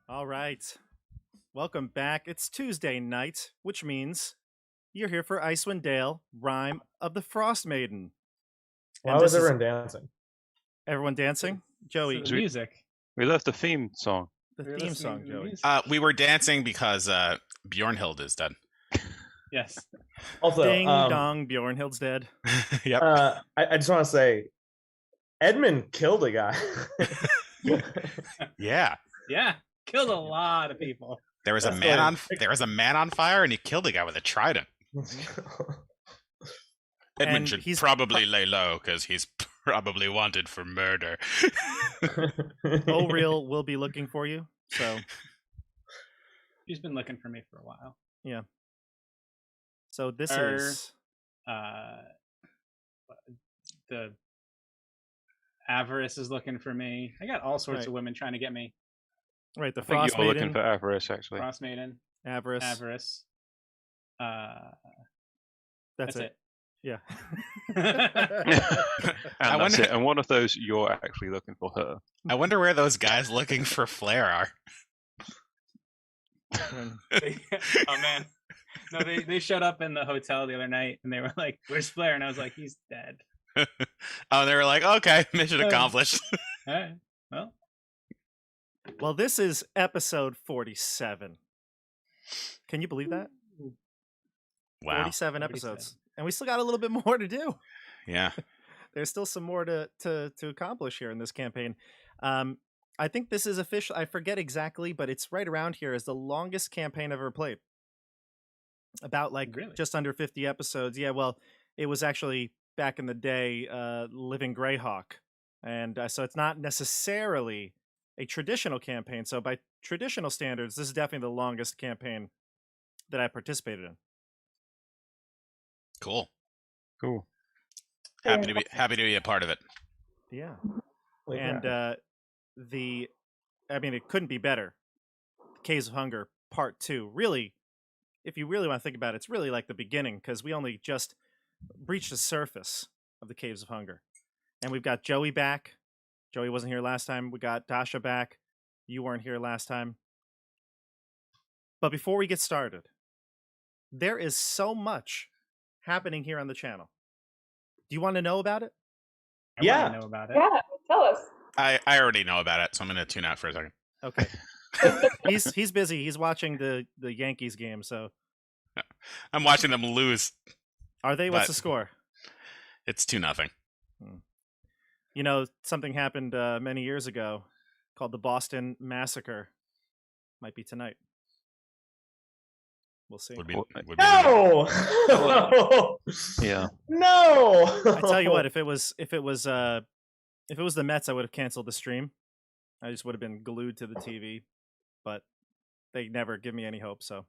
All right. Welcome back. It's Tuesday night, which means you're here for Icewind Dale, Rime of the Frostmaiden. Why was everyone dancing? Everyone dancing? Joey. The music. We left the theme song. The theme song, Joey. We were dancing because Bjornhild is dead. Yes. Also, Ding dong, Bjornhild's dead. Yep. I just want to say, Edmund killed a guy. Yeah. Yeah. Killed a lot of people. There was a man on fire, and he killed a guy with a trident. Edmund should probably lay low because he's probably wanted for murder. O'Real will be looking for you. So She's been looking for me for a while. Yeah. So this is the Avarice is looking for me. I got all sorts of women trying to get me. Right, the I think Frostmaiden. you're looking for Avarice, actually. Frostmaiden. Avarice. That's it. Yeah. And one of those, you're actually looking for her. I wonder where those guys looking for Flair are. Oh man. No, they showed up in the hotel the other night and they were like, "Where's Flair?" And I was like, "He's dead." Oh, they were like, "Okay, mission accomplished." All right. Well, this is episode 47. Can you believe that? Wow. 47 episodes. And we still got a little bit more to do. Yeah. There's still some more to accomplish here in this campaign. I think this is official. I forget exactly, but it's right around here as the longest campaign I've ever played. About just under 50 episodes. Yeah, well, it was actually back in the day, Living Greyhawk. And so it's not necessarily a traditional campaign. So by traditional standards, this is definitely the longest campaign that I participated in. Cool. Happy to be a part of it. Yeah. And it couldn't be better. Caves of Hunger Part 2. Really, if you really want to think about it, it's really like the beginning because we only just breached the surface of the Caves of Hunger. And we've got Joey back. Joey wasn't here last time. We got Dasha back. You weren't here last time. But before we get started, there is so much happening here on the channel. Do you want to know about it? I want to know about it. Yeah, tell us. I already know about it, so I'm going to tune out for a second. Okay. He's busy. He's watching the Yankees game, so I'm watching them lose. Are they? What's the score? It's 2-0. You know, something happened many years ago called the Boston Massacre. Might be tonight. We'll see. No. Yeah. No. I tell you what, if it was the Mets, I would have canceled the stream. I just would have been glued to the TV, but they never give me any hope. So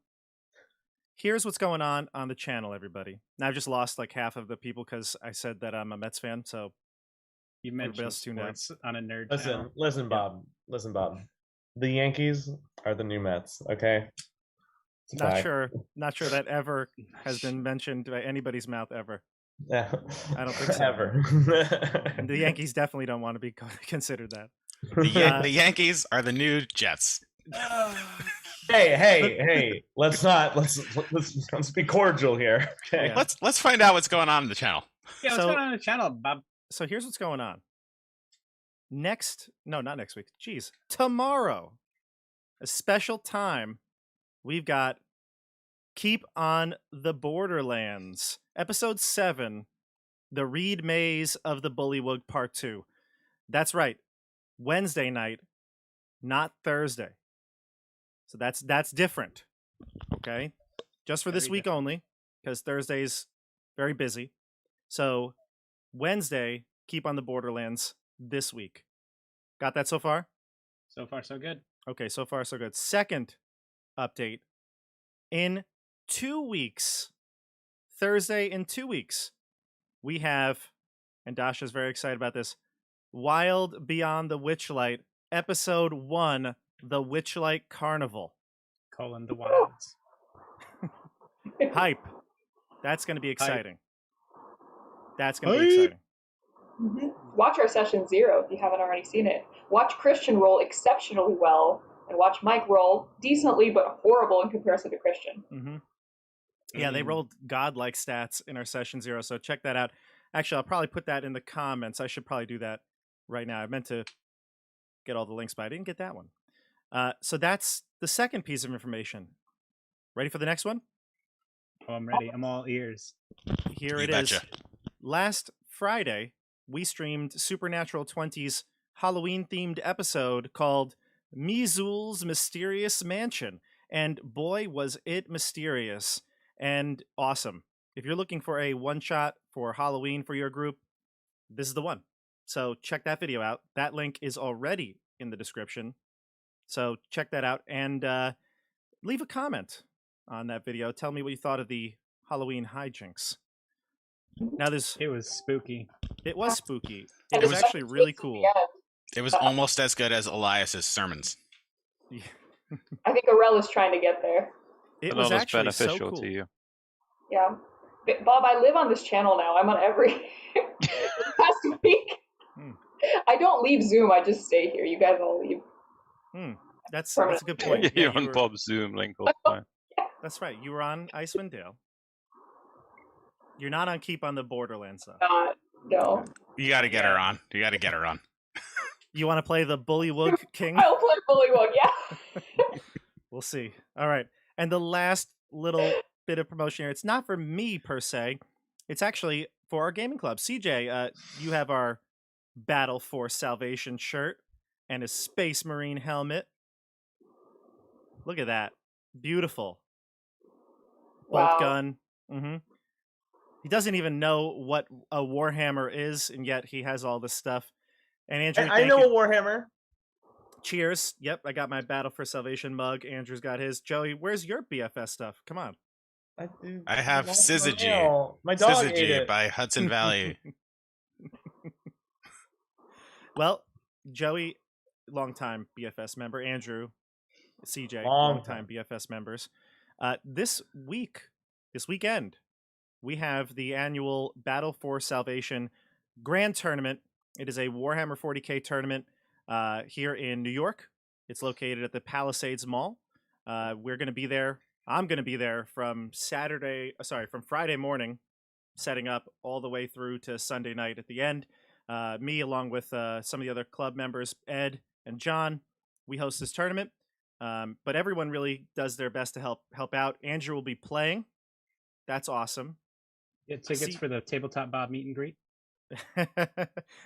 here's what's going on the channel, everybody. Now I've just lost like half of the people because I said that I'm a Mets fan. So you mentioned sports on a nerd channel. Listen, Bob. The Yankees are the new Mets. Okay. Not sure that ever has been mentioned by anybody's mouth ever. Yeah. I don't think so. Ever. The Yankees definitely don't want to be considered that. The Yankees are the new Jets. Hey! Let's be cordial here. Okay. Yeah. Let's find out what's going on in the channel. Yeah, what's going on in the channel, Bob? So here's what's going on. Not next week. Jeez, tomorrow, a special time. We've got Keep on the Borderlands, Episode 7, The Reed Maze of the Bullywug Part 2. That's right, Wednesday night, not Thursday. So that's different, okay? Just for this week only, because Thursday's very busy. So Wednesday, Keep on the Borderlands this week. Got that so far? So far, so good. Okay, so far, so good. Second update. In 2 weeks, Thursday in 2 weeks, we have, and Dasha's very excited about this, Wild Beyond the Witchlight, Episode 1, The Witchlight Carnival. The Wilds. Hype. That's going to be exciting. That's going to be exciting. Mm-hmm. Watch our session 0 if you haven't already seen it. Watch Christian roll exceptionally well and watch Mike roll decently but horrible in comparison to Christian. Mm-hmm. Yeah, they rolled godlike stats in our session 0, so check that out. Actually, I'll probably put that in the comments. I should probably do that right now. I meant to get all the links, but I didn't get that one. So that's the second piece of information. Ready for the next one? Oh, I'm ready. I'm all ears. Here You it is. betcha. Last Friday, we streamed Supernatural 20's Halloween-themed episode called Mizul's Mysterious Mansion. And boy, was it mysterious and awesome. If you're looking for a one-shot for Halloween for your group, this is the one. So check that video out. That link is already in the description. So check that out and leave a comment on that video. Tell me what you thought of the Halloween hijinks. Now It was spooky. it was spooky. And It was the actually second really twist at cool. the end. It was almost as good as Elias's sermons. Yeah. I think Arella's trying to get there. It And was that was actually so beneficial cool. to you. Yeah. But Bob, I live on this channel now. I'm on every past week. Hmm. I don't leave Zoom. I just stay here. You guys all leave. That's a good point. Yeah, You're you on were- Bob's Zoom link all the time. That's right. You were on Icewind Dale. You're not on Keep on the Borderlands though. No. You got to get her on. You got to get her on. You want to play the Bullywug King? I'll play Bullywug, yeah. We'll see. All right. And the last little bit of promotion here. It's not for me per se. It's actually for our gaming club. CJ, you have our Battle for Salvation shirt and a Space Marine helmet. Look at that. Beautiful. Bolt Wow. gun. He doesn't even know what a Warhammer is, and yet he has all this stuff. And Andrew, I thank know you. a Warhammer. Cheers. Yep, I got my Battle for Salvation mug. Andrew's got his. Joey, where's your BFS stuff? Come on. I have lost my Syzygy. mail. My dog ate Syzygy it. by Hudson Valley. Well, Joey, longtime BFS member. Andrew, CJ, Long longtime BFS members. This weekend, we have the annual Battle for Salvation Grand Tournament. It is a Warhammer 40K tournament here in New York. It's located at the Palisades Mall. We're going to be there. I'm going to be there from Friday morning, setting up all the way through to Sunday night at the end. Me, along with some of the other club members, Ed and John, we host this tournament. But everyone really does their best to help out. Andrew will be playing. That's awesome. Get tickets for the Tabletop Bob meet and greet.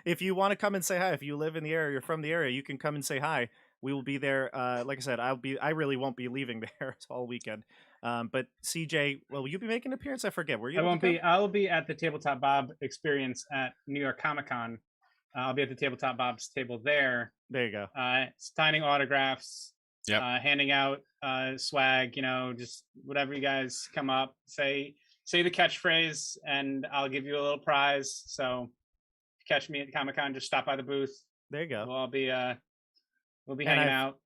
If you want to come and say hi, if you live in the area, you're from the area, you can come and say hi. We will be there. Like I said, I really won't be leaving there all weekend. But CJ, well, will you be making an appearance? I forget. Were you? I won't be. I will be at the Tabletop Bob experience at New York Comic Con. I'll be at the Tabletop Bob's table there. There you go. Signing autographs. Yep. Handing out swag. Just whatever you guys come up, say the catchphrase, and I'll give you a little prize. So, if you catch me at Comic Con, just stop by the booth. There you go. We'll be hanging out.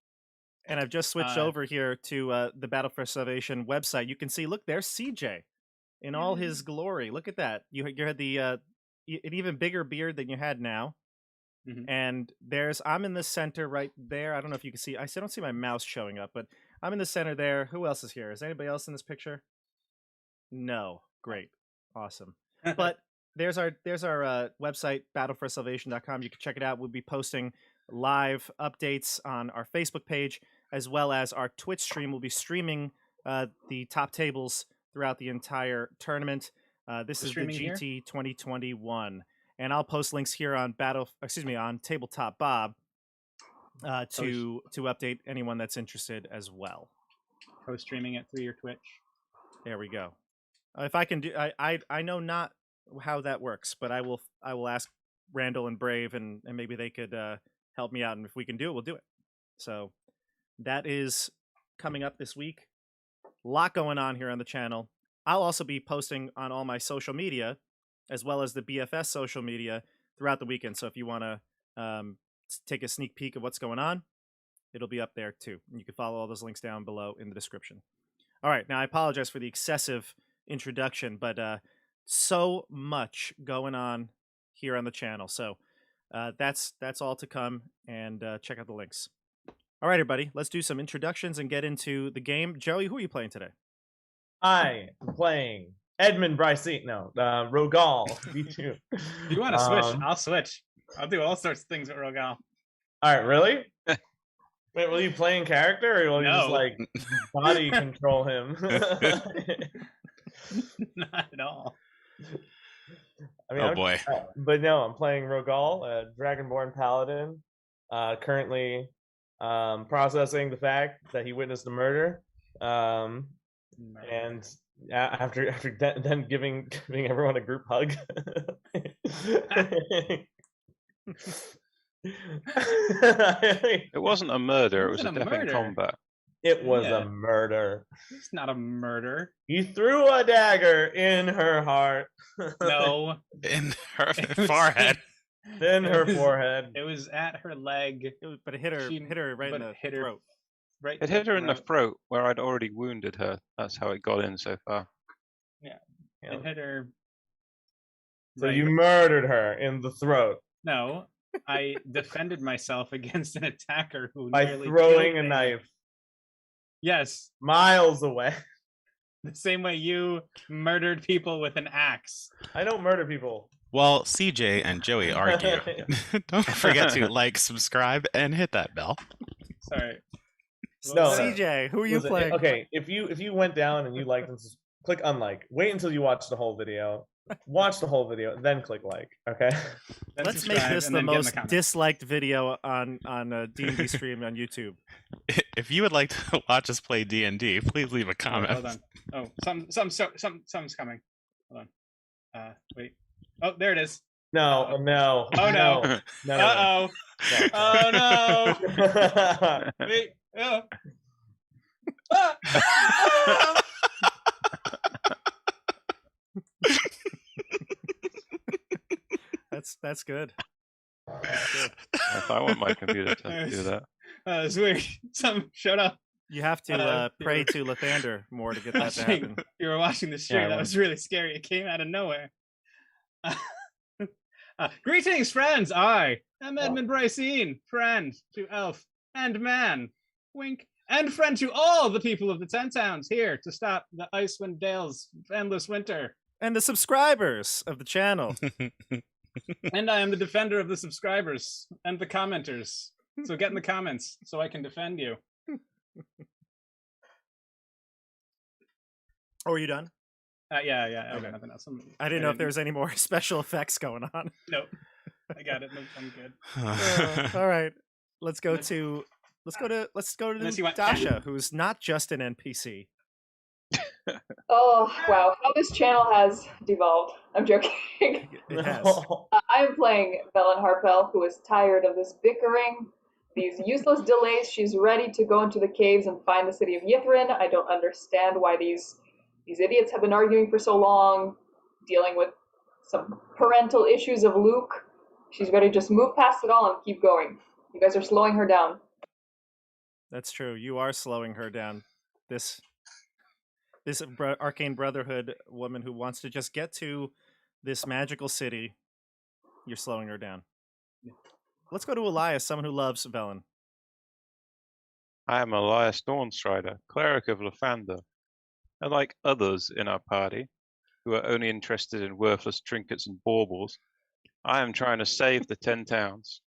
And I've just switched over here to the Battle for Salvation website. You can see, look, there's CJ in all his glory. Look at that. You had the an even bigger beard than you had now. Mhm. And I'm in the center right there. I don't know if you can see. I still don't see my mouse showing up, but I'm in the center there. Who else is here? Is anybody else in this picture? No. Great. Awesome. But there's our website, battleforsalvation.com. You can check it out. We'll be posting live updates on our Facebook page, as well as our Twitch stream. We'll be streaming the top tables throughout the entire tournament. This is the GT 2021, and I'll post links here on on Tabletop Bob to update anyone that's interested as well. Post streaming it through your Twitch. There we go. If I can do, I know not how that works, but I will ask Randall and Brave, and maybe they could help me out, and if we can do it, we'll do it. So that is coming up this week. A lot going on here on the channel. I'll also be posting on all my social media, as well as the BFS social media throughout the weekend. So if you want to take a sneak peek of what's going on, it'll be up there too. And you can follow all those links down below in the description. All right, now I apologize for the excessive introduction, but so much going on here on the channel. So that's all to come, and check out the links. All right, everybody, let's do some introductions and get into the game. Joey, who are you playing today? I am playing Edmund Bryce. No, Rogal. V2. If you want to switch, I'll switch. I'll do all sorts of things with Rogal. All right, really? Wait, will you play in character, or will you just No. like body control him? Not at all. I mean, Oh, boy. But no, I'm playing Rogal, a Dragonborn Paladin. Currently processing the fact that he witnessed a murder. And after then giving everyone a group hug. It wasn't a murder, it was a wasn't a death in murder. combat. It was Yeah. a murder. It's not a murder. He threw a dagger in her heart. No. In her It was- forehead. In It her was- forehead. It was at her leg. But it hit her She- right in but the it hit her throat. Right. It hit her in the throat. throat where I'd already wounded her. That's how it got in so far. Yeah. It hit her. So right- you murdered her in the throat No, I defended myself against an attacker who by nearly throwing killed a me. knife Yes, miles away. the same way you murdered people with an axe. I don't murder people. While CJ and Joey argue, don't forget to like, subscribe, and hit that bell. Sorry. What No, was that? CJ, who are you Listen, playing? okay, if you went down and you liked and click unlike. Wait until you watch the whole video. Watch the whole video, then click like. Okay. Then Let's make subscribe this and the then get in most comments. disliked video on a D&D stream on YouTube. If you would like to watch us play D&D, please leave a comment. Hold on. Oh, something's coming. Hold on. Wait. Oh, there it is. No, no. Oh, no. No. Uh oh. Oh no. Wait. Oh. Ah! That's good. If I want my computer to do that. It's weird. Some showed up. You have to pray to Lathander more to get that to Watching- happen. You were watching the stream. Yeah, I That was. was really scary. It came out of nowhere. Greetings, friends. I am Edmund Bryceen, friend to elf and man. Wink. And friend to all the people of the 10 towns here to stop the Icewind Dale's endless winter. And the subscribers of the channel. And I am the defender of the subscribers and the commenters. So get in the comments so I can defend you. Oh, are you done? Yeah. I Okay. got nothing else. I didn't know if there was any more special effects going on. Nope. I got it. I'm good. All right, let's go to Unless you want Dasha, who's not just an NPC. Oh, wow. How this channel has devolved. I'm joking. It has. I'm playing Velen Harpel, who is tired of this bickering, these useless delays. She's ready to go into the caves and find the city of Yithrin. I don't understand why these idiots have been arguing for so long, dealing with some parental issues of Luke. She's ready to just move past it all and keep going. You guys are slowing her down. That's true. You are slowing her down. This Arcane Brotherhood woman who wants to just get to this magical city, you're slowing her down. Let's go to Elias, someone who loves Velen. I am Elias Dawnstrider, cleric of Lathander. Unlike others in our party, who are only interested in worthless trinkets and baubles, I am trying to save the 10 towns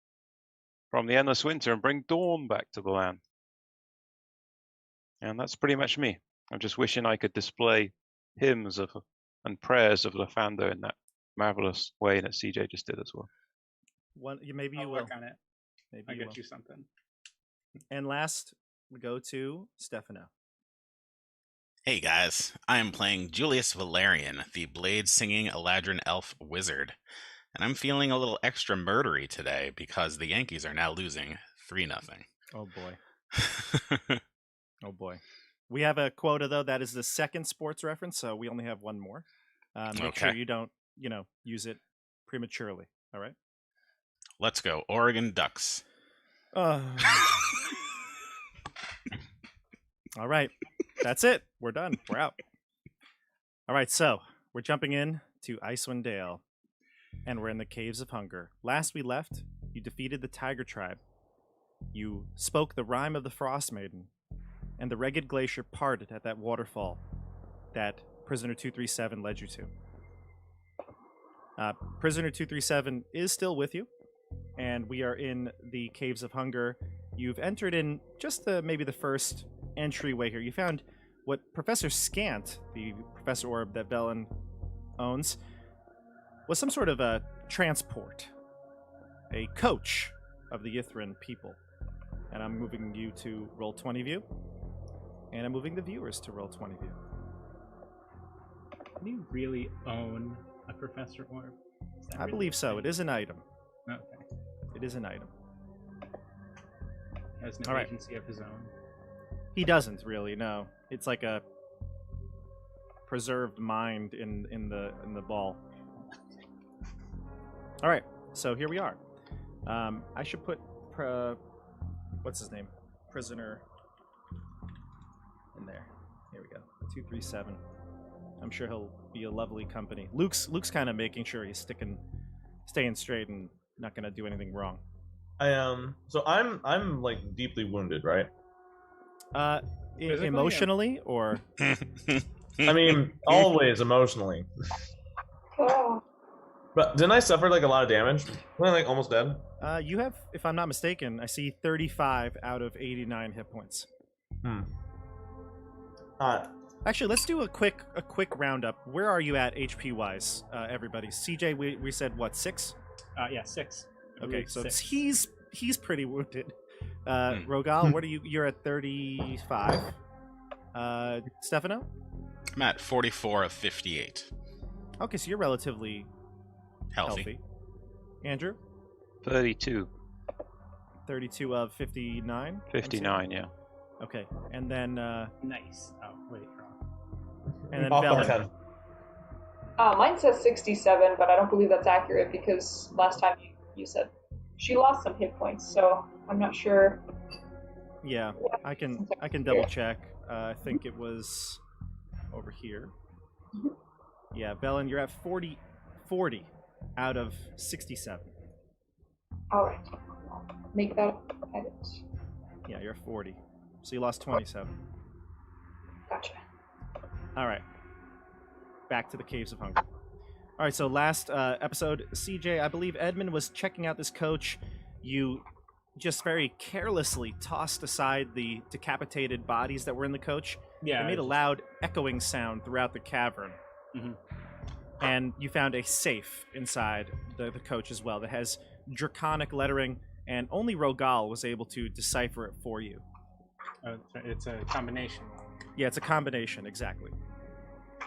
from the endless winter and bring dawn back to the land. And that's pretty much me. I'm just wishing I could display hymns and prayers of Lathander in that marvelous way that CJ just did as well. Maybe you I'll will. work on it. Maybe I'll you get will. you something. And last, we go to Stefano. Hey guys, I am playing Julius Valerian, the blade-singing Eladrin elf wizard. And I'm feeling a little extra murdery today because the Yankees are now losing 3-0. Oh boy. Oh boy. We have a quota though. That is the second sports reference, so we only have one more. Make sure Okay. you don't, use it prematurely. All right. Let's go, Oregon Ducks. All right. That's it. We're done. We're out. All right. So we're jumping in to Icewind Dale, and we're in the Caves of Hunger. Last we left, you defeated the Tiger Tribe, You spoke the rhyme of the Frostmaiden, and the ragged glacier parted at that waterfall that Prisoner 237 led you to. Prisoner 237 is still with you, and we are in the Caves of Hunger. You've entered in just maybe the first entryway here. You found what Professor Scant, the Professor Orb that Velen owns, was some sort of a transport, a coach of the Yithrin people. And I'm moving you to roll 20 view, and I'm moving the viewers to roll 20 view. Do you really own a Professor Orb? I believe so. It is an item. Okay. It is an item. He has no All right. agency of his own. He doesn't really. No, it's like a preserved mind in the ball. All right, so here we are. I should put what's his name? Prisoner in there. Here we go. 237. I'm sure he'll be a lovely company. Luke's kind of making sure he's staying straight and not gonna do anything wrong. So I'm like deeply wounded, right? Emotionally or I mean, always emotionally. Oh, But didn't I suffer like a lot of damage? Am I like almost dead? you have, if I'm not mistaken, I see 35 out of 89 hit points. Actually, let's do a quick roundup. Where are you at HP wise, everybody? CJ, we said what, 6? Yeah, 6. I Okay, believe so 6. he's pretty wounded. Rogal, what are you? You're at 35. Stefano? I'm at 44 of 58. Okay, so you're relatively healthy. Andrew? 32. 32 of 59? 59, yeah. Okay, and then Nice. Oh, wait, wrong. and then Off by Velen. 10. mine says 67, but I don't believe that's accurate because last time you said she lost some hit points, so I'm not sure. Yeah, I can double check. I think it was over here. Yeah, Velen, you're at 40 out of 67. All right, make that edit. Yeah, you're at 40. So you lost 27. Gotcha. All right. Back to the Caves of Hunger. All right, so last episode, CJ, I believe Edmund was checking out this coach. You just very carelessly tossed aside the decapitated bodies that were in the coach. Yeah. It made a loud echoing sound throughout the cavern. Mhm. And you found a safe inside the coach as well that has draconic lettering, and only Rogal was able to decipher it for you. It's a combination. Yeah, it's a combination, exactly.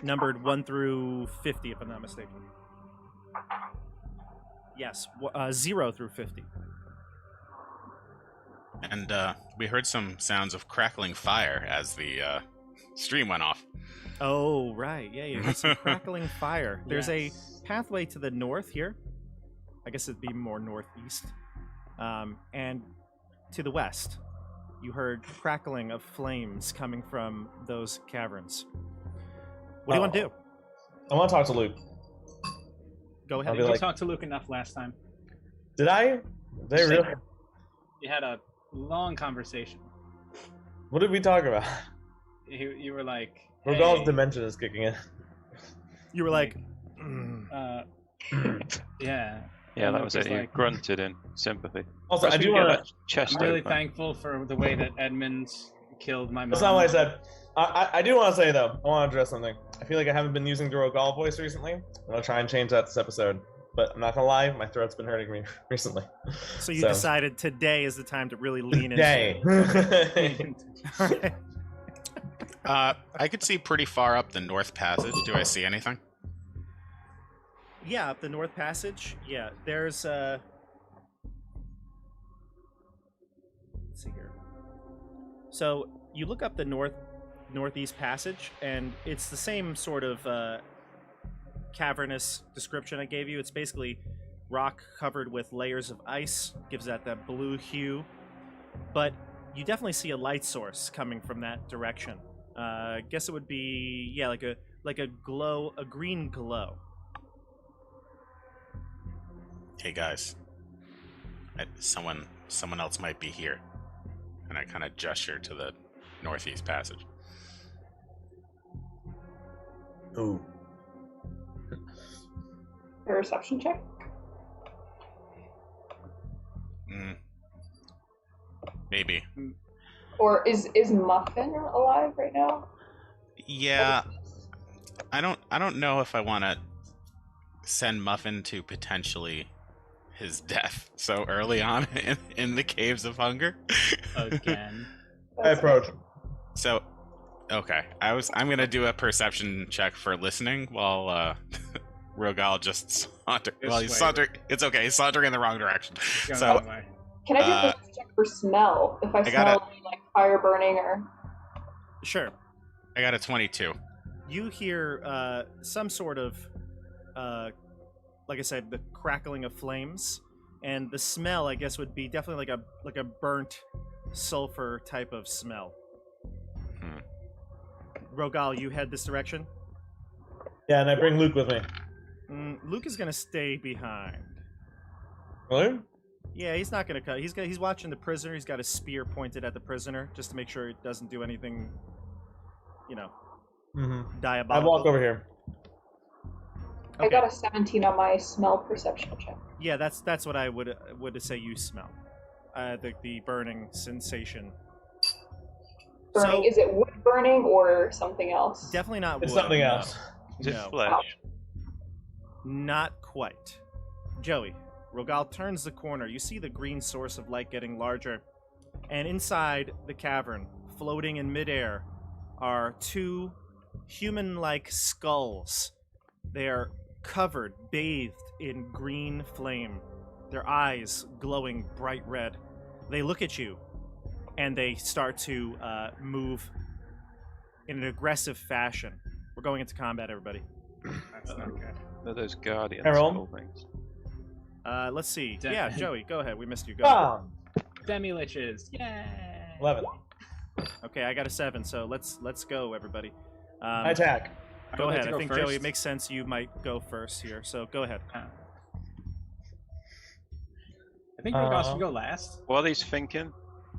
Numbered 1 through 50, if I'm not mistaken. Yes, 0 through 50. And we heard some sounds of crackling fire as the stream went off. Oh, right. Yeah, there's some crackling fire. There's a Yes. pathway to the north here. I guess it'd be more northeast. And to the west, you heard crackling of flames coming from those caverns. What do you want to do? I want to talk to Luke. Go ahead. I'll be You like- talked to Luke enough last time. Did I? Did I really? You had a long conversation. What did we talk about? You were like, Rogal's hey, dimension is kicking in. You were like, yeah. Yeah, And that Luke was it. You like, grunted in sympathy. Also, I Perhaps do we get want to. that chest I'm really open. thankful for the way that Edmund killed my mom. That's not what I said. I do want to say though. I want to address something. I feel like I haven't been using the Rogal voice recently. I'm gonna try and change that this episode. But I'm not gonna lie, my throat's been hurting me recently. so you decided today is the time to really lean into Day. it. All right. I could see pretty far up the north passage. Do I see anything? Yeah, up the North Passage. Yeah, there's let's see here. So you look up the northeast passage, and it's the same sort of cavernous description I gave you. It's basically rock covered with layers of ice, gives that blue hue. But you definitely see a light source coming from that direction. I guess it would be like a glow, a green glow. Hey guys, someone someone else might be here. And I kind of gesture to the northeast passage. Ooh. Perception check. Maybe. Or is Muffin alive right now? Yeah. I don't know if I want to send Muffin to potentially his death so early on in the caves of hunger. Again. I approach. So, okay, I'm gonna do a perception check for listening while Rogal just saunter. Well, he's sauntering. It's okay. He's sauntering in the wrong direction. Going So, the wrong way. Can I do a perception check for smell? If I smell like fire burning or... Sure. I got a 22. You hear some sort of, like I said, the crackling of flames, and the smell, I guess, would be definitely like a burnt sulfur type of smell. Rogal, you head this direction? Yeah, and I bring Luke with me. Luke is gonna stay behind. Really? Yeah, he's not gonna cut. He's watching the prisoner. He's got a spear pointed at the prisoner just to make sure it doesn't do anything, Mm-hmm. I diabolical. walk over here. Okay. I got a 17 on my smell perception check. Yeah, that's what I would say you smell. The burning sensation. Burning? Is it wood burning or something else? Definitely not wood. It's something no. else. Is it No. flesh? Not quite. Joey, Rogal turns the corner. You see the green source of light getting larger. And inside the cavern, floating in midair, are two human-like skulls. They are covered, bathed in green flame. Their eyes glowing bright red. They look at you, and they start to move in an aggressive fashion. We're going into combat, everybody. That's not good. They're those guardians Harold? skull things. Let's see. Done. Yeah, Joey, go ahead. We missed you. Go. Bam! Demi-liches. Yay! 11. Okay, I got a 7, so let's go, everybody. I attack. I Go would like ahead. to I think, first. Joey, it makes sense you might go first here, so go ahead. I think Rogal should go last. While he's thinking,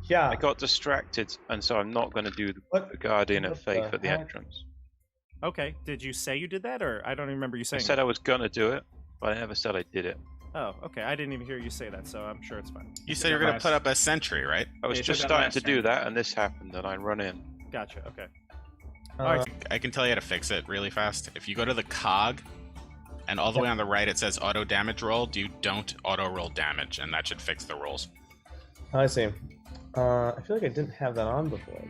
Yeah. I got distracted, and so I'm not going to do What? the guardian of What faith the at the heck? entrance. Okay, did you say you did that, or I don't even remember you I saying said it. I was going to do it, but I never said I did it. Oh, okay, I didn't even hear you say that, so I'm sure it's fine. You said you were going to put up a sentry, right? I was Yeah, just so that starting last to do turn. that, and this happened, and I run in. Gotcha, okay. Uh, I can tell you how to fix it really fast. If you go to the cog, and all the way on the right it says auto damage roll, you don't auto roll damage, and that should fix the rolls. I see. I feel like I didn't have that on before.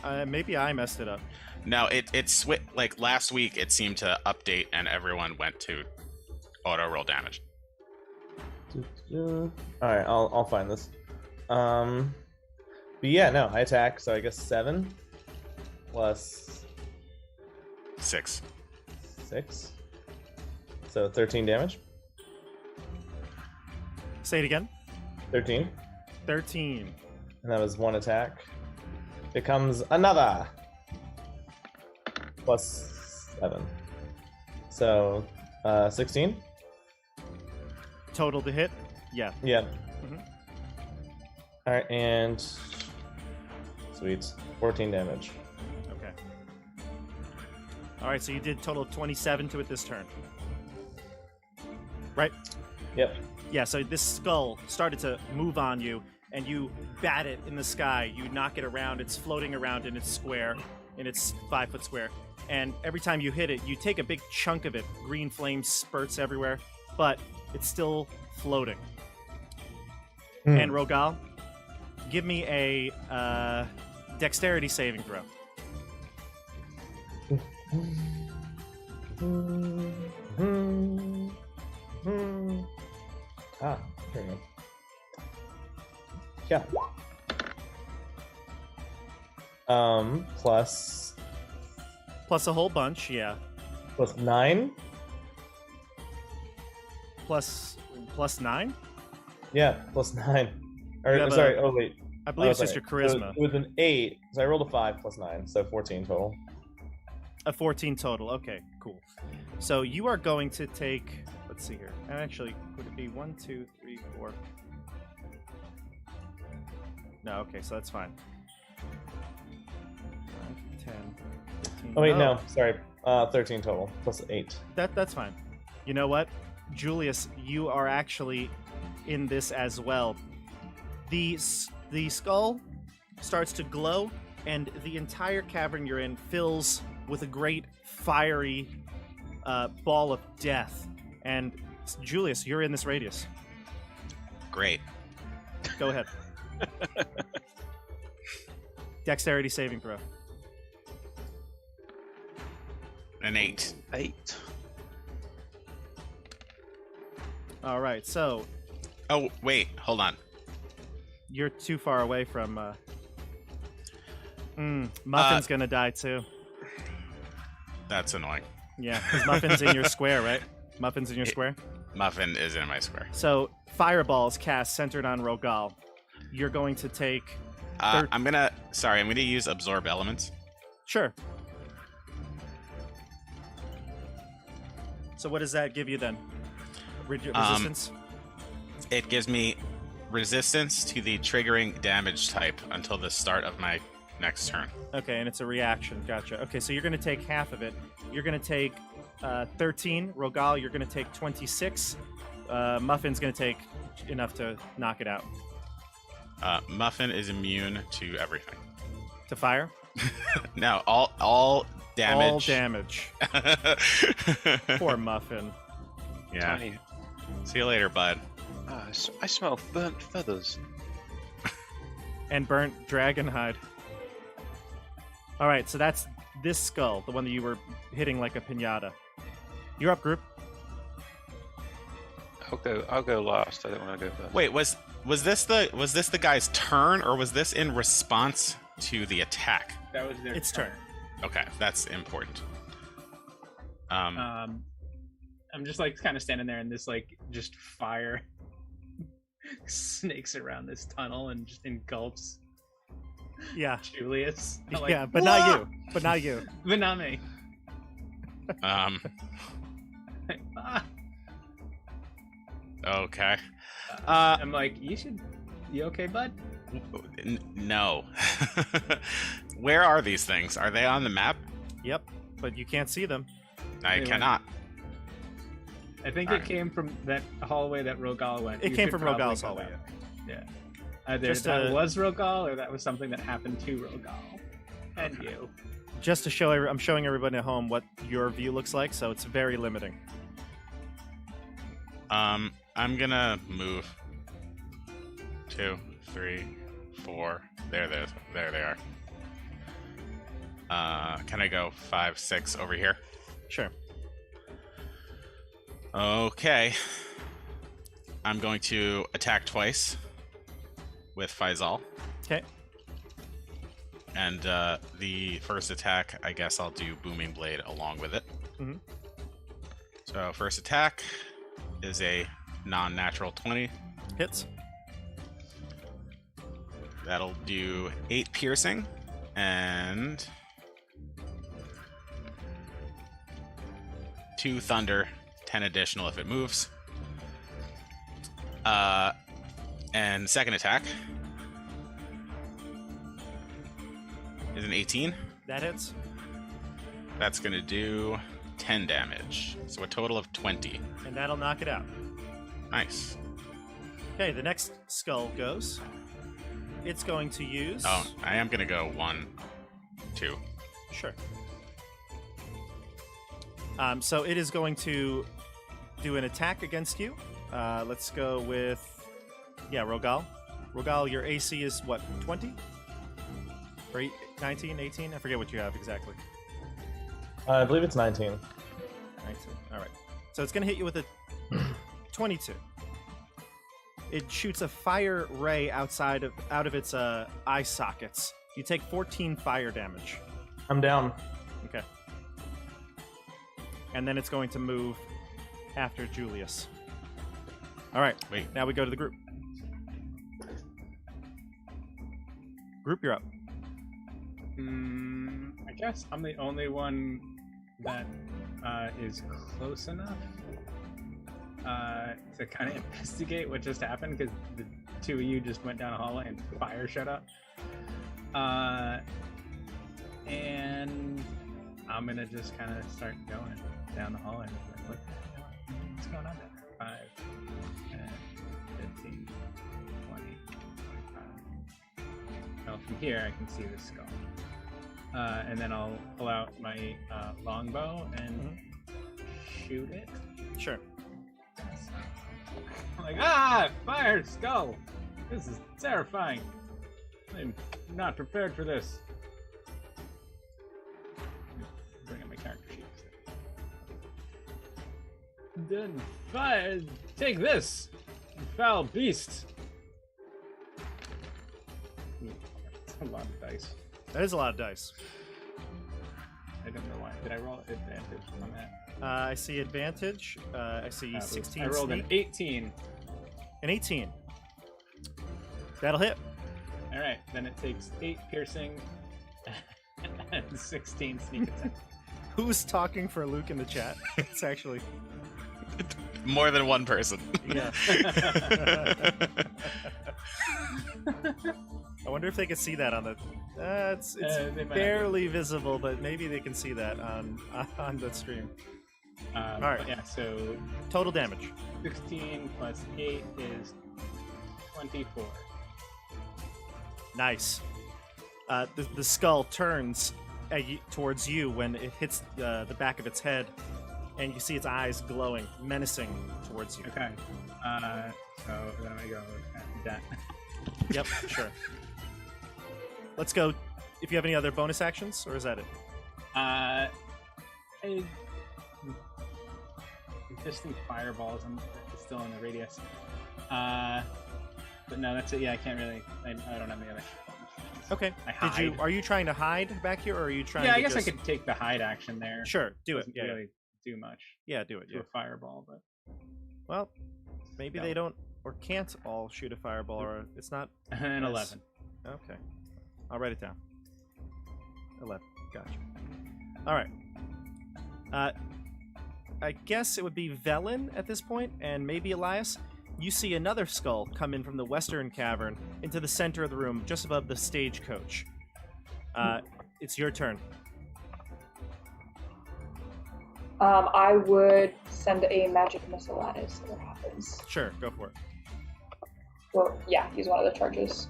But... Maybe I messed it up. No, it's like last week it seemed to update and everyone went to auto roll damage. All right, I'll find this. But yeah, no, I attack. So I guess 7 plus 6. 6, so 13 damage. Say it again. 13, 13. and that was 1 attack. Becomes another plus 7, so 16. Total to hit? Yeah. Yeah. Mhm. All right, and sweet, 14 damage. Okay. Alright, so you did total of 27 to it this turn. Right? Yep. Yeah, so this skull started to move on you, and you bat it in the sky. You knock it around. It's floating around in its square, in its 5-foot square. And every time you hit it, you take a big chunk of it. Green flame spurts everywhere, but it's still floating. And Rogal, give me a dexterity saving throw. Ah, here we go. Yeah. Plus Plus a whole bunch, yeah. plus 9. Plus 9? Yeah, plus 9. You Or have sorry. Oh wait. I believe Oh, it's just your sorry. charisma. It was an 8. So I rolled a 5 plus 9, so 14 total. A 14 total. Okay, cool. So you are going to take. Let's see here. Actually, would it be 1, 2, 3, 4? No, okay, so that's fine. 5, 10, 15. Oh wait, no, sorry. 13 total plus 8. That's fine. You know what, Julius, you are actually in this as well. The skull starts to glow, and the entire cavern you're in fills with a great fiery ball of death. And Julius, you're in this radius. Great. Go ahead. Dexterity saving throw. An 8. 8. All right, so Oh, wait, hold on. you're too far away from. Muffin's gonna die too. That's annoying. Yeah, because Muffin's in your square, right? Muffin's in your square. Muffin is in my square. So fireballs cast centered on Rogal. You're going to take. I'm gonna use absorb elements. Sure. So what does that give you then? Resistance? It gives me resistance to the triggering damage type until the start of my next turn. Okay, and it's a reaction. Gotcha. Okay, so you're going to take half of it. You're going to take 13. Rogal, you're going to take 26. Muffin's going to take enough to knock it out. Muffin is immune to everything. To fire? No, all damage. All damage. Poor Muffin. Yeah. Tiny. See you later, bud. I smell burnt feathers. And burnt dragon hide. All right, so that's this skull, the one that you were hitting like a piñata. You're up, group. I'll go last. I don't want to go first. Wait, was this the guy's turn, or was this in response to the attack? That was their It's turn. Okay, that's important. I'm just like kind of standing there, and this like just fire snakes around this tunnel and just engulfs Yeah. Julius. I'm like, Yeah, but not you. But not you. but not me. Ah. Okay. I'm like, you okay, bud? No. Where are these things? Are they on the map? Yep, but you can't see them. I Anyway. cannot. I think Alright. it came from that hallway that Rogal went. It You came could from probably Rogal's go hallway. that. Yeah. Either Just, that was Rogal, or that was something that happened to Rogal. And Okay. you. Just to show, I'm showing everybody at home what your view looks like, so it's very limiting. I'm gonna move 2, 3, 4. There they are. Can I go 5, 6 over here? Sure. Okay. I'm going to attack twice with Faisal. Okay. And the first attack, I guess I'll do Booming Blade along with it. Mhm. So first attack is a non-natural 20. Hits. That'll do 8 piercing and 2 thunder, 10 additional if it moves. And second attack is an 18. That hits. That's going to do 10 damage. So a total of 20. And that'll knock it out. Nice. Okay, the next skull goes. It's going to use... Oh, I am going to go 1, 2. Sure. So it is going to do an attack against you. Let's go with... Yeah, Rogal. Rogal, your AC is what, 20? Or 19, 18? I forget what you have exactly. I believe it's 19. 19. All right. So it's going to hit you with a 22. It shoots a fire ray out of its eye sockets. You take 14 fire damage. I'm down. Okay. And then it's going to move after Julius. All right. Wait. Now we go to the group. Group, you're up. I guess I'm the only one that is close enough to kind of investigate what just happened, because two of you just went down a hallway and fire shut up. And I'm gonna just kind of start going down the hallway. Like, what's going on there? 5, 10, 15, 20, 25. Now from here, I can see the skull. And then I'll pull out my longbow and shoot it. Sure. I'm like, fire skull! This is terrifying. I'm not prepared for this. Bring up my character sheet. Then fire! Take this, you foul beast! That's a lot of dice. That is a lot of dice. I don't know why. Did I roll advantage on that? I see advantage. I see 16. I rolled an sneak. 18. An 18. That'll hit. All right, then it takes 8 piercing and 16 sneak attack. Who's talking for Luke in the chat? It's actually More than one person. yeah. I wonder if they can see that on the. It's They might barely visible, but maybe they can see that on the stream. All right. Yeah. So Total damage. 16 plus 8 is 24. Nice. The skull turns towards you when it hits the back of its head, and you see its eyes glowing, menacing towards you. Okay. So then I go at that. Yep, sure. Let's go. If you have any other bonus actions, or is that it? Distant fireballs. I'm still in the radius. But no, that's it. Yeah, I can't really. I don't have any other. Okay. I hide. Are you trying to hide back here, or are you trying? Yeah, to I guess just... I could take the hide action there. Sure, do it. Doesn't Yeah, really do much yeah, do it. to Yeah. a fireball, but Well, maybe No. they don't or can't all shoot a fireball, or it's not. an as- 11. Okay, I'll write it down. 11. Gotcha. All right. I guess it would be Velen at this point, and maybe Elias. You see another skull come in from the western cavern into the center of the room, just above the stagecoach. It's your turn. I would send a magic missile at it, see what happens. Sure, go for it. Well, yeah, use one of the charges.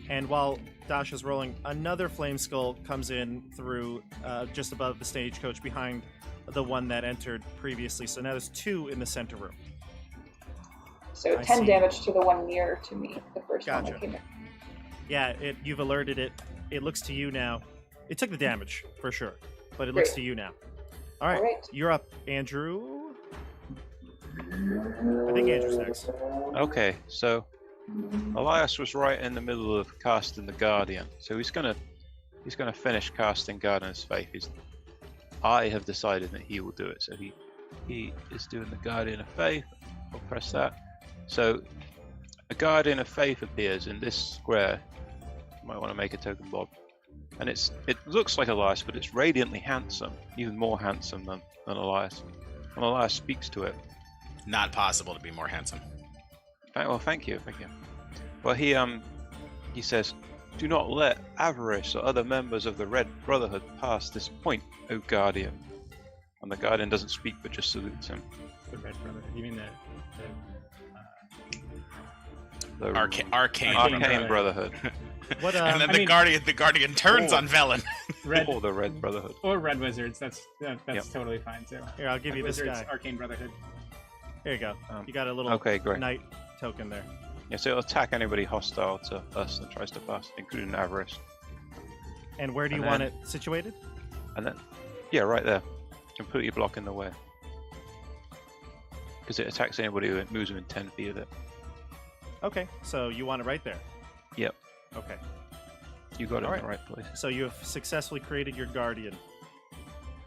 And while Dasha's rolling, another flame skull comes in through just above the stagecoach behind the one that entered previously. So now there's 2 in the center room. So I 10 see. damage to the one nearer to me, the first one Gotcha. that came in. Yeah, you've alerted it. It looks to you now. It took the damage, for sure. But it looks Great. to you now. All right, Alright. you're up, Andrew. I think Andrew's next. Okay, so Elias was right in the middle of casting the Guardian, so he's gonna finish casting Guardian's Faith. I have decided that he will do it, so he is doing the Guardian of Faith. I'll press that. So a Guardian of Faith appears in this square. You might want to make a token, Bob. And it looks like Elias, but it's radiantly handsome, even more handsome than Elias. And Elias speaks to it. Not possible to be more handsome. Well, thank you. Well, he says, "Do not let avarice or other members of the Red Brotherhood pass this point, O Guardian." And the Guardian doesn't speak, but just salutes him. The Red Brother. You mean The Arcane Arcane Brotherhood, What? and then I the mean- Guardian turns Oh. on Velen. Red or the Red Brotherhood. or Red Wizards? That's Yep. totally fine too. Here, I'll give Red you this Wizards, guy. Arcane Brotherhood. Here you go. Um, You got a little Okay, great. knight token there. Yeah, so it'll attack anybody hostile to us that tries to pass, including avarice. And where do you And want then- it situated? And then, yeah, right there, completely blocking the way. Because it attacks anybody who moves within 10 feet of it. Okay, so you want it right there. Yep, Okay, you got it in Alright. the right place. so you have successfully created your guardian.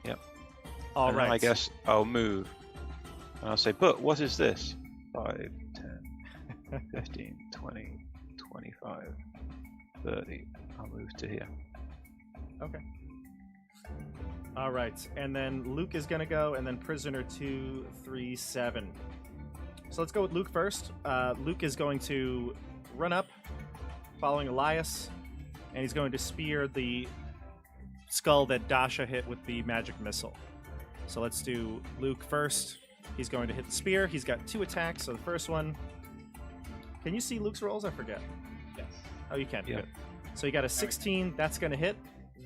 Yep. All And then right. I guess I'll move. And I'll say, but what is this? 5, 10, 15, 20, 25, 30. I'll move to here. Okay. All right, and then Luke is gonna go, and then prisoner 237. So let's go with Luke first. Luke is going to run up, following Elias, and he's going to spear the skull that Dasha hit with the magic missile. So let's do Luke first. He's going to hit the spear. He's got 2 attacks. So the first one. Can you see Luke's rolls? I forget. Yes. Oh, you can. Yeah. Good. So you got a 16. That's going to hit.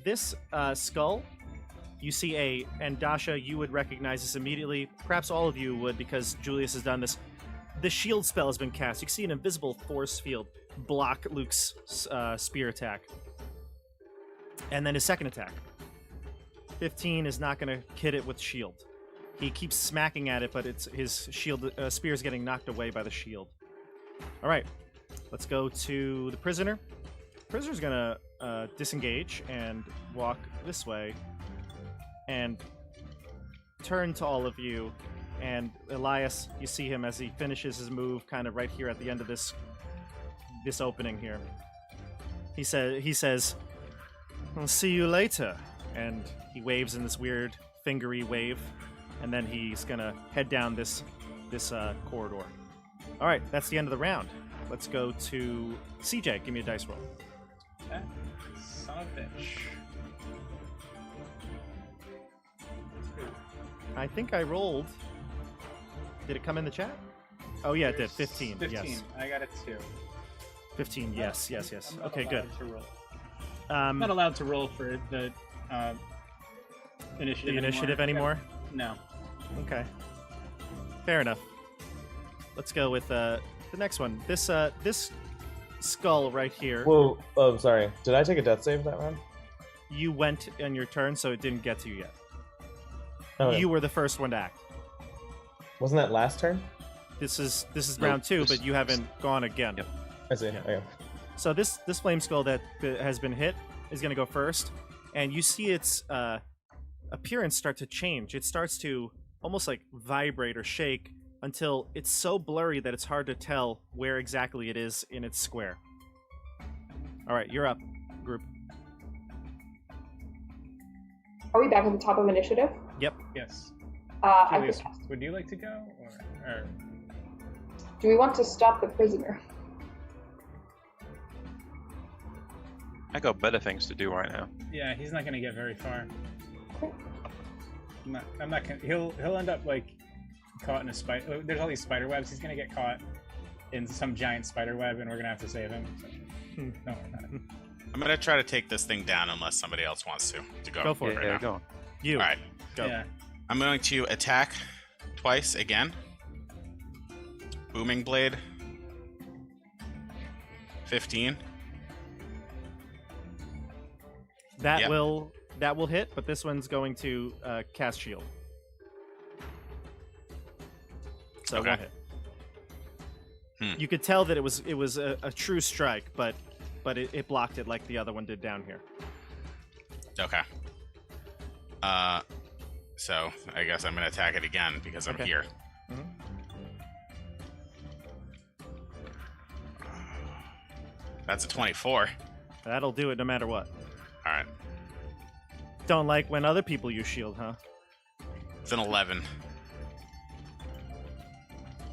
This skull, you see and Dasha, you would recognize this immediately. Perhaps all of you would, because Julius has done this. The shield spell has been cast. You can see an invisible force field block Luke's spear attack. And then his second attack. 15 is not going to hit it with shield. He keeps smacking at it, but it's his shield spear is getting knocked away by the shield. All right, let's go to the prisoner. Prisoner's going to disengage and walk this way and turn to all of you. And Elias, you see him as he finishes his move, kind of right here at the end of this opening here. He says, "I'll see you later," and he waves in this weird fingery wave, and then he's gonna head down this corridor. All right, that's the end of the round. Let's go to CJ. Give me a dice roll. Okay. Son of a bitch. I think I rolled. Did it come in the chat? Oh yeah, it did. 15. 15. Yes. I got a 2. 15. Yes. Yes. Yes. I'm not Okay. Good. allowed to roll. I'm not allowed to roll for the initiative. The initiative anymore? No. Okay. Fair enough. Let's go with the next one. This skull right here. Whoa. Oh, sorry. Did I take a death save that round? You went on your turn, so it didn't get to you yet. Okay. You were the first one to act. Wasn't that last turn? This is Nope, round 2, this- but you haven't gone again. Yep. I see. Okay. So this flame skull that has been hit is going to go first, and you see its appearance start to change. It starts to almost like vibrate or shake until it's so blurry that it's hard to tell where exactly it is in its square. All right, you're up, group. Are we back at the top of initiative? Yep. Yes. I could Julius, cast. would you like to go? Or Do we want to stop the prisoner? I got better things to do right now. yeah, he's not going to get very far. Okay. I'm not gonna, he'll end up like caught in a spider. There's all these spider webs. He's gonna get caught in some giant spider web, and we're gonna have to save him. So, don't worry about it. I'm gonna try to take this thing down unless somebody else wants to go. Go for it. right Yeah, now. go on. You. All right, Go. Yeah. I'm going to attack twice again. Booming blade. 15. That Yep. will hit, but this one's going to cast shield. So it Okay. won't hit. Hmm. You could tell that it was a true strike, but it blocked it like the other one did down here. Okay. So I guess I'm gonna attack it again because I'm Okay. here. Mhm. That's a 24. That'll do it no matter what. All right. Don't like when other people use shield, huh? It's an 11.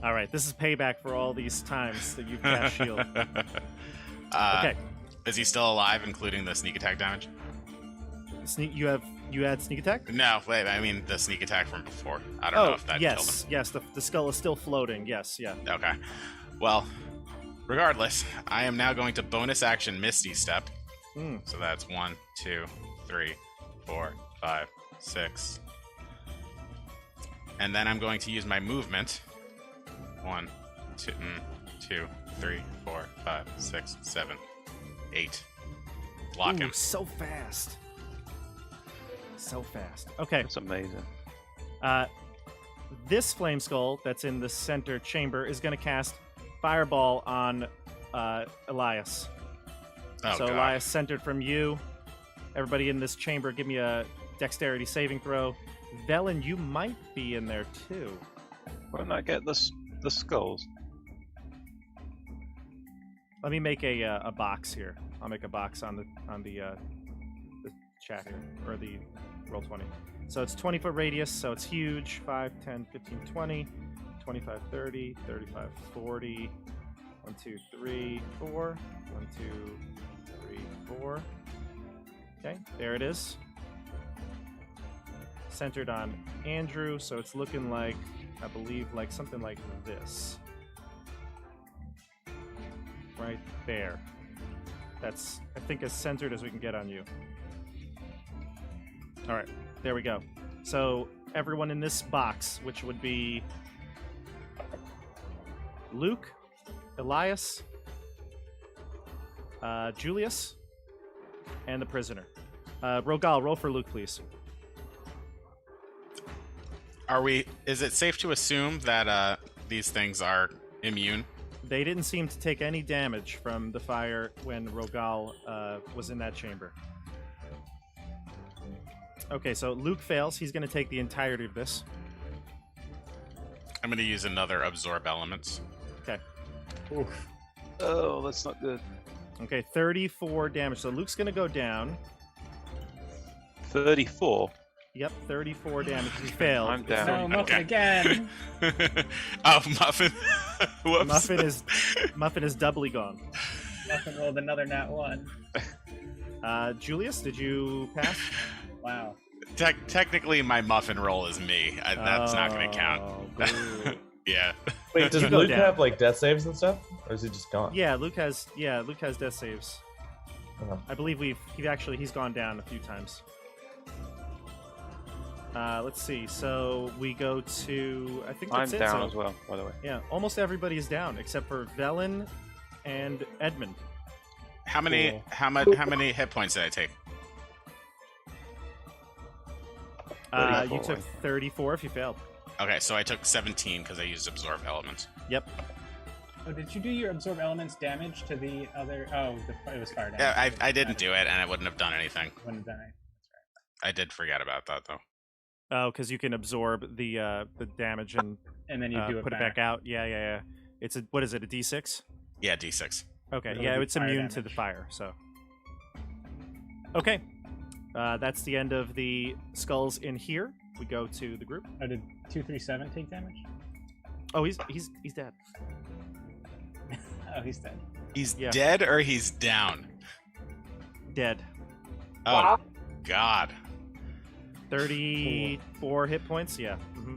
All right, this is payback for all these times that you've cast shield. Okay, Is he still alive, including the sneak attack damage? you had sneak attack. No, wait. I mean the sneak attack from before. I don't know if that killed him. yes. The skull is still floating. Yes, yeah. Okay. Well, regardless, I am now going to bonus action Misty Step. Hmm. So that's 1, 2, 3, 4, 5, 6. And then I'm going to use my movement. 1, 2, 2, 3, 4, 5, 6, 7, 8. Block Ooh, him. so fast. So fast. Okay. That's amazing. This flame skull that's in the center chamber is going to cast fireball on Elias. Oh, So God. Elias, centered from you. Everybody in this chamber, give me a dexterity saving throw. Velen, you might be in there too. Won't I get the skulls? Let me make a box here. I'll make a box on the chat here, or the roll 20. So it's 20-foot radius, so it's huge. 5, 10, 15, 20. 25, 30, 35, 40. 1, 2, 3, 4. 1, 2, 3, 4. Okay, there it is. Centered on Andrew, so it's looking like, I believe, like something like this. Right there. That's, I think, as centered as we can get on you. All right, there we go. So everyone in this box, which would be Luke, Elias, Julius, and the prisoner. Rogal, roll for Luke, please. Is it safe to assume that these things are immune? They didn't seem to take any damage from the fire when Rogal was in that chamber. Okay, so Luke fails. He's going to take the entirety of this. I'm going to use another absorb elements. Okay. Oof. Oh, that's not good. Okay, 34 damage. So Luke's going to go down. 34. Yep, 34 damage. He failed. I'm down. No, Muffin again. Oh, Muffin. Whoops. Muffin is doubly gone. Muffin rolled another nat 1. Julius, did you pass? Wow. Technically, my Muffin roll is me. That's not going to count. Boo. Yeah. Wait, does You go Luke down. have like death saves and stuff, or is he just gone? Yeah, Luke has death saves. Uh-huh. I believe he's gone down a few times. Let's see. So we go to, I think I'm that's it. down So, as well, by the way. yeah, almost everybody is down except for Velen and Edmund. How many Cool. how many hit points did I take? You 34. took 34 if you failed. Okay, so I took 17 because I used absorb elements. Yep. Oh, did you do your absorb elements damage to the other? Oh, it was fire damage. Yeah, I didn't do it, and I wouldn't have done anything. Wouldn't have done it. I did forget about that though. Oh, because you can absorb the damage and And then you do it put it back out. Yeah. It's a, what is it? A D6? Yeah, D6. Okay. It'll Yeah, do it's fire immune to damage. the fire. So. Okay. That's the end of the skulls in here. We go to the group. Oh, did 237 take damage? Oh, he's dead. Oh, he's dead. He's Yeah. dead or he's down. Dead. Oh Wow. God. 34 hit points. Yeah. hmm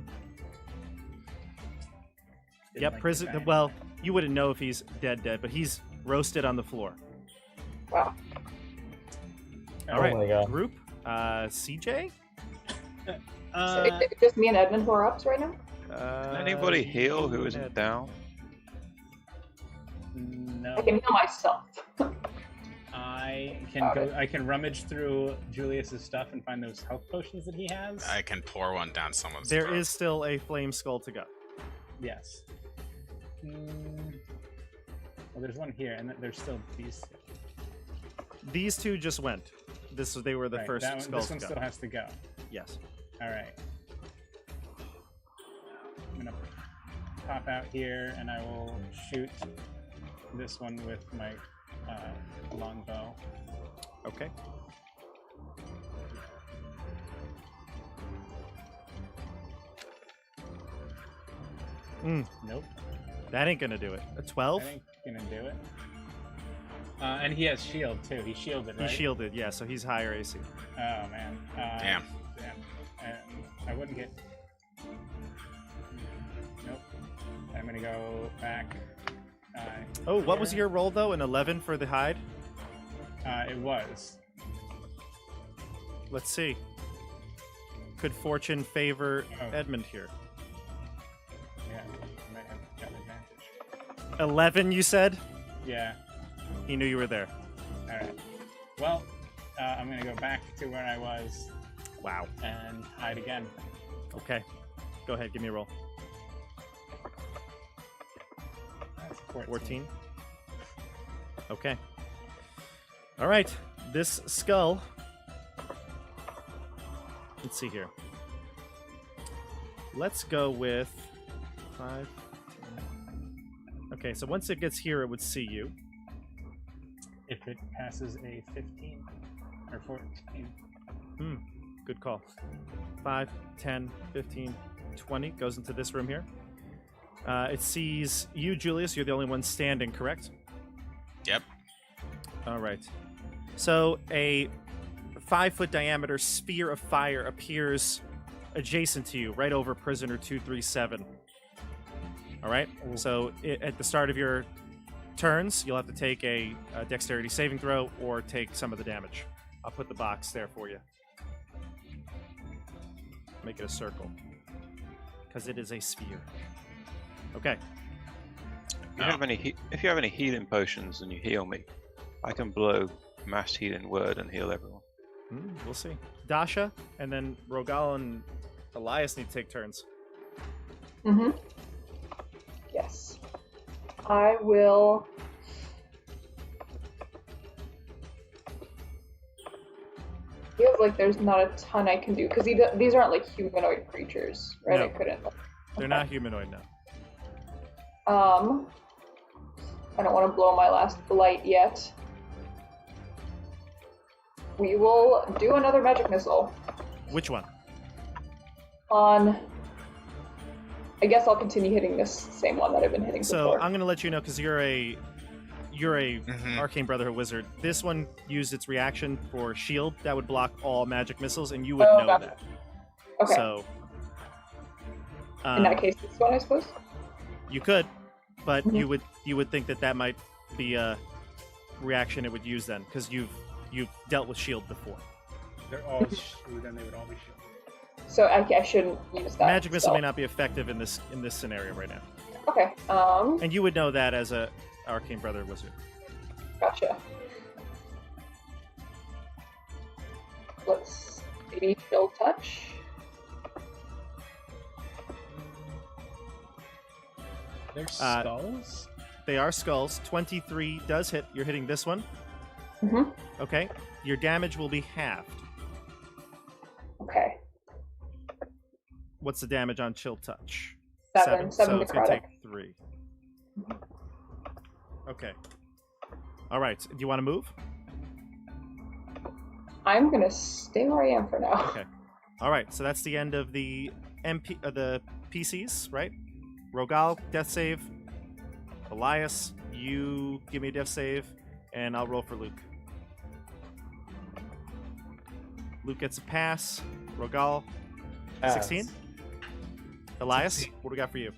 Didn't Yep. like Prison. the guy. Well, you wouldn't know if he's dead, but he's roasted on the floor. Wow. All Oh right. my God. Group. CJ. So it's just me and Edmund who are ups right now? Can anybody heal who isn't Ed. down? No. I can heal myself. I can Got go. it. I can rummage through Julius's stuff and find those health potions that he has. I can pour one down someone's There throat. is still a flame skull to go. Yes. Well, there's one here, and there's still these. These two just went. They were the Right, first that one, skulls this one to still go. has to go. Yes. All right. I'm gonna pop out here, and I will shoot this one with my longbow. Okay. Nope. That ain't gonna do it. A 12? I ain't gonna do it. And he has shield too. He's shielded, right? He's shielded, yeah, so he's higher AC. Oh man. Damn. I wouldn't get. Nope. I'm gonna go back. Oh, what was here. your roll though? An 11 for the hide? It was. Let's see. Could fortune favor Oh. Edmund here? Yeah. I might have got advantage. 11, you said? Yeah. He knew you were there. All right. Well, I'm gonna go back to where I was Wow. and hide again. Okay. Go ahead, give me a roll. That's 14. Okay. All right. This skull. Let's see here. Let's go with 5. 10. Okay, so once it gets here, it would see you. If it passes a 15 or 14. Good call. 5, 10, 15, 20 goes into this room here. It sees you, Julius. You're the only one standing, correct? Yep. All right. So a 5-foot diameter sphere of fire appears adjacent to you, right over prisoner 237. All right. So at the start of your turns, you'll have to take a dexterity saving throw or take some of the damage. I'll put the box there for you. Make it a circle, because it is a sphere. Okay. If you have any healing potions and you heal me, I can blow mass healing word and heal everyone. We'll see. Dasha, and then Rogal and Elias need to take turns. Mm-hmm. Yes. I will... Feels like there's not a ton I can do, because these aren't like humanoid creatures, right? No. I couldn't... They're not humanoid now. I don't want to blow my last blight yet. We will do another magic missile. Which one? On... I guess I'll continue hitting this same one that I've been hitting So before. I'm going to let you know, because you're a Arcane Brotherhood wizard. This one used its reaction for shield that would block all magic missiles, and you would know gotcha. that. Okay. So in that case, this one, I suppose? you could, but Mhm. you would think that might be a reaction it would use then, because you've dealt with shield before. They're all then they would all be shielded. So I shouldn't use that. Magic missile spell. may not be effective in this scenario right now, Okay. and you would know that as a Arcane Brotherhood wizard. Gotcha. Let's maybe chill touch. They're skulls? They are skulls. 23 does hit. You're hitting this one. Mm-hmm. Okay. Your damage will be halved. Okay. What's the damage on chill touch? 7 So it's going to necrotic. take 3. Okay. All right. Do you want to move? I'm gonna stay where I am for now. Okay. All right. So that's the end of the the PCs, right? Rogal, death save. Elias, you give me a death save, and I'll roll for Luke. Luke gets a pass. Rogal, 16. Elias, 16. what do we got for you?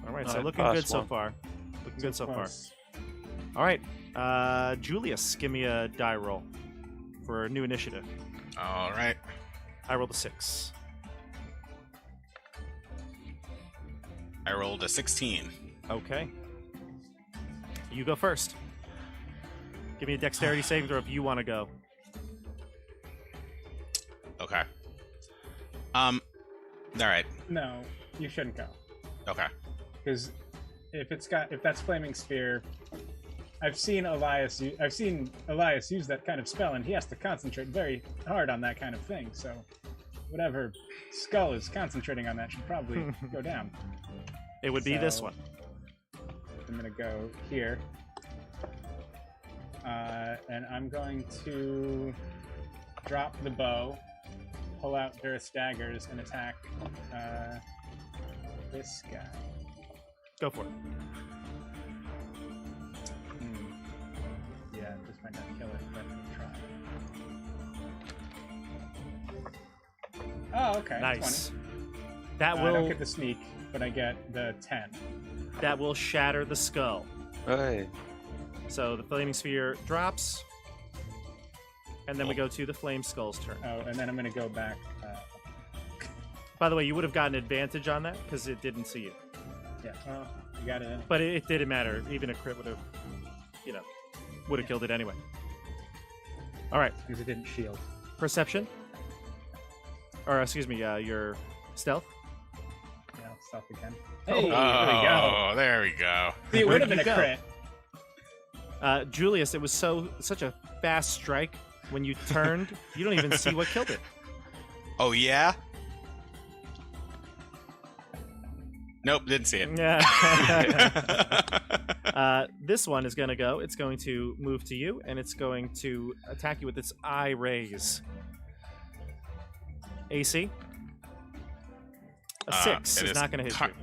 All right, so Alright, looking pass good so one. far. Looking good so far. Close. All right, Julius, give me a die roll for a new initiative. All right. I rolled a 6. I rolled a 16. Okay. You go first. Give me a dexterity saving throw if you want to go. Okay. All right. No, you shouldn't go. Okay. Because if that's flaming sphere, I've seen Elias use that kind of spell, and he has to concentrate very hard on that kind of thing. So, whatever skull is concentrating on that should probably go down. It would be this So- one. I'm gonna go here, and I'm going to drop the bow, pull out Durst daggers, and attack this guy. Go for it. Yeah, this might not kill it, but we'll try. Oh, okay. Nice. 20. That I don't will get the sneak, but I get the 10. shatter the skull. Hey, So the flaming sphere drops, and then we go to the flame skull's turn. Oh, and then I'm gonna go back. By the way, you would have gotten advantage on that because it didn't see you, Yeah, well, you got it. but it didn't matter. Even a crit would have, would have killed it anyway. All right, Because it didn't shield. perception, or excuse me, your stealth. Yeah, stop again. Oh, Hey, Oh, there we go. See, it Where would have did been a you go? crit. Julius, it was such a fast strike. When you turned, you don't even see what killed it. Oh, yeah? Nope, didn't see it. Yeah. This one is going to go. It's going to move to you, and it's going to attack you with its eye rays. AC. A 6 it is not going to hit you.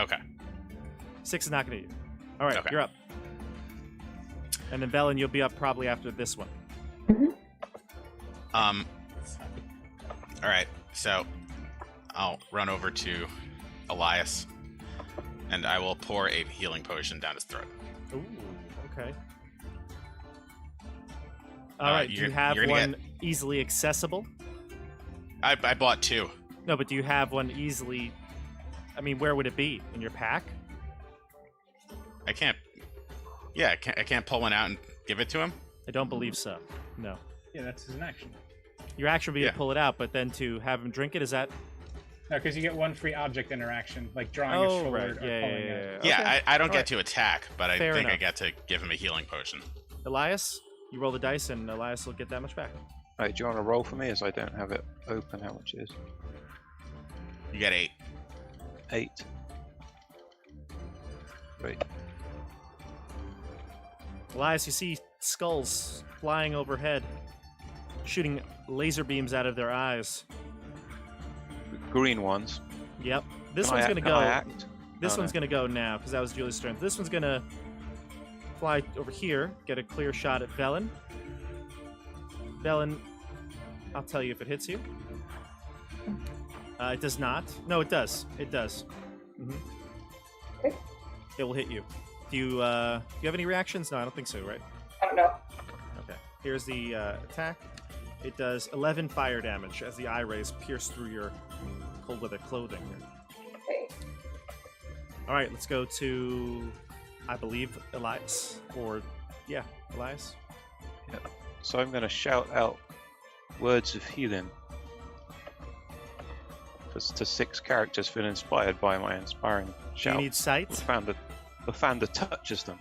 Okay. 6 is not going to hit you. All right, Okay. you're up. And then Velen, you'll be up probably after this one. All right. So I'll run over to Elias, and I will pour a healing potion down his throat. Ooh, okay. All right, do you have you're gonna one easily accessible? I bought 2. No, but do you have one easily... I mean, where would it be? In your pack? I can't. Yeah, I can't pull one out and give it to him. I don't believe so. No. Yeah, that's an action. Your action would be Yeah. to pull it out, but then to have him drink it, is that... No, because you get one free object interaction, like drawing a Oh, sword right. or Yeah, pulling yeah, it. yeah. Yeah, Okay. I don't All get right. to attack, but I Fair think I enough. get to give him a healing potion. Elias, you roll the dice, and Elias will get that much back. Right, do you want to roll for me as I don't have it open how much it is? You get 8. 8. Great. Elias, you see skulls flying overhead, shooting laser beams out of their eyes. Green ones. Yep. This Can one's I- gonna can go. I act? This Oh, one's no. gonna go now because that was Julie's strength. This one's gonna fly over here, get a clear shot at Velen. Velen, I'll tell you if it hits you. It does not. No, it does. It does. Okay. It will hit you. Do you have any reactions? No, I don't think so. Right? I don't know. Okay. Here's the attack. It does 11 fire damage as the eye rays pierce through your cold weather clothing. Okay. All right, let's go to, I believe, Elias. Or, yeah, Elias. So I'm going to shout out words of healing to 6 characters feel inspired by my inspiring Do you shout. need sight? Lafanda touches them.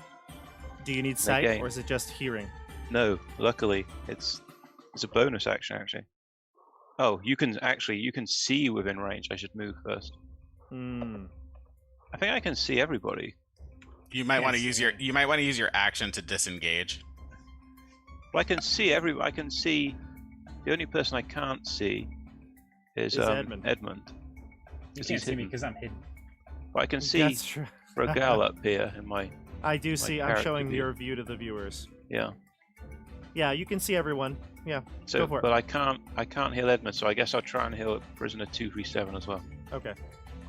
Do you need sight, gain. or is it just hearing? No, luckily it's a bonus action actually. Oh, you can see within range. I should move first. Hmm. I think I can see everybody. You might want to Yes. use your action to disengage. But I can see I can see. The only person I can't see is Edmund. Edmund. You He's can't see me hidden. because I'm hidden. But I can see That's true. Rogal up here in my I do see. I'm character showing view. your view to the viewers. yeah. Yeah, you can see everyone. Yeah. So, Go for it. but I can't heal Edmund. So I guess I'll try and heal prisoner 237 as well. Okay.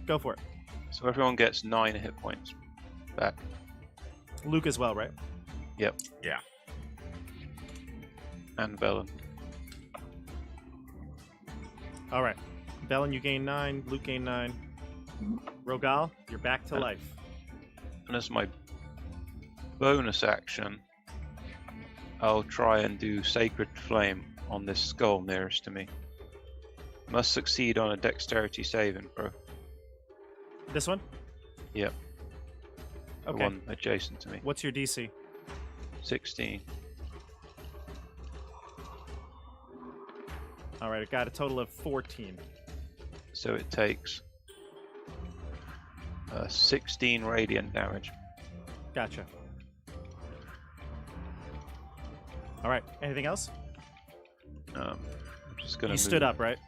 Go for it. So everyone gets 9 hit points back. Luke as well, right? Yep. Yeah. And Velen. All right. Velen, you gain 9. Luke gain 9. Rogal, you're back to life. And as my bonus action, I'll try and do Sacred Flame on this skull nearest to me. Must succeed on a dexterity saving throw. This one? Yep. The Okay. one adjacent to me. What's your DC? 16. All right, it got a total of 14. So it takes 16 radiant damage. Gotcha. All right. Anything else? I'm just gonna. You stood move. up, right?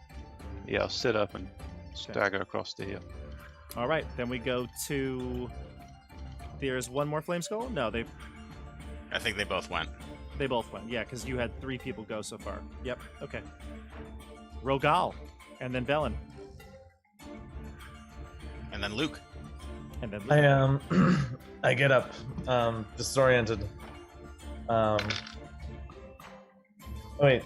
Yeah, I'll sit up and stagger across the hill. All right. Then we go to. There's one more flame skull. No, I think they both went. they both went. Yeah, because you had 3 people go so far. Yep. Okay. Rogal, and then Velen, And then Luke. and then Luke. I get up, disoriented. Oh wait,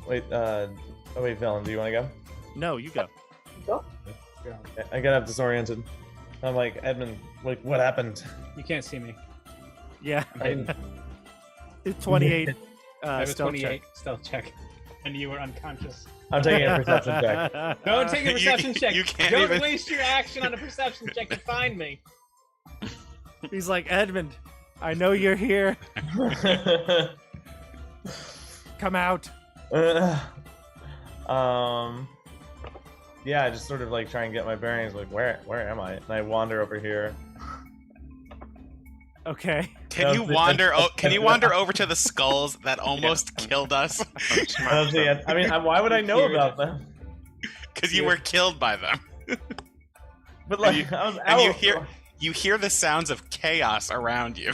Velen, do you want to go? No, you go. Go. I get up disoriented. I'm like, Edmund, like, what happened? You can't see me. Yeah. I, 28. I have a stealth 28 stealth check, and you were unconscious. I'm taking a perception check. Don't take a You- perception check. you can't Don't even- waste your action on a perception check to find me. He's like, Edmund, I know you're here. Come out. Yeah, I just sort of like try and get my bearings. Like, where am I? And I wander over here. Okay. Can you wander over to the skulls that almost killed us? I don't see it. I mean, why would I know about them? Because you were killed by them. But like, you- I was and out. you hear the sounds of chaos around you.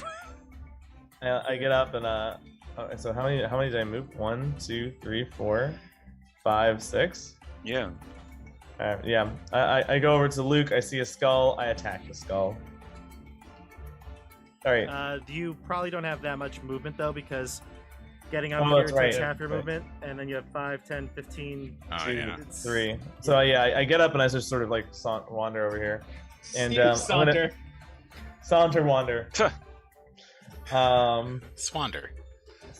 I get up and so how many did I move? 1, 2, 3, 4, 5, 6. Yeah. Yeah. I go over to Luke. I see a skull. I attack the skull. All right. You probably don't have that much movement though, because getting up Oh, here that's takes right, half your right. movement, and then you have 5, 10, 15. Oh, 2, yeah. 3. So yeah, I get up and I just sort of like wander over here. And You I'm saunter. Saunter wander. Swander.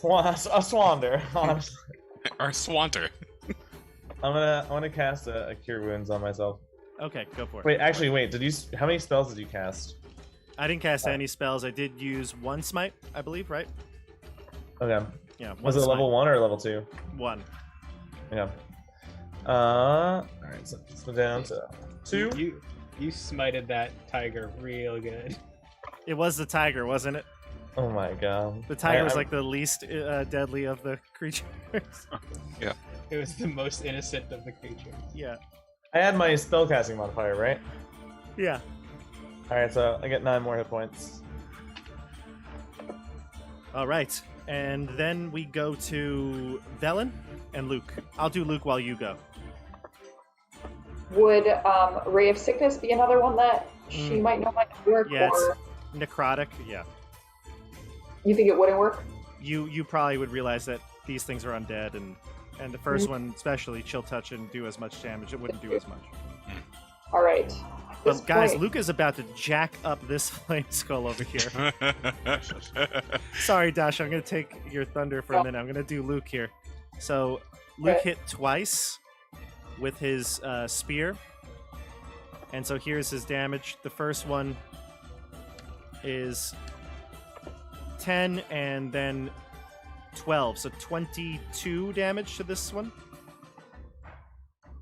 A swander. honestly. Or Swanter. I'm gonna cast a cure wounds on myself. Okay, go for it. Wait. How many spells did you cast? I didn't cast any spells. I did use one smite, I believe, right? Okay. Yeah. Was one it level smite. 1 or level 2? 1. Yeah. All right. So let's go down to 2. You smited that tiger real good. It was the tiger, wasn't it? Oh my god. The tiger was I'm- like the least deadly of the creatures. It was the most innocent of the creatures. Yeah. I had my spellcasting modifier, right? Yeah. All right, so I get 9 more hit points. All right. And then we go to Velen and Luke. I'll do Luke while you go. Would Ray of Sickness be another one that she might know might work? Yeah, it's Or necrotic. Yeah. you think it wouldn't work? You probably would realize that these things are undead, and the first one especially, chill touch and do as much damage. It wouldn't do as much. All right. At this But guys, point- Luke is about to jack up this flame skull over here. Sorry, Dash, I'm going to take your thunder for a minute. I'm going to do Luke here. So Luke Okay. hit twice with his spear. And so here's his damage. The first one is 10 and then 12. So 22 damage to this one.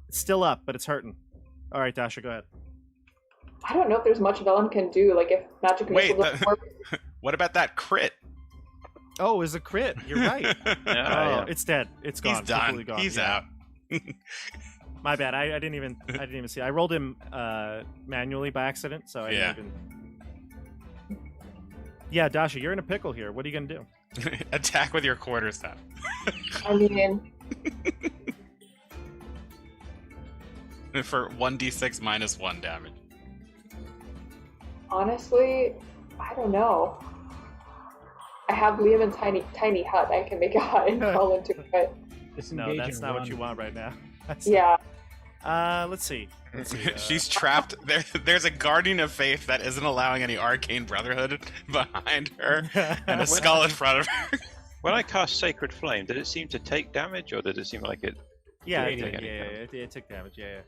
It's still up, but it's hurting. All right, Dasha, go ahead. I don't know if there's much Velen can do. Like if magic Wait, missile doesn't work. What about that crit? Oh, it was a crit. You're right. Yeah. It's dead. It's gone. He's done. Completely gone. He's Yeah. out. My bad. I didn't even see. I rolled him manually by accident, so I Yeah. didn't even. Yeah, Dasha, you're in a pickle here. What are you gonna do? Attack with your quarterstaff. I mean, For 1d6 minus 1 damage. honestly, I don't know. I have Liam in tiny hut. I can make a hut and crawl into it. But No, Disengage that's and not what run. you want right now. yeah, Let's see. She's trapped. There's a guardian of faith that isn't allowing any arcane brotherhood behind her, and a skull in front of her. When I cast Sacred Flame, did it seem to take damage, or did it seem like it? Yeah, Did it it did. take any damage? It took damage. Yeah.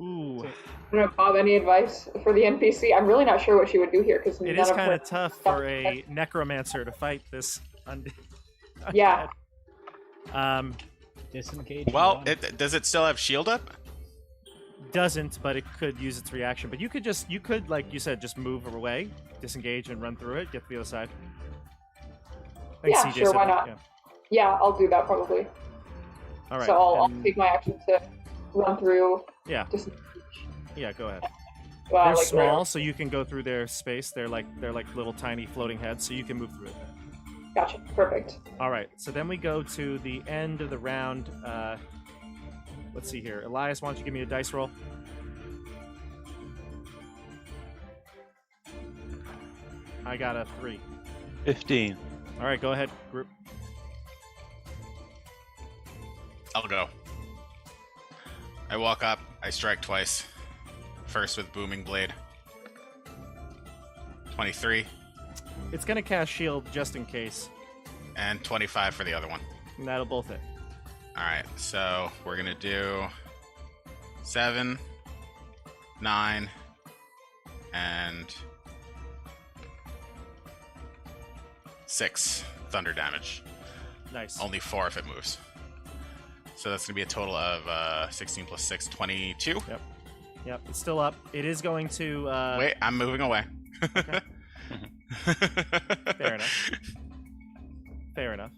Ooh, I don't know, Bob. Any advice for the NPC? I'm really not sure what she would do here because it is kind of tough for a necromancer to fight this undead. Yeah. Disengage. and Well, run. does it still have shield up? Doesn't, but it could use its reaction. But you could, like you said, just move away, disengage, and run through it. Get to the other side. I think Yeah, CJ sure, said why that, not? yeah. Yeah, I'll do that probably. All right. So I'll and- take my action to run through. Yeah. Just Yeah, go ahead. well, They're like small, so you can go through their space. They're like little tiny floating heads, so you can move through it. Gotcha. Perfect. All right. So then we go to the end of the round. Let's see here. Elias, why don't you give me a dice roll? I got a 3. 15. All right, go ahead, group. I'll go. I walk up. I strike twice. First with booming blade. 23 It's gonna cast shield just in case, and 25 for the other one. and that'll both hit. All right, so we're gonna do 7, 9, and 6 thunder damage. Nice. Only 4 if it moves. So that's gonna be a total of 16 plus 6, 22. Yep, it's still up. It is going to. Wait, I'm moving away. Okay. Fair enough. Fair enough.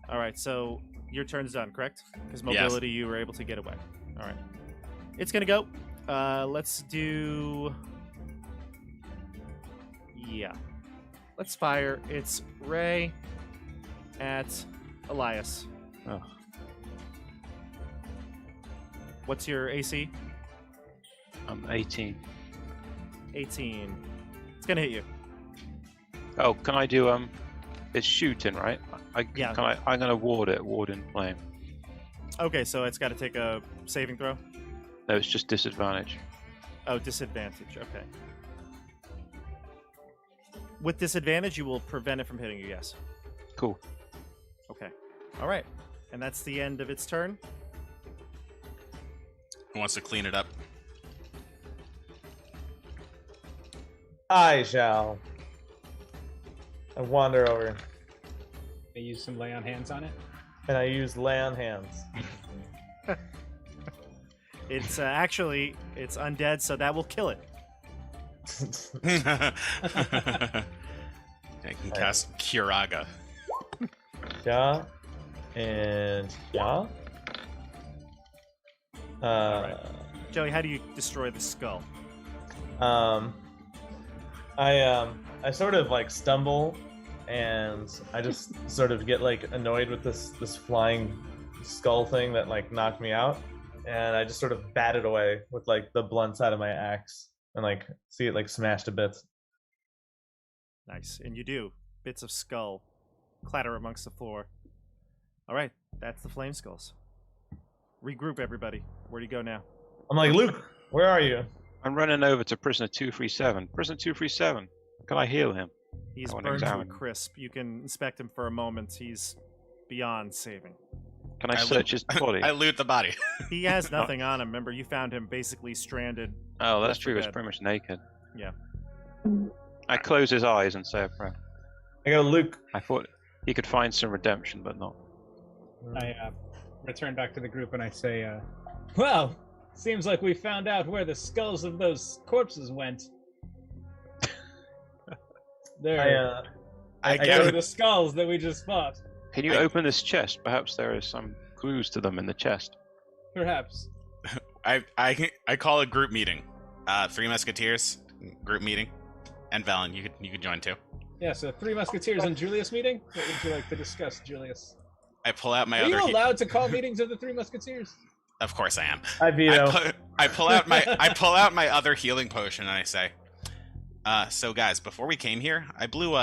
All right, so your turn's done, correct? Because Yes. mobility, you were able to get away. All right. It's gonna go. Let's do. Yeah. Let's fire. It's Ray at Elias. Oh. What's your AC? I'm 18. 18. It's gonna hit you. Oh, can I do It's shooting, right? Yeah. I'm gonna ward in flame. Okay, so it's got to take a saving throw. No, it's just disadvantage. Oh, disadvantage. Okay. With disadvantage, you will prevent it from hitting you. Yes. Cool. Okay. All right. And that's the end of its turn. Who wants to clean it up? I shall. I wander over They use some lay on hands on it. and I use lay on hands. It's actually it's undead, so that will kill it. I can cast Kiraga. Yeah. And yeah. Joey, how do you destroy the skull? I sort of like stumble, and I just sort of get like annoyed with this flying skull thing that like knocked me out, and I just sort of bat it away with like the blunt side of my axe, and like see it like smashed to bits. Nice. And you do. Bits of skull clatter amongst the floor. All right, that's the flame skulls. Regroup, everybody. Where do you go now? I'm like, Luke, where are you? I'm running over to prisoner 237. Prisoner 237. Can I heal him? He's I wanna burned to a examine. crisp. You can inspect him for a moment. He's beyond saving. Can I I search his body? I loot the body. He has nothing on him. Remember, you found him basically stranded. Oh, that's left for true. It's dead. pretty much naked. Yeah. I close his eyes and say a prayer. I go, Luke. I thought he could find some redemption, but not. I return back to the group and I say, well, seems like we found out where the skulls of those corpses went. They're I they're get the skulls that we just fought. Can you open this chest? Perhaps there is some clues to them in the chest. Perhaps. I call a group meeting. Three Musketeers group meeting, and Valen, you could join too. Yeah, so Three Musketeers and Julius meeting? What would you like to discuss, Julius? I pull out my Are other. you allowed to call meetings of the Three Musketeers? Of course I am. I veto. I pull out my other healing potion and I say, so guys, before we came here, I blew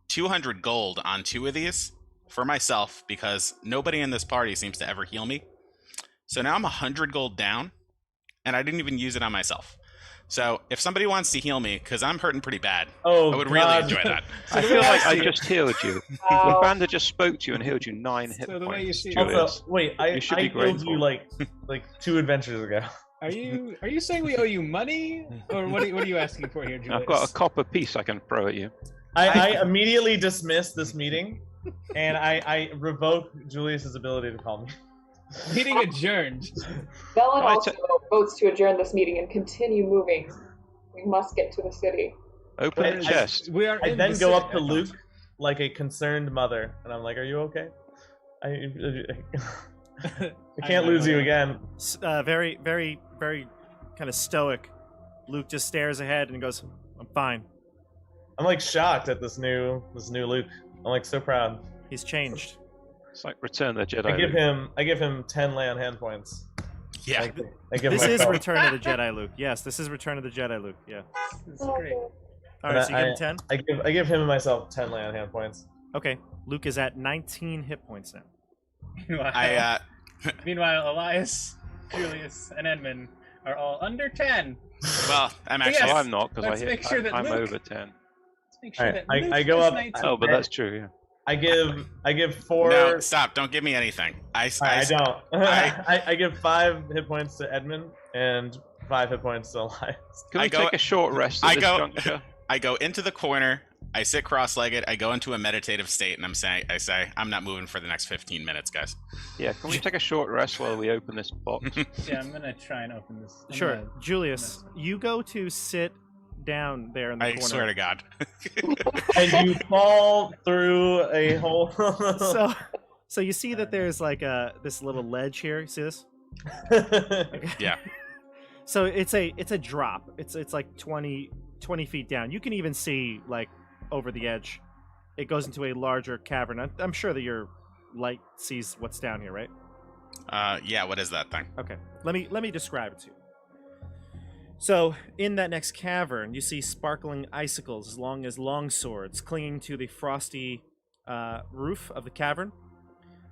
200 gold on 2 of these for myself because nobody in this party seems to ever heal me. So now I'm 100 gold down, and I didn't even use it on myself. So if somebody wants to heal me, because I'm hurting pretty bad, Oh, I would God. really enjoy that. I feel like I just healed you. Wow. Lavanda just spoke to you and healed you 9 hit So the way you points. see it- Julius. Also, wait, I You should be healed grateful. you like 2 adventures ago. Are you saying we owe you money? Or what are you asking for here, Julius? I've got a copper piece I can throw at you. I immediately dismiss this meeting, and I revoke Julius's ability to call me. Meeting adjourned. Velen I also votes to adjourn this meeting and continue moving. We must get to the city. Open But the I- chest. We are I in then the go city. up to Luke like a concerned mother, and I'm like, "Are you okay? I can't lose you again." Very, very, very kind of stoic. Luke just stares ahead and goes, "I'm fine." I'm like shocked at this new Luke. I'm like so proud. He's changed. It's like Return of the Jedi. I give him 10 lay on hand points. Yeah. I give This him is myself. Return of the Jedi, Luke. Yes, this is Return of the Jedi, Luke. Yeah. This is great. All right, so you give him 10. I give him and myself 10 lay on hand points. Okay, Luke is at 19 hit points now. Meanwhile, Elias, Julius, and Edmund are all under 10. Well, I'm Yes. actually. Oh, I'm not because Let's make sure that I'm Luke- over 10. Let's make sure Alright, that Luke I go is up- 19. Oh, but that's true. Yeah. I give 4. No, stop! Don't give me anything. I don't. I give 5 hit points to Edmund and 5 hit points to Elias. Can I we go- take a short rest at I this go- juncture? I go into the corner. I sit cross-legged. I go into a meditative state, and I say, I'm not moving for the next 15 minutes, guys. Yeah. Can we take a short rest while we open this box? Yeah, I'm gonna try and open this. I'm Sure, gonna- Julius, you go to sit down there in the I corner. swear to God. And you fall through a hole. So you see that there's like this little ledge here. You see this? Yeah. So it's a drop. It's like 20 feet down. You can even see like over the edge. It goes into a larger cavern. I'm sure that your light sees what's down here, right? Yeah. What is that thing? Okay. Let me describe it to you. So, in that next cavern, you see sparkling icicles as long as long swords clinging to the frosty roof of the cavern.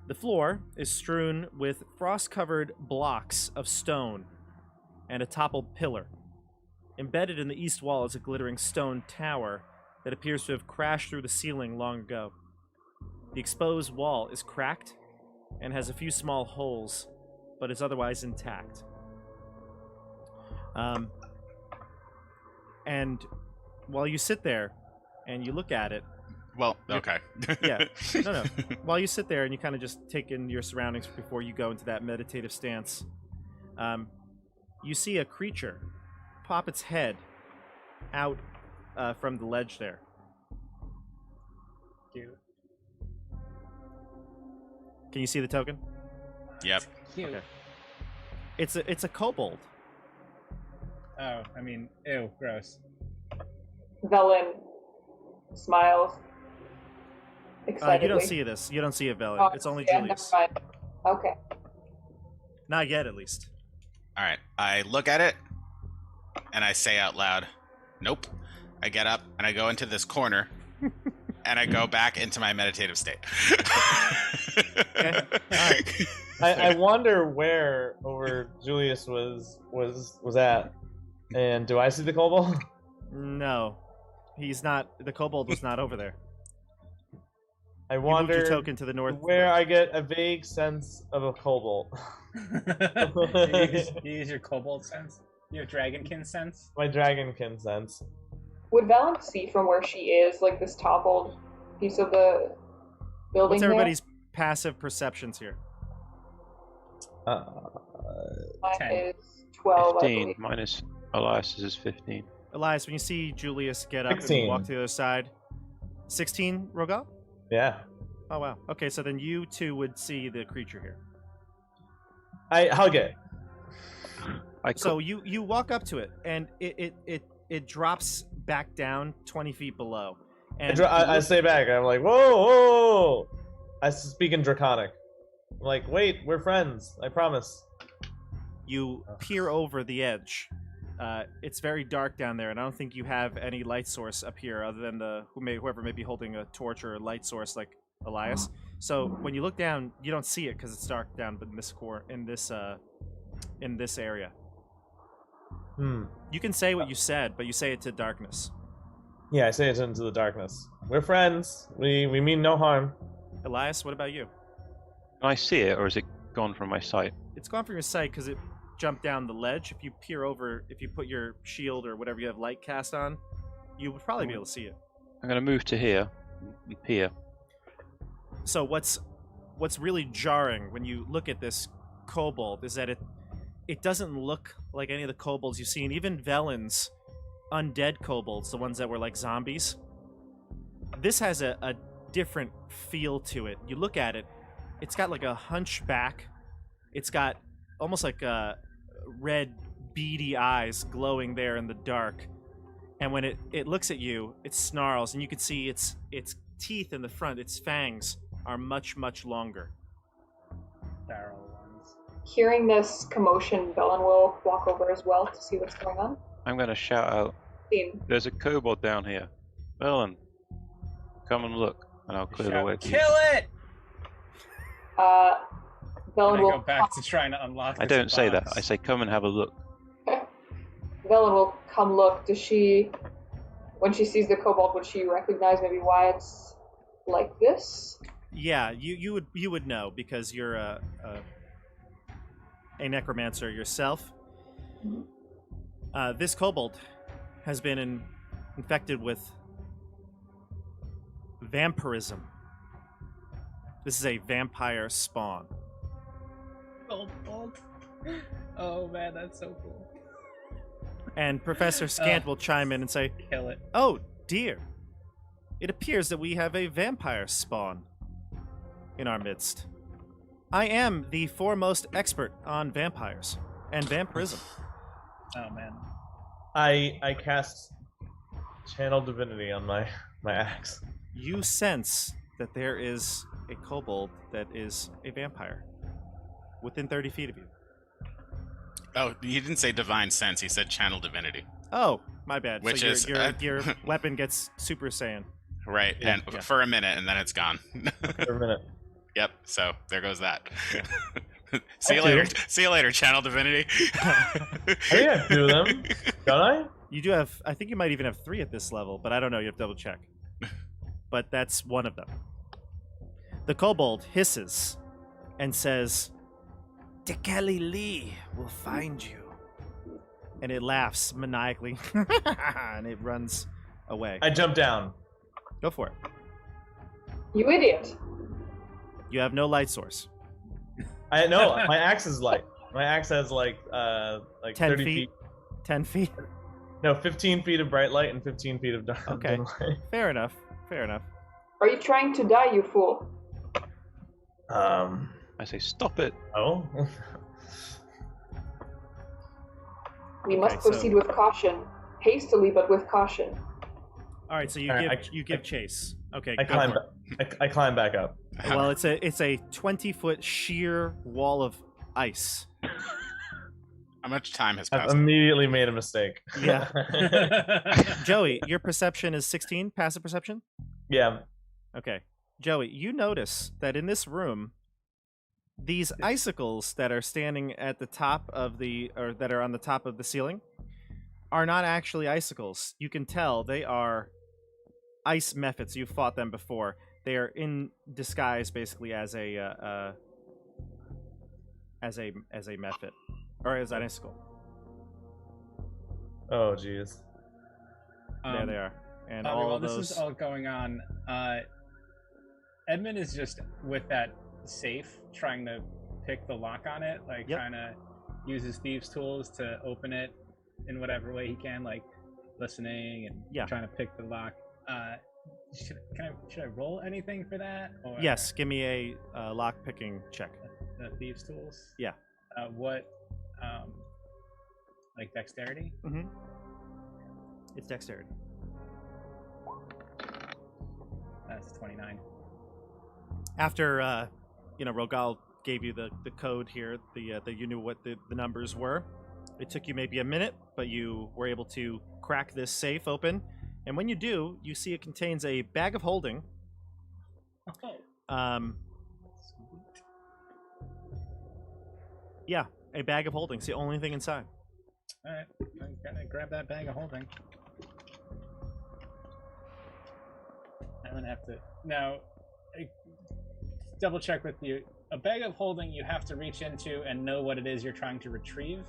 The floor is strewn with frost-covered blocks of stone and a toppled pillar. Embedded in the east wall is a glittering stone tower that appears to have crashed through the ceiling long ago. The exposed wall is cracked and has a few small holes, but is otherwise intact. And while you sit there and you look at it, Well, okay. yeah, no. While you sit there and you kind of just take in your surroundings before you go into that meditative stance, you see a creature pop its head out from the ledge there. Cute. Can you see the token? Yep. Cute. Okay. It's a kobold. Oh, I mean, ew, gross. Velen smiles excitedly. You don't see this. You don't see it, Velen. Oh, It's only yeah, Julius. never mind. Okay. Not yet, at least. All right. I look at it and I say out loud, "Nope." I get up and I go into this corner and I go back into my meditative state. Okay. All right. I wonder where over Julius was at. And do I see the kobold? No, he's not. The kobold was not over there. I You moved wonder your token to the north. where I get a vague sense of a kobold. you use your kobold sense? You have dragonkin sense? My dragonkin sense. Would Velen see from where she is, like this toppled piece of the building What's there? everybody's passive perceptions here? Uh, Mine 10. is 12, I 15 believe. minus Elias's is 15. Elias, when you see Julius get up 16. and walk to the other side, 16, Rogal? yeah. Oh wow. Okay, so then you two would see the creature here. I hug it. So you walk up to it, and it drops back down 20 feet below. And I stay back. I'm like, whoa, whoa. I speak in Draconic. I'm like, wait, we're friends. I promise. you peer over the edge. It's very dark down there, and I don't think you have any light source up here other than whoever may be holding a torch or a light source like Elias. So when you look down, you don't see it because it's dark down in this area. You can say what you said, but you say it to darkness. Yeah, I say it into the darkness. We're friends. We mean no harm. Elias, what about you? Can I see it, or is it gone from my sight? It's gone from your sight because it jumped down the ledge. If you peer over, if you put your shield or whatever you have light cast on, you would probably be able to see it. I'm going to move to here and peer. So what's really jarring when you look at this kobold is that it doesn't look like any of the kobolds you've seen. Even Velen's undead kobolds, the ones that were like zombies. This has a different feel to it. You look at it, it's got like a hunchback. It's got almost like red beady eyes glowing there in the dark. And when it looks at you, it snarls, and you can see its teeth in the front, its fangs are much, much longer. Barrel ones. Hearing this commotion, Velen will walk over as well to see what's going on. I'm going to shout out, Scene. there's a kobold down here. Merlin, come and look, and I'll clear the Shout, way for you. kill it! Velen And I will go back to trying to unlock I this don't say that. box. I say come and have a look. Velen will come look. Does she, when she sees the kobold, would she recognize maybe why it's like this? Yeah, you would know because you're a necromancer yourself. This kobold has been infected with vampirism. This is a vampire spawn. Kobold. Oh man, that's so cool. And Professor Scant will chime in and say, Kill it. "Oh dear, it appears that we have a vampire spawn in our midst. I am the foremost expert on vampires and vampirism. Oh man. I cast Channel Divinity on my axe. You sense that there is a kobold that is a vampire within 30 feet of you. Oh, he didn't say divine sense. He said channel divinity. Oh, my bad. Which so is your weapon gets Super Saiyan. Right, Yeah, and yeah. for a minute, and then it's gone. For a minute. Yep. So there goes that. See you I do. later. See you later, channel divinity. I think I have 2 of them. Don't I? You do have, I think you might even have 3 at this level, but I don't know. You have to double check. But that's one of them. The kobold hisses and says, Tekeli-Li will find you. And it laughs maniacally and it runs away. I jump down. Go for it. You idiot. You have no light source. I know my axe is light. My axe has like 10 30 feet? feet. 10 feet? No, 15 feet of bright light and 15 feet of dark Okay. dim light. Fair enough. Fair enough. Are you trying to die, you fool? I say, stop it. Oh. We must Okay, so- proceed with caution. Hastily, but with caution. All right, so you All give right, you give chase. Okay, I go climb. for it. I climb back up. Well, it's a 20-foot sheer wall of ice. How much time has I've passed? immediately made a mistake. Yeah. Joey, your perception is 16, passive perception? Yeah. Okay. Joey, you notice that in this room, these icicles that are standing at the top of or that are on the top of the ceiling are not actually icicles. You can tell they are ice methods. You've fought them before. They are in disguise basically as a method. Or as an icicle. Oh, jeez. There they are. And Bobby, all while of this those... is all going on, Edmund is just with that safe, trying to pick the lock on it, like Yep. trying to use his thieves' tools to open it in whatever way he can, like listening and Yeah. trying to pick the lock. Should I roll anything for that? Or Yes, give me a lock-picking check. the thieves' tools. Yeah. What? Like dexterity? Mm-hmm. It's dexterity. That's 29. After Rogal gave you the code here, that you knew what the numbers were. It took you maybe a minute, but you were able to crack this safe open. And when you do, you see it contains a bag of holding. Oh. Yeah, a bag of holding. It's the only thing inside. All right, I'm gonna grab that bag of holding. I'm gonna have to now double check with you. A bag of holding you have to reach into and know what it is you're trying to retrieve.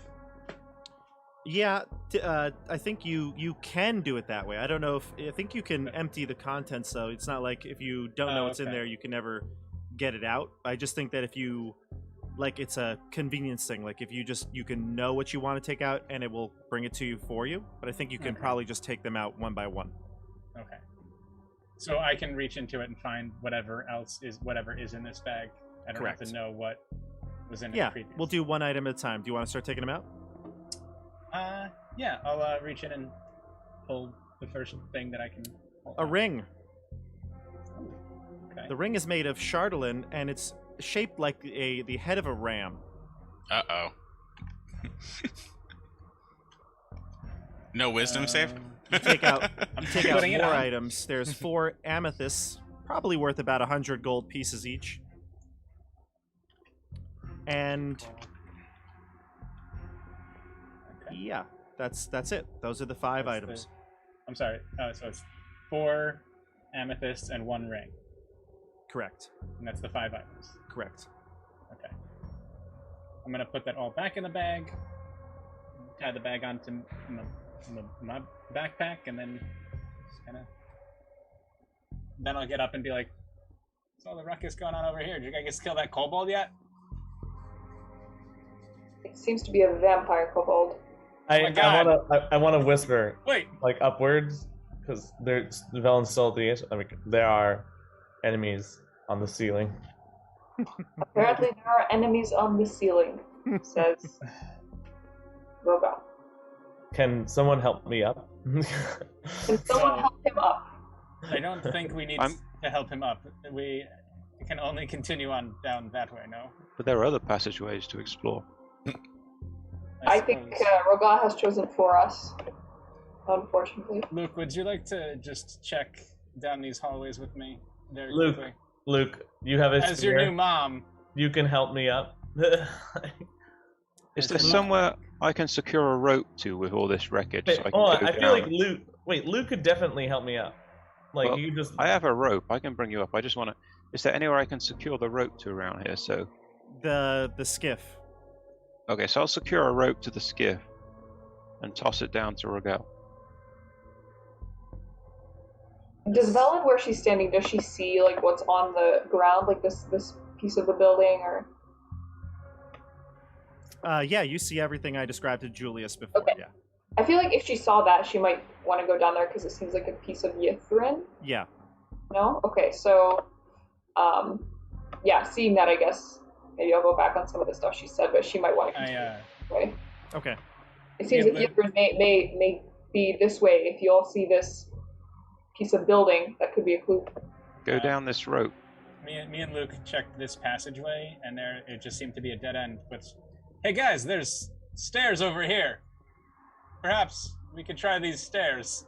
Yeah, I think you can do it that way. I don't know if I think you can empty the contents though. It's not like if you don't know what's in okay. there, you can never get it out. I just think that if you it's a convenience thing. Like if you can know what you want to take out and it will bring it to you for you. But I think you can probably just take them out one by one. Okay. So I can reach into it and find whatever is in this bag. I don't have Correct. to know what was in Yeah, it previously. we'll do one item at a time. Do you want to start taking them out? Yeah, I'll reach in and pull the first thing that I can pull A out. ring. Okay. The ring is made of chardolin and it's shaped like the head of a ram. Uh-oh. No wisdom save? You take out I'm take out putting it more on. items. There's 4 amethysts, probably worth about 100 gold pieces each. And Okay. yeah, that's it. Those are the 5 That's items. I'm sorry. So it's 4 amethysts and 1 ring, Correct. and that's the 5 items. Correct. Okay. I'm gonna put that all back in the bag. Tie the bag onto my backpack, and then just kind of. Then I'll get up and be like, "What's all the ruckus going on over here? Did you guys kill that kobold yet?" It seems to be a vampire kobold. I my God. want to whisper Wait. like upwards because Velen's still at the edge. I mean, there are enemies on the ceiling. Apparently there are enemies on the ceiling, says Roga. Can someone help me up? Can someone help him up? I don't think we need to help him up. We can only continue on down that way, no? But there are other passageways to explore. I think Rogal has chosen for us, unfortunately. Luke, would you like to just check down these hallways with me very Luke, quickly? Luke, you have a As spear. your new mom. You can help me up. Is there somewhere I can secure a rope to with all this wreckage? Wait, So I can hold on, go I feel down? like Luke. Wait, Luke could definitely help me up. Like Well, you just. I have a rope. I can bring you up. I just want to. Is there anywhere I can secure the rope to around here? So. The skiff. Okay, so I'll secure a rope to the skiff and toss it down to Rogal. Does Velen, where she's standing, does she see like what's on the ground, like this piece of the building, or? Yeah, you see everything I described to Julius before. Okay. Yeah. I feel like if she saw that, she might want to go down there because it seems like a piece of Yithrin. Yeah. No? Okay, so, yeah, seeing that, I guess maybe I'll go back on some of the stuff she said, but she might want to continue this way. Okay. It seems Yeah, like Yithrin may be this way. If you all see this piece of building, that could be a clue. Go down this rope. Me and Luke checked this passageway, and it just seemed to be a dead end. But hey, guys, there's stairs over here. Perhaps we could try these stairs.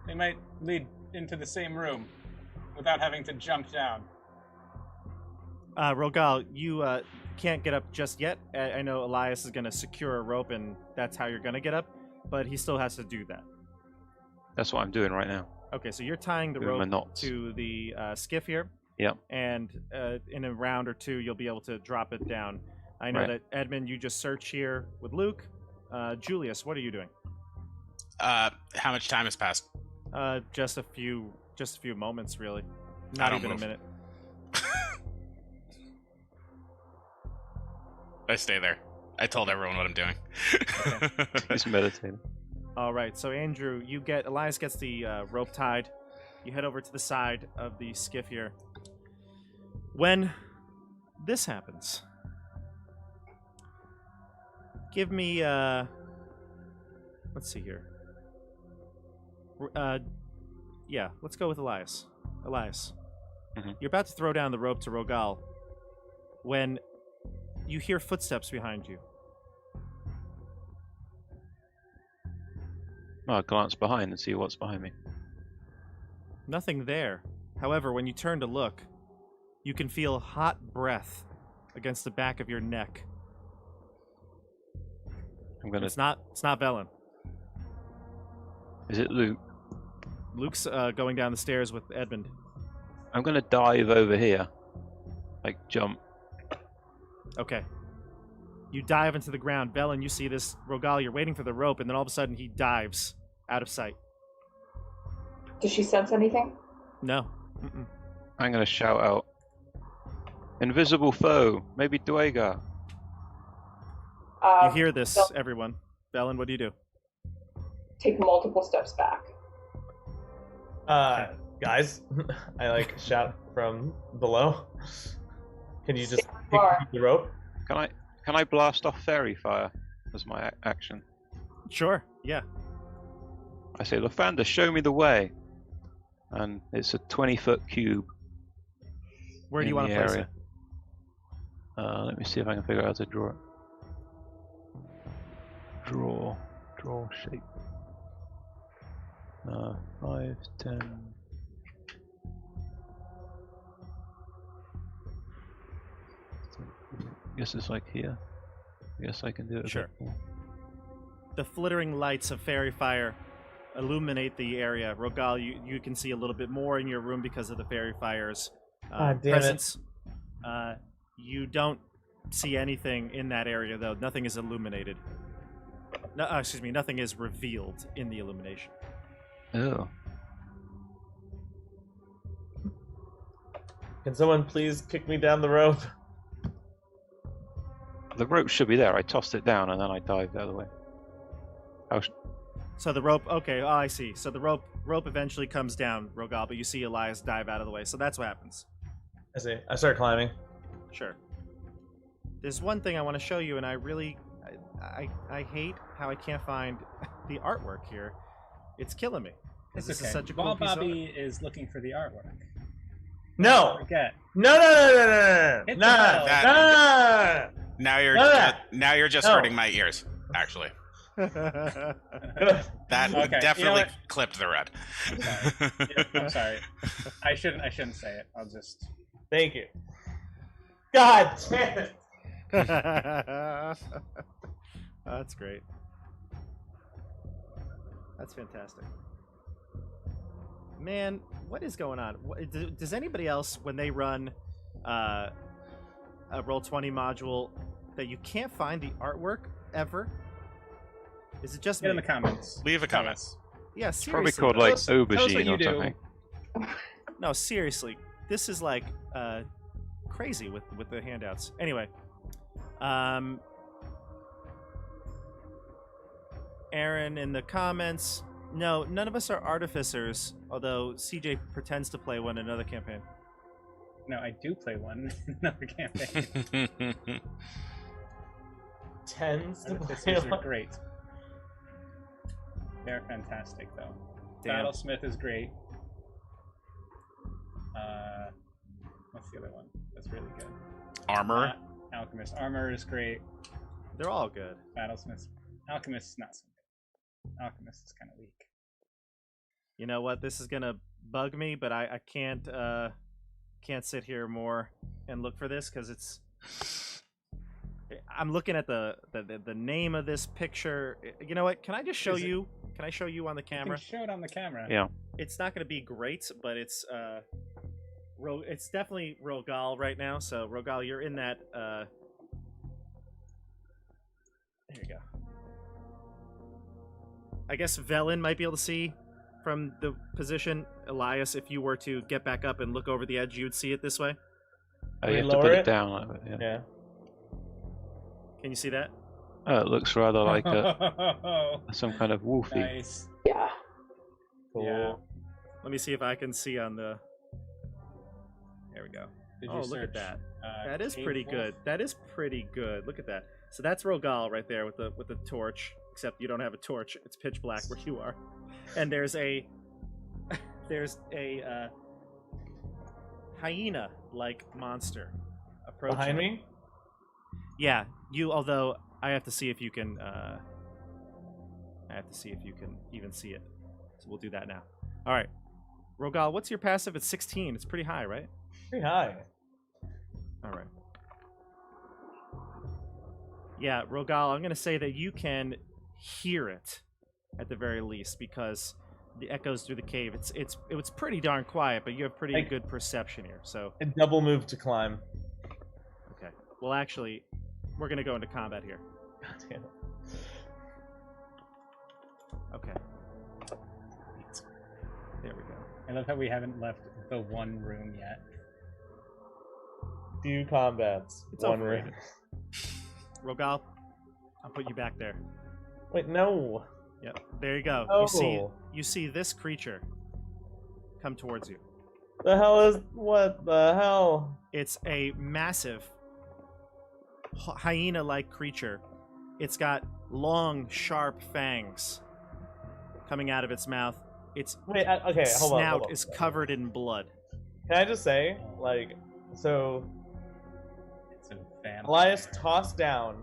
They might lead into the same room without having to jump down. Rogal, you can't get up just yet. I know Elias is going to secure a rope, and that's how you're going to get up, but he still has to do that. That's what I'm doing right now. Okay, so you're tying the Doing my rope knots. to the skiff here. Yep. And in a round or two, you'll be able to drop it down. I know Right. that, Edmund, you just search here with Luke. Julius, what are you doing? How much time has passed? Just a few moments, really. I Not don't even move. a minute. I stay there. I told everyone what I'm doing. He's meditating. All right, so Andrew, Elias gets the rope tied. You head over to the side of the skiff here. When this happens, give me, let's see here. Yeah, let's go with Elias. Elias, Mhm. you're about to throw down the rope to Rogal when you hear footsteps behind you. I'll glance behind and see what's behind me. Nothing there. However, when you turn to look, you can feel hot breath against the back of your neck. I'm gonna. It's not Velen. Is it Luke? Luke's going down the stairs with Edmund. I'm gonna dive over here, like jump. Okay. You dive into the ground. Velen, you see this. Rogal, you're waiting for the rope, and then all of a sudden he dives out of sight. Does she sense anything? No. Mm-mm. I'm gonna shout out. Invisible foe, maybe Dwaygar. You hear this, Vel- everyone. Velen, what do you do? Take multiple steps back. Guys, I like shout from below. Can you just Stay pick far. the rope? Can I blast off fairy fire as my action? Sure. Yeah. I say, Lathander, show me the way. And it's a 20-foot cube. Where do you in want to the place area. Let me see if I can figure out how to draw it. Draw shape. 5, 10. I guess it's like here. I guess I can do it. a Sure. bit more. The flittering lights of fairy fire illuminate the area. Rogal, you can see a little bit more in your room because of the fairy fire's Damn it. presence. You don't see anything in that area, though. Nothing is illuminated. No, excuse me, nothing is revealed in the illumination. Oh. Can someone please kick me down the rope? The rope should be there. I tossed it down and then I dived the other way. So the rope, okay, oh, I see. So the rope eventually comes down, Rogal, but you see Elias dive out of the way. So that's what happens. I see. I start climbing. Sure. There's one thing I want to show you, and I really, I hate how I can't find the artwork here. It's killing me. 'Cause It's this okay. is such a cool While piece of Bobby is looking for the artwork. No. Forget. No. Hit the No. bell. No. Now you're just No. hurting my ears. Actually, Good. that Okay, definitely you know clipped the red. I'm sorry. I shouldn't say it. I'll just. Thank you. God damn it. That's great. That's fantastic. Man, what is going on? Does anybody else, when they run a Roll20 module, that you can't find the artwork ever? Is it just Get me? in the comments. Leave a comment. Yeah, Probably seriously. called though. like Tell us what aubergine you or do. something. No, seriously. This is like crazy with the handouts. Anyway, Aaron in the comments. No, none of us are artificers, although CJ pretends to play one in another campaign. No, I do play one in another campaign. Tens to Artificers are great. They're fantastic, though. Damn. Battlesmith is great. What's the other one? That's really good. Armor. Alchemist. Armor is great. They're all good. Battlesmith. Alchemist is not so good. Alchemist is kind of weak. You know what? This is gonna bug me, but I can't sit here more and look for this because it's. I'm looking at the name of this picture. You know what? Can I just show you? Can I show you on the You camera? can show it on the camera. Yeah. It's not going to be great, but it's it's definitely Rogal right now. So Rogal, you're in that. There you go. I guess Velen might be able to see from the position. Elias, if you were to get back up and look over the edge, you'd see it this way. Oh, you We have to lower put it? it down a little bit. Yeah. Yeah. Can you see that? Oh, it looks rather like some kind of wolfie. Nice. Yeah. Cool. Yeah. Let me see if I can see on the. There we go. Did Oh, you look at search, that. That is cave pretty wolf? good. That is pretty good. Look at that. So that's Rogal right there with the torch. Except you don't have a torch. It's pitch black where you are. And there's a hyena-like monster approaching. Behind me? Yeah, you. Although I have to see if you can. I have to see if you can even see it. So we'll do that now. All right, Rogal, what's your passive? It's 16. It's pretty high, right? Pretty high. All right. Yeah, Rogal, I'm gonna say that you can hear it at the very least because the echoes through the cave. It's pretty darn quiet, but you have pretty good perception here. So A double move to climb. okay. Well, actually, we're gonna go into combat here. God damn it. Okay. There we go. I love how we haven't left the one room yet. Few combats. It's one overrated. room. Rogal, I'll put you back there. Wait, no. Yep. There you go. Oh. You see this creature come towards you. The hell is what the hell? It's a massive hyena-like creature. It's got long, sharp fangs coming out of its mouth. Its Wait, okay, hold on. snout Hold on. is covered in blood. Can I just say, like, so It's a vampire. Elias tossed down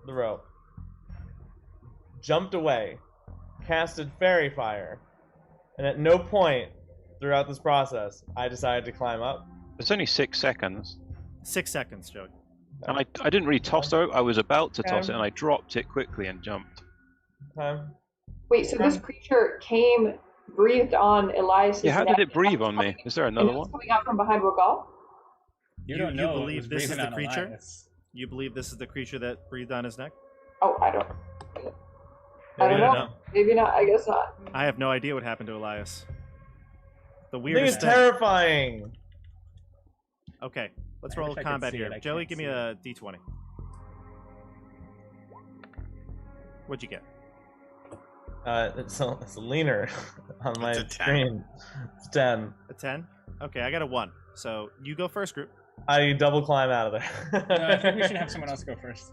the rope, jumped away, casted fairy fire, and at no point throughout this process I decided to climb up. It's only 6 seconds. 6 seconds, Joey. And I didn't really toss the rope. I was about to toss it, Okay. and I dropped it quickly and jumped. Time. Wait, so this creature breathed on Elias' Yeah, how neck, did it breathe and on me? Is there and another it was one? coming out from behind Rogal? You You- don't you know. it believe was this is breathing the on creature? Elias. You believe this is the creature that breathed on his neck? Oh, I don't Maybe know. No. Maybe not. I guess not. I have no idea what happened to Elias. The I think weirdest it's thing. terrifying. Okay, let's I roll wish I could combat see here. it, I Joey, can't give me see a d20. What'd you get? It's a leaner on my It's a 10. screen. It's 10. A 10? Okay, I got a 1. So you go first, group. I double climb out of there. No, I think we should have someone else go first.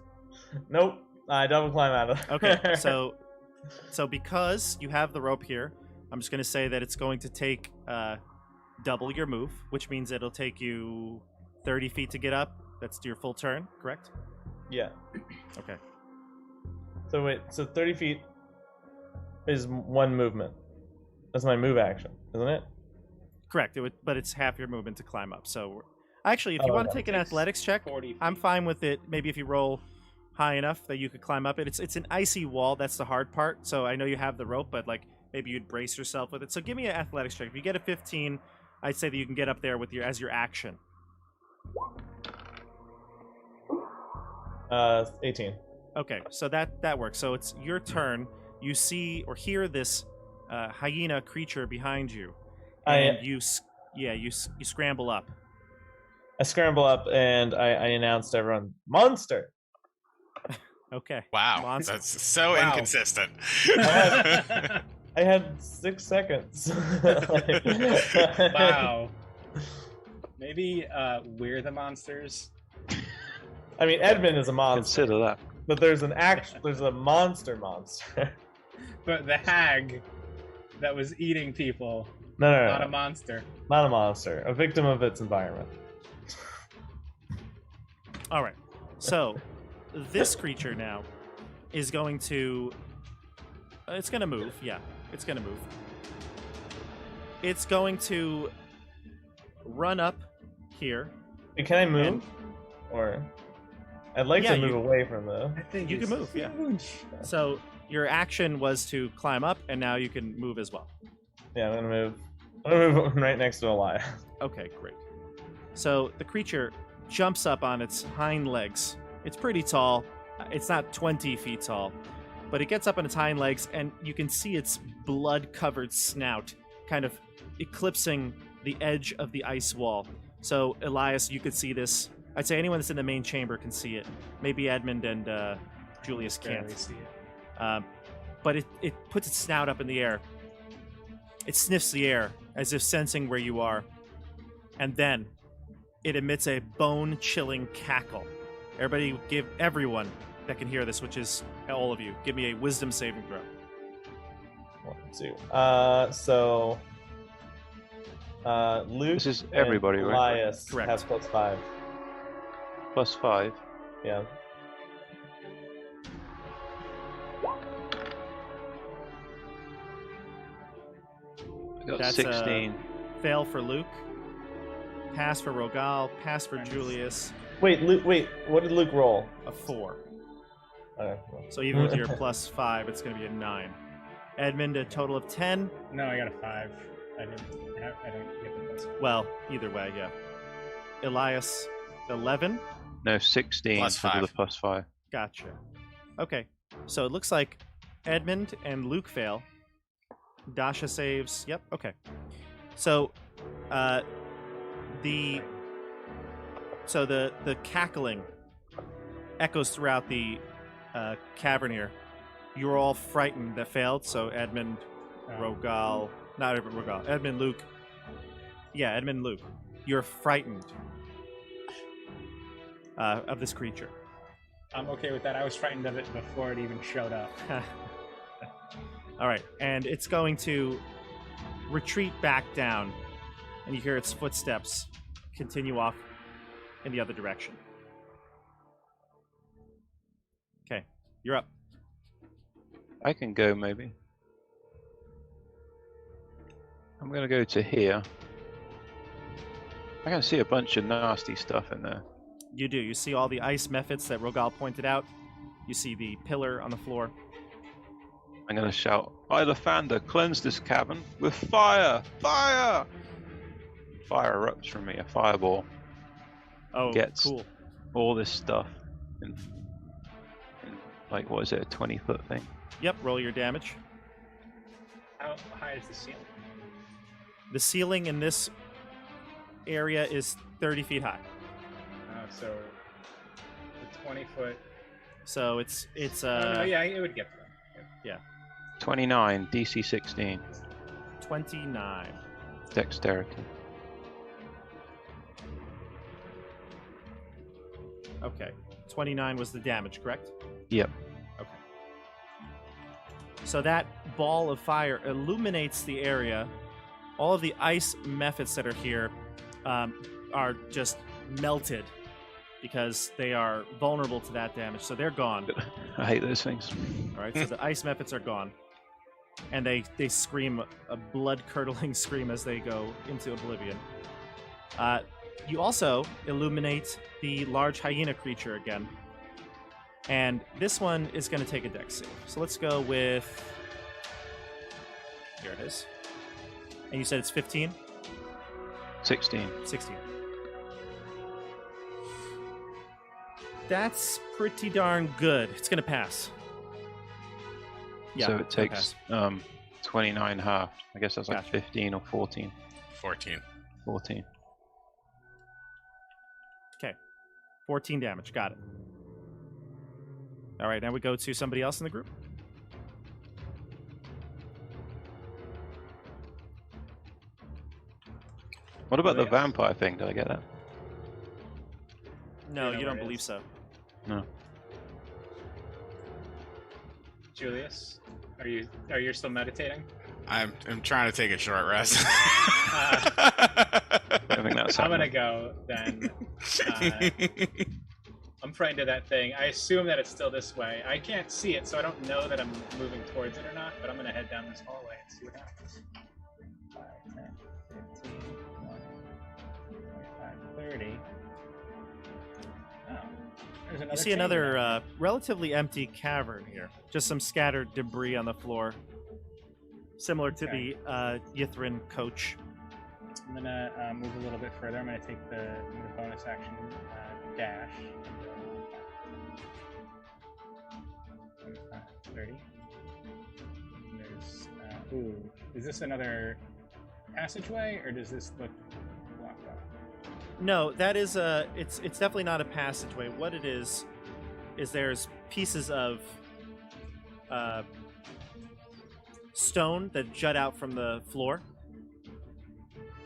Nope. I double climb out of there. Okay, so So because you have the rope here, I'm just going to say that it's going to take double your move, which means it'll take you 30 feet to get up. That's your full turn, correct? Yeah. Okay. So wait, so 30 feet is one movement. That's my move action, isn't it? Correct. But it's half your movement to climb up. So actually, if you want to okay. take an athletics check, 40 I'm feet. fine with it. Maybe if you roll high enough that you could climb up it. It's an icy wall. That's the hard part. So I know you have the rope, but like maybe you'd brace yourself with it. So give me an athletics check. If you get a 15, I'd say that you can get up there with your action. 18. Okay, so that works. So it's your turn. You see or hear this hyena creature behind you, and you scramble up. I scramble up and I announce to everyone, monster! Okay. Wow, Monster. that's so Wow. inconsistent. I had 6 seconds. Wow. Maybe we're the monsters. I mean, Edmund is a monster, Consider that. but there's a monster. But the hag that was eating people, No, not a monster. not a monster. A victim of its environment. All right. So this creature now is going to. It's going to move. Yeah, it's going to move. It's going to run up here. Wait, can I move? Or I'd like Yeah, to move you- away from the. I think You can move, yeah. So your action was to climb up, and now you can move as well. Yeah, I'm gonna move. I'm gonna move right next to Elias. Okay, great. So the creature jumps up on its hind legs. It's pretty tall. It's not 20 feet tall, but it gets up on its hind legs, and you can see its blood-covered snout kind of eclipsing the edge of the ice wall. So, Elias, you could see this. I'd say anyone that's in the main chamber can see it. Maybe Edmund and Julius can't. Barely see it. But it puts its snout up in the air. It sniffs the air as if sensing where you are. And then it emits a bone-chilling cackle. Everyone that can hear this, which is all of you, give me a wisdom saving throw. 1, 2. So Luke This is everybody, and right? Elias Correct. have +5. +5. Yeah. I got That's, 16. Fail for Luke. Pass for Rogal. Pass for Nice. Julius. Wait, Luke. Wait, what did Luke roll? A 4. Okay, well. So even with your +5, it's going to be a 9. Edmund, a total of 10. No, I got a 5. I don't get the plus. Well, either way, yeah. Elias, 11. No, 16 Plus because of five. the +5. Gotcha. Okay. So it looks like Edmund and Luke fail. Dasha saves. Yep. Okay. So, the cackling echoes throughout the cavern here. You were all frightened that failed. So Edmund, Rogal, not Edmund, Rogal, Edmund, Luke. Yeah, Edmund, Luke. You're frightened of this creature. I'm okay with that. I was frightened of it before it even showed up. All right, and it's going to retreat back down, and you hear its footsteps continue off in the other direction. Okay, you're up. I can go, maybe. I'm going to go to here. I can see a bunch of nasty stuff in there. You do. You see all the ice methods that Rogal pointed out. You see the pillar on the floor. I'm going to shout, Ilefander, cleanse this cavern with fire! Fire! Fire erupts from me, a fireball. Oh, Gets- cool. All this stuff in like, what is it, a 20-foot thing? Yep, roll your damage. How high is the ceiling? The ceiling in this area is 30 feet high. So the 20-foot. So it's no, yeah, it would get to them. 29, DC 16, 29. dexterity. Okay. 29 was the damage, correct? Yep. Okay. So that ball of fire illuminates the area. All of the ice mephits that are here are just melted because they are vulnerable to that damage. So they're gone. I hate those things. All right, so the ice mephits are gone. And they scream a blood-curdling scream as they go into oblivion. You also illuminate the large hyena creature again. And this one is going to take a dex save. So let's go with... Here it is. And you said it's 15? 16. 16. That's pretty darn good. It's going to pass. Yeah, So it it's gonna takes pass. 29 half. I guess that's like Gotcha. 15 or 14. 14. 14. Okay. 14 damage. Got it. All right, now we go to somebody else in the group. What about the Yeah. vampire thing? Did I get that? No, know you where don't it believe is. so. No. Julius, are you still meditating? I'm trying to take a short rest. I think that's I'm gonna happening. go then. I'm frightened of that thing. I assume that it's still this way. I can't see it, so I don't know that I'm moving towards it or not, but I'm gonna head down this hallway and see what happens. 5, 10, 15, 20, 25, 30. Oh, there's another You see chamber another down relatively empty cavern here. Just some scattered debris on the floor. Similar to Okay. the Yithrin coach. I'm gonna move a little bit further. I'm gonna take the bonus action dash. 25, 30. And there's ooh, is this another passageway or does this look blocked off? No, that is it's definitely not a passageway. What it is there's pieces of stone that jut out from the floor.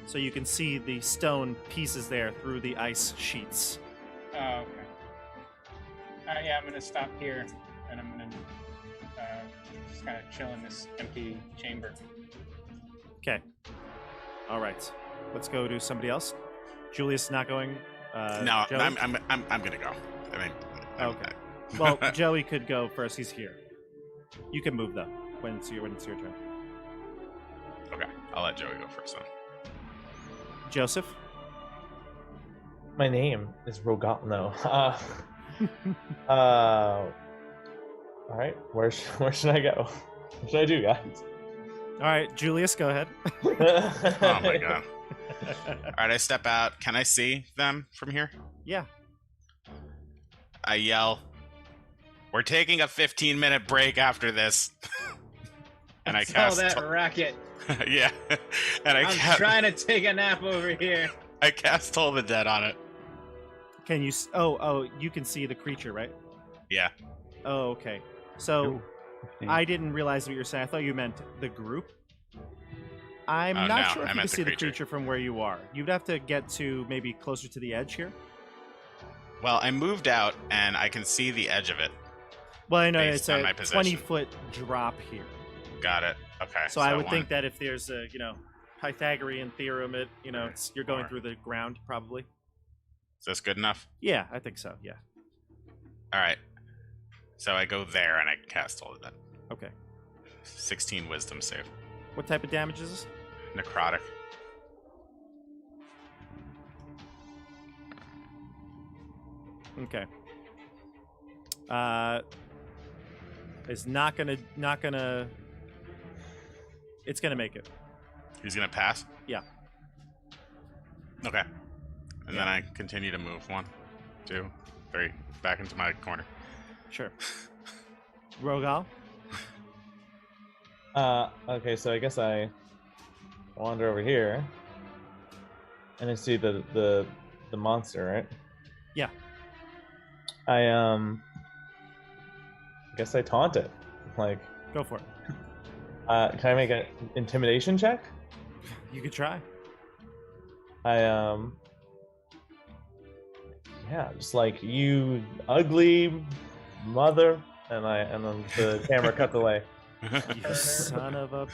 So you can see the stone pieces there through the ice sheets. Oh, okay. Yeah, I'm gonna stop here and I'm gonna just kind of chill in this empty chamber. Okay. All right. Let's go to somebody else. Julius is not going. No, Joey? I'm gonna go. I mean, Okay. Well, Joey could go first. He's here. You can move though when it's your turn. okay, I'll let Joey go first then. Joseph. My name is Rogal. No. All right. Where should I go? What should I do, guys? All right, Julius, go ahead. Oh my god. All right, I step out. Can I see them from here? Yeah. I yell, "We're taking a 15-minute break after this." And I What's all cast. that racket. Yeah. And I'm I trying to take a nap over here. I cast Toll the Dead on it. Can you? Oh, you can see the creature, right? Yeah. Oh, okay. So Ooh, 15. I didn't realize what you were saying. I thought you meant the group. I'm Oh, not no, sure I if you can meant the see the creature. creature from where you are. You'd have to get to maybe closer to the edge here. Well, I moved out and I can see the edge of it. Well, I know Based it's on a my position. 20-foot drop here. Got it. Okay. So I would want- think that if there's a, Pythagorean theorem, it's you're going Or- through the ground probably. Is this good enough? Yeah, I think so. Yeah. All right. So I go there and I cast Toll the Dead. Okay. 16 Wisdom save. What type of damage is this? Necrotic. Okay. It's not gonna. It's gonna make it. He's gonna pass? Yeah. Okay. And then I continue to move. 1, 2, 3. Back into my corner. Sure. Rogal. Okay, so I guess I wander over here, and I see the monster, right? Yeah. I guess I taunt it. Like, Go for it. can I make an intimidation check? You could try. Yeah, just like, you ugly mother, and then the camera cuts away. You son of a...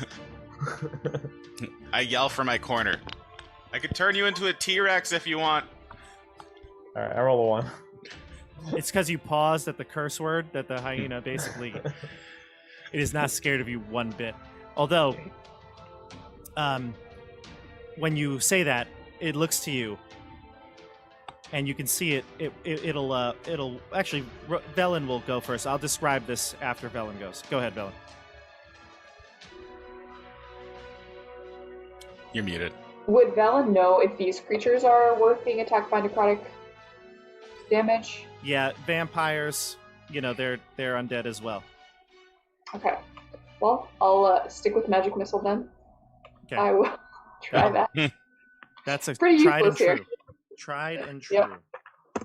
I yell from my corner. I could turn you into a T-Rex if you want. All right, I roll a 1. It's because you paused at the curse word that the hyena basically... It is not scared of you one bit. Although, when you say that, it looks to you, and you can see it. It'll actually. Velen will go first. I'll describe this after Velen goes. Go ahead, Velen. You're muted. Would Velen know if these creatures are worth being attacked by necrotic damage? Yeah, vampires. You know they're undead as well. Okay. Well, I'll stick with magic missile then. Okay. I will try that. That's a Pretty tried and useless here. true. Tried and true. Yep.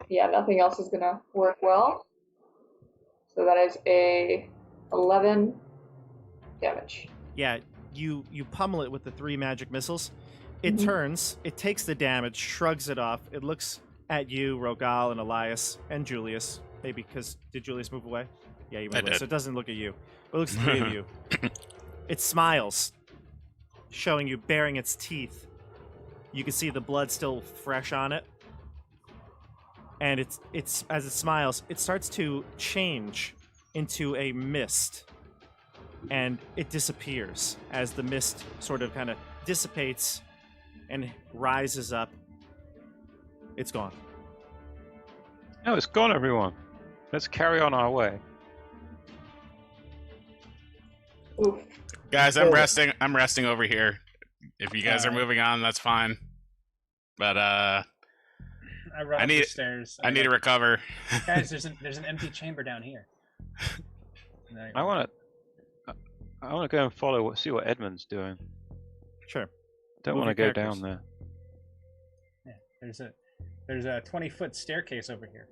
Yeah, nothing else is gonna work well. So that is a 11 damage. Yeah, you pummel it with the 3 magic missiles. It turns, it takes the damage, shrugs it off. It looks at you, Rogal, and Elias, and Julius. Maybe because, did Julius move away? Yeah, you moved away, did. so it doesn't look at you. It looks at the 3 of you. It smiles, showing you baring its teeth. You can see the blood still fresh on it. And it's as it smiles, it starts to change into a mist. And it disappears as the mist sort of kind of dissipates and rises up. It's gone. No, it's gone, everyone. Let's carry on our way. Oof. Guys, I'm resting. I'm resting over here. If you guys are moving on, that's fine. But I run I up need- the stairs. I need to recover. Guys, there's an empty chamber down here. I want to go and follow. See what Edmund's doing. Sure. Don't Move want to your go characters. down there. Yeah, there's a 20-foot staircase over here.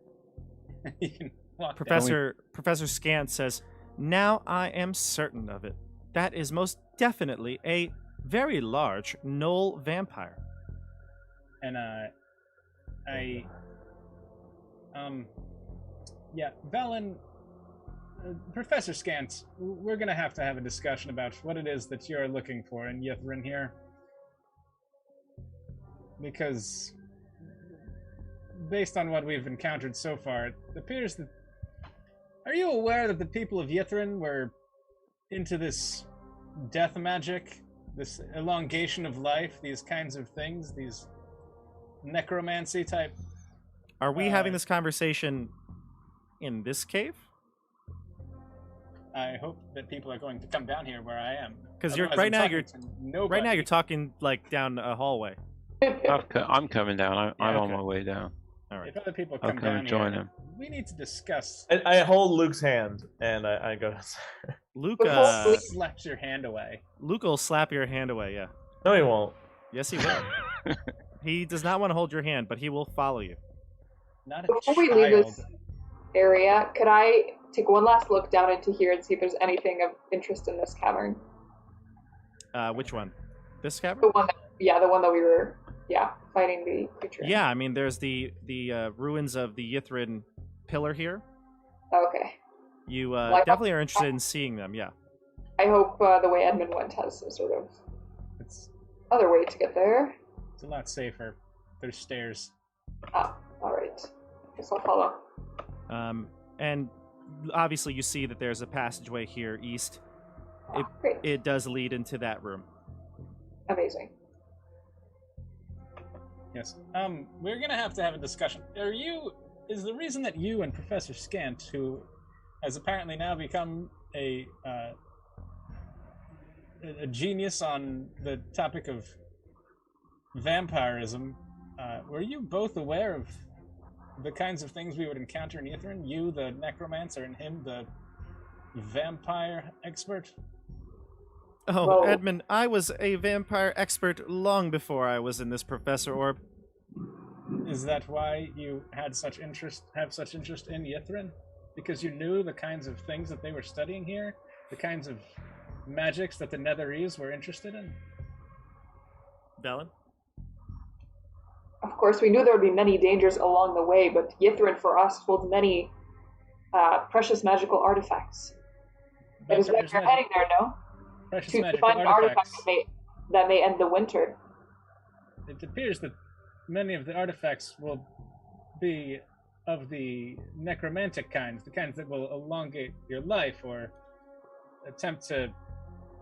You can walk down. Professor Scant says, "Now I am certain of it. That is most definitely a very large gnoll vampire." And yeah, Velen, Professor Scant, we're gonna have to have a discussion about what it is that you're looking for in Yithrin here, because based on what we've encountered so far, it appears that. Are you aware that the people of Yithrin were into this death magic, this elongation of life, these kinds of things, these necromancy type? Are we having this conversation in this cave? I hope that people are going to come down here where I am. Because Otherwise, right I'm now talking you're to nobody. right now you're talking like down a hallway. I'm coming down. I'm on okay. my way down. All right. If other people I'll come come down and join here, him. we need to discuss. I hold Luke's hand and I go. Luke, Before Slaps your hand away. Luke will slap your hand away. Yeah. No, he won't. Yes, he will. He does not want to hold your hand, but he will follow you. Not a Before we child. leave this area, could I take one last look down into here and see if there's anything of interest in this cavern? Which one? This cavern? The one that we were, fighting the creature. in. Yeah, I mean, there's the ruins of the Yithrin pillar here. Okay. You Like- definitely are interested in seeing them. Yeah. I hope the way Edmund went has some sort of It's other way to get there. a lot safer. There's stairs. Ah, all right. Guess I'll follow. And obviously, you see that there's a passageway here east. Great. It does lead into that room. Amazing. Yes. We're gonna have to have a discussion. Is the reason that you and Professor Scant, who has apparently now become a genius on the topic of vampirism, were you both aware of the kinds of things we would encounter in Yithrin? You, the necromancer, and him, the vampire expert? Oh, Well- Edmund, I was a vampire expert long before I was in this professor orb. Is that why you have such interest in Yithrin? Because you knew the kinds of things that they were studying here? The kinds of magics that the Netherese were interested in? Velen? Of course, we knew there would be many dangers along the way, but Yithrin for us holds many precious magical artifacts. That is why There's you're magic- heading there, no? precious To magical find an artifact artifacts. that may end the winter. It appears that many of the artifacts will be of the necromantic kinds, the kinds that will elongate your life or attempt to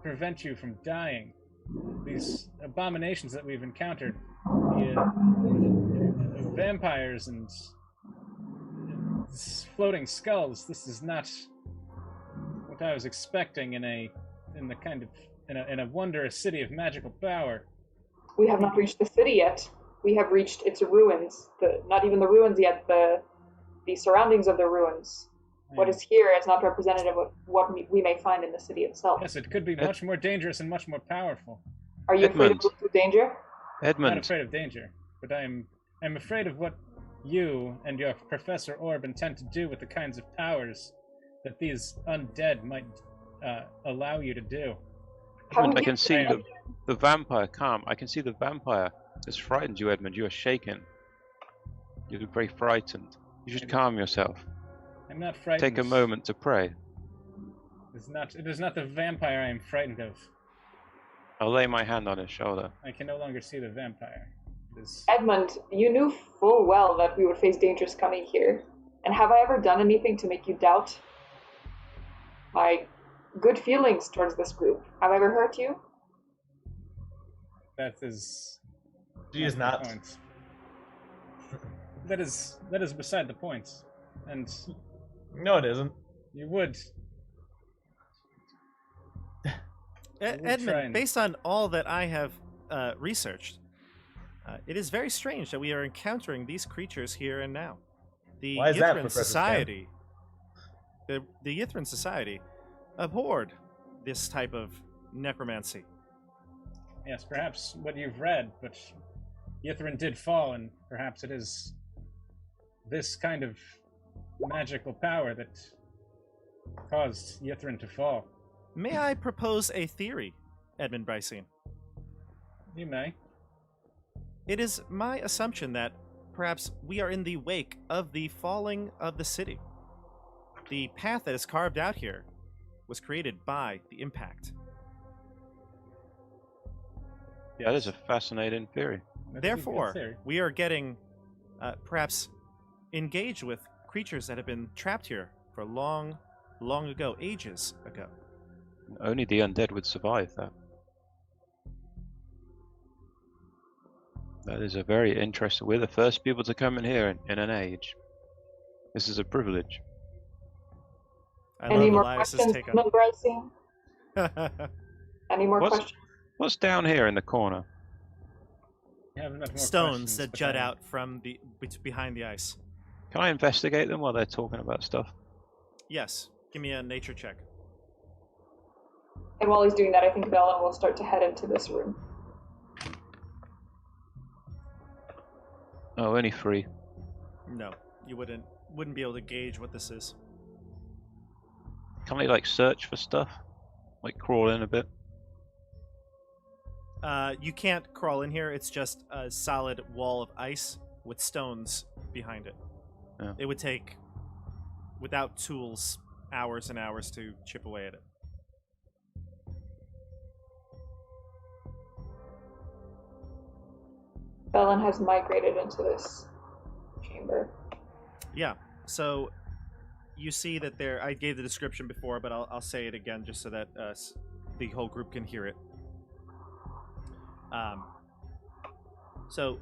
prevent you from dying. These abominations that we've encountered, the vampires and floating skulls. This is not what I was expecting in a wondrous city of magical power. We have not reached the city yet. We have reached its ruins. Not even the ruins yet, the surroundings of the ruins. What is here is not representative of what we may find in the city itself. Yes, it could be much more dangerous and much more powerful. Are you afraid Edmund. of danger? I'm not Edmund, afraid of danger, but I'm afraid of what you and your Professor Orb intend to do with the kinds of powers that these undead might allow you to do. Edmund, I can see the vampire. Calm. I can see the vampire has frightened you, Edmund. You are shaken. You look very frightened. You should calm yourself. I'm not frightened. Take a moment to pray. It is not the vampire I am frightened of. I'll lay my hand on his shoulder. I can no longer see the vampire. It is... Edmund, you knew full well that we would face dangers coming here. And have I ever done anything to make you doubt my good feelings towards this group? Have I ever hurt you? That is... She is not. Point. That is beside the point. And No, it isn't. you would... Edmund, based on all that I have researched, it is very strange that we are encountering these creatures here and now. The Why is that, Yithrin Professor Society, the Yithrin Society, abhorred this type of necromancy. Yes, perhaps what you've read, but Yithrin did fall, and perhaps it is this kind of magical power that caused Yithrin to fall. May I propose a theory, Edmund Brycine? You may. It is my assumption that perhaps we are in the wake of the falling of the city. The path that is carved out here was created by the impact. Yeah, that is a fascinating theory. That's a good Therefore, theory. we are getting perhaps engaged with creatures that have been trapped here for long ago, ages ago. Only the undead would survive that. That is a very interesting. We're the first people to come in here in an age. This is a privilege. I Any love more Elias's questions, take Edmund Brycine? on. Any more questions? What's down here in the corner? You have enough more Stones questions, that but jut out from behind the ice. Can I investigate them while they're talking about stuff? Yes, give me a nature check. And while he's doing that, I think Velen will start to head into this room. Oh, only 3. No, you wouldn't be able to gauge what this is. Can I like search for stuff? Like crawl in a bit? You can't crawl in here. It's just a solid wall of ice with stones behind it. Yeah. It would take, without tools, hours and hours to chip away at it. Velen has migrated into this chamber. Yeah. So you see that there. I gave the description before, but I'll say it again just so that the whole group can hear it. So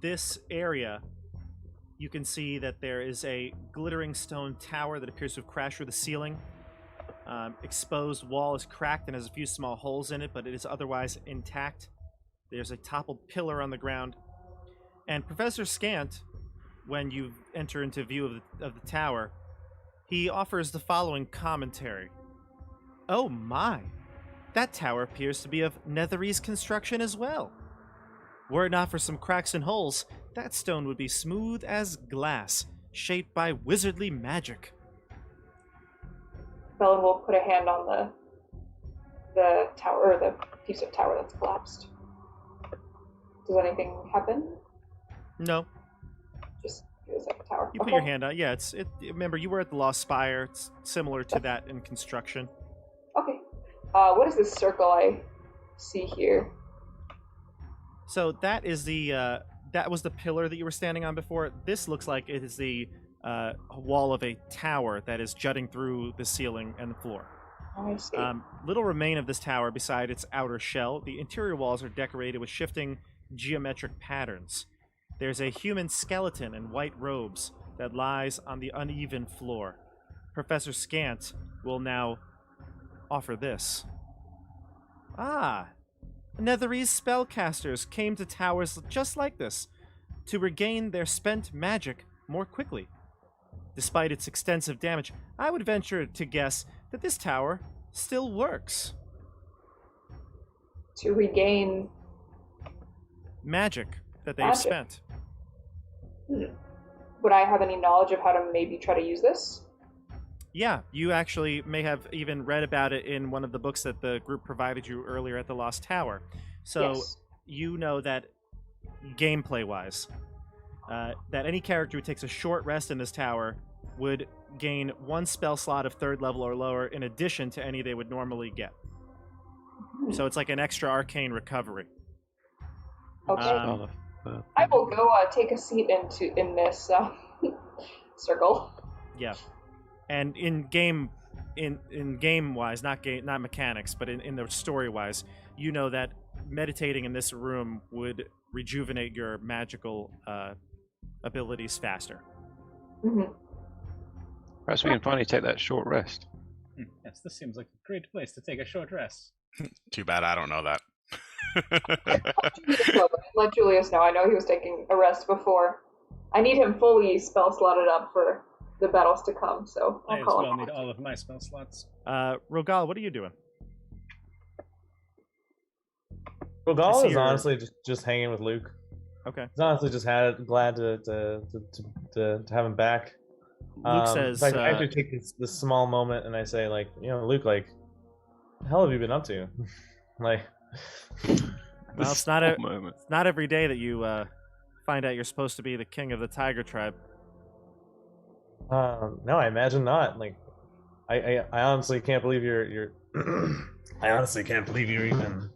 this area, you can see that there is a glittering stone tower that appears to have crashed through the ceiling. Exposed wall is cracked and has a few small holes in it, but it is otherwise intact. There's a toppled pillar on the ground. And Professor Scant, when you enter into view of the tower, he offers the following commentary. Oh my! That tower appears to be of Netherese construction as well. Were it not for some cracks and holes, that stone would be smooth as glass, shaped by wizardly magic. Velen will put a hand on the tower, or the piece of tower that's collapsed. Does anything happen? No. Just Feels like a tower. You put your hand out. Yeah, remember, you were at the Lost Spire. It's similar to that in construction. Okay. What is this circle I see here? So that is that was the pillar that you were standing on before. This looks like it is the wall of a tower that is jutting through the ceiling and the floor. I see. Little remain of this tower beside its outer shell. The interior walls are decorated with shifting geometric patterns. There's a human skeleton in white robes that lies on the uneven floor. Professor Scant will now offer this. Netherese spellcasters came to towers just like this to regain their spent magic more quickly. Despite its extensive damage, I would venture to guess that this tower still works. To regain magic that they've magic. spent. Would I have any knowledge of how to maybe try to use this? Yeah, you actually may have even read about it in one of the books that the group provided you earlier at the Lost Tower. So Yes. you know that gameplay-wise, that any character who takes a short rest in this tower would gain one spell slot of 3rd level or lower in addition to any they would normally get. So it's like an extra arcane recovery. Okay. Um, I will go take a seat in this circle. Yeah. And in game wise, not mechanics, but in the story wise, you know that meditating in this room would rejuvenate your magical abilities faster. Mm-hmm. Perhaps we can finally take that short rest. Yes, this seems like a great place to take a short rest. Too bad I don't know that. Let Julius know. I know he was taking a rest before. I need him fully spell slotted up for the battles to come, so I I'll as call well him. need all of my spell slots. Rogal, what are you doing? Well, I Gall see is your- honestly just hanging with Luke. Okay. He's honestly just glad to have him back. Luke says, I actually take this small moment and I say, like, Luke, like, the hell have you been up to? Like, well, it's not moment. it's not every day that you find out you're supposed to be the king of the tiger tribe. no, I imagine not. Like, I honestly can't believe you're I honestly can't believe you're even.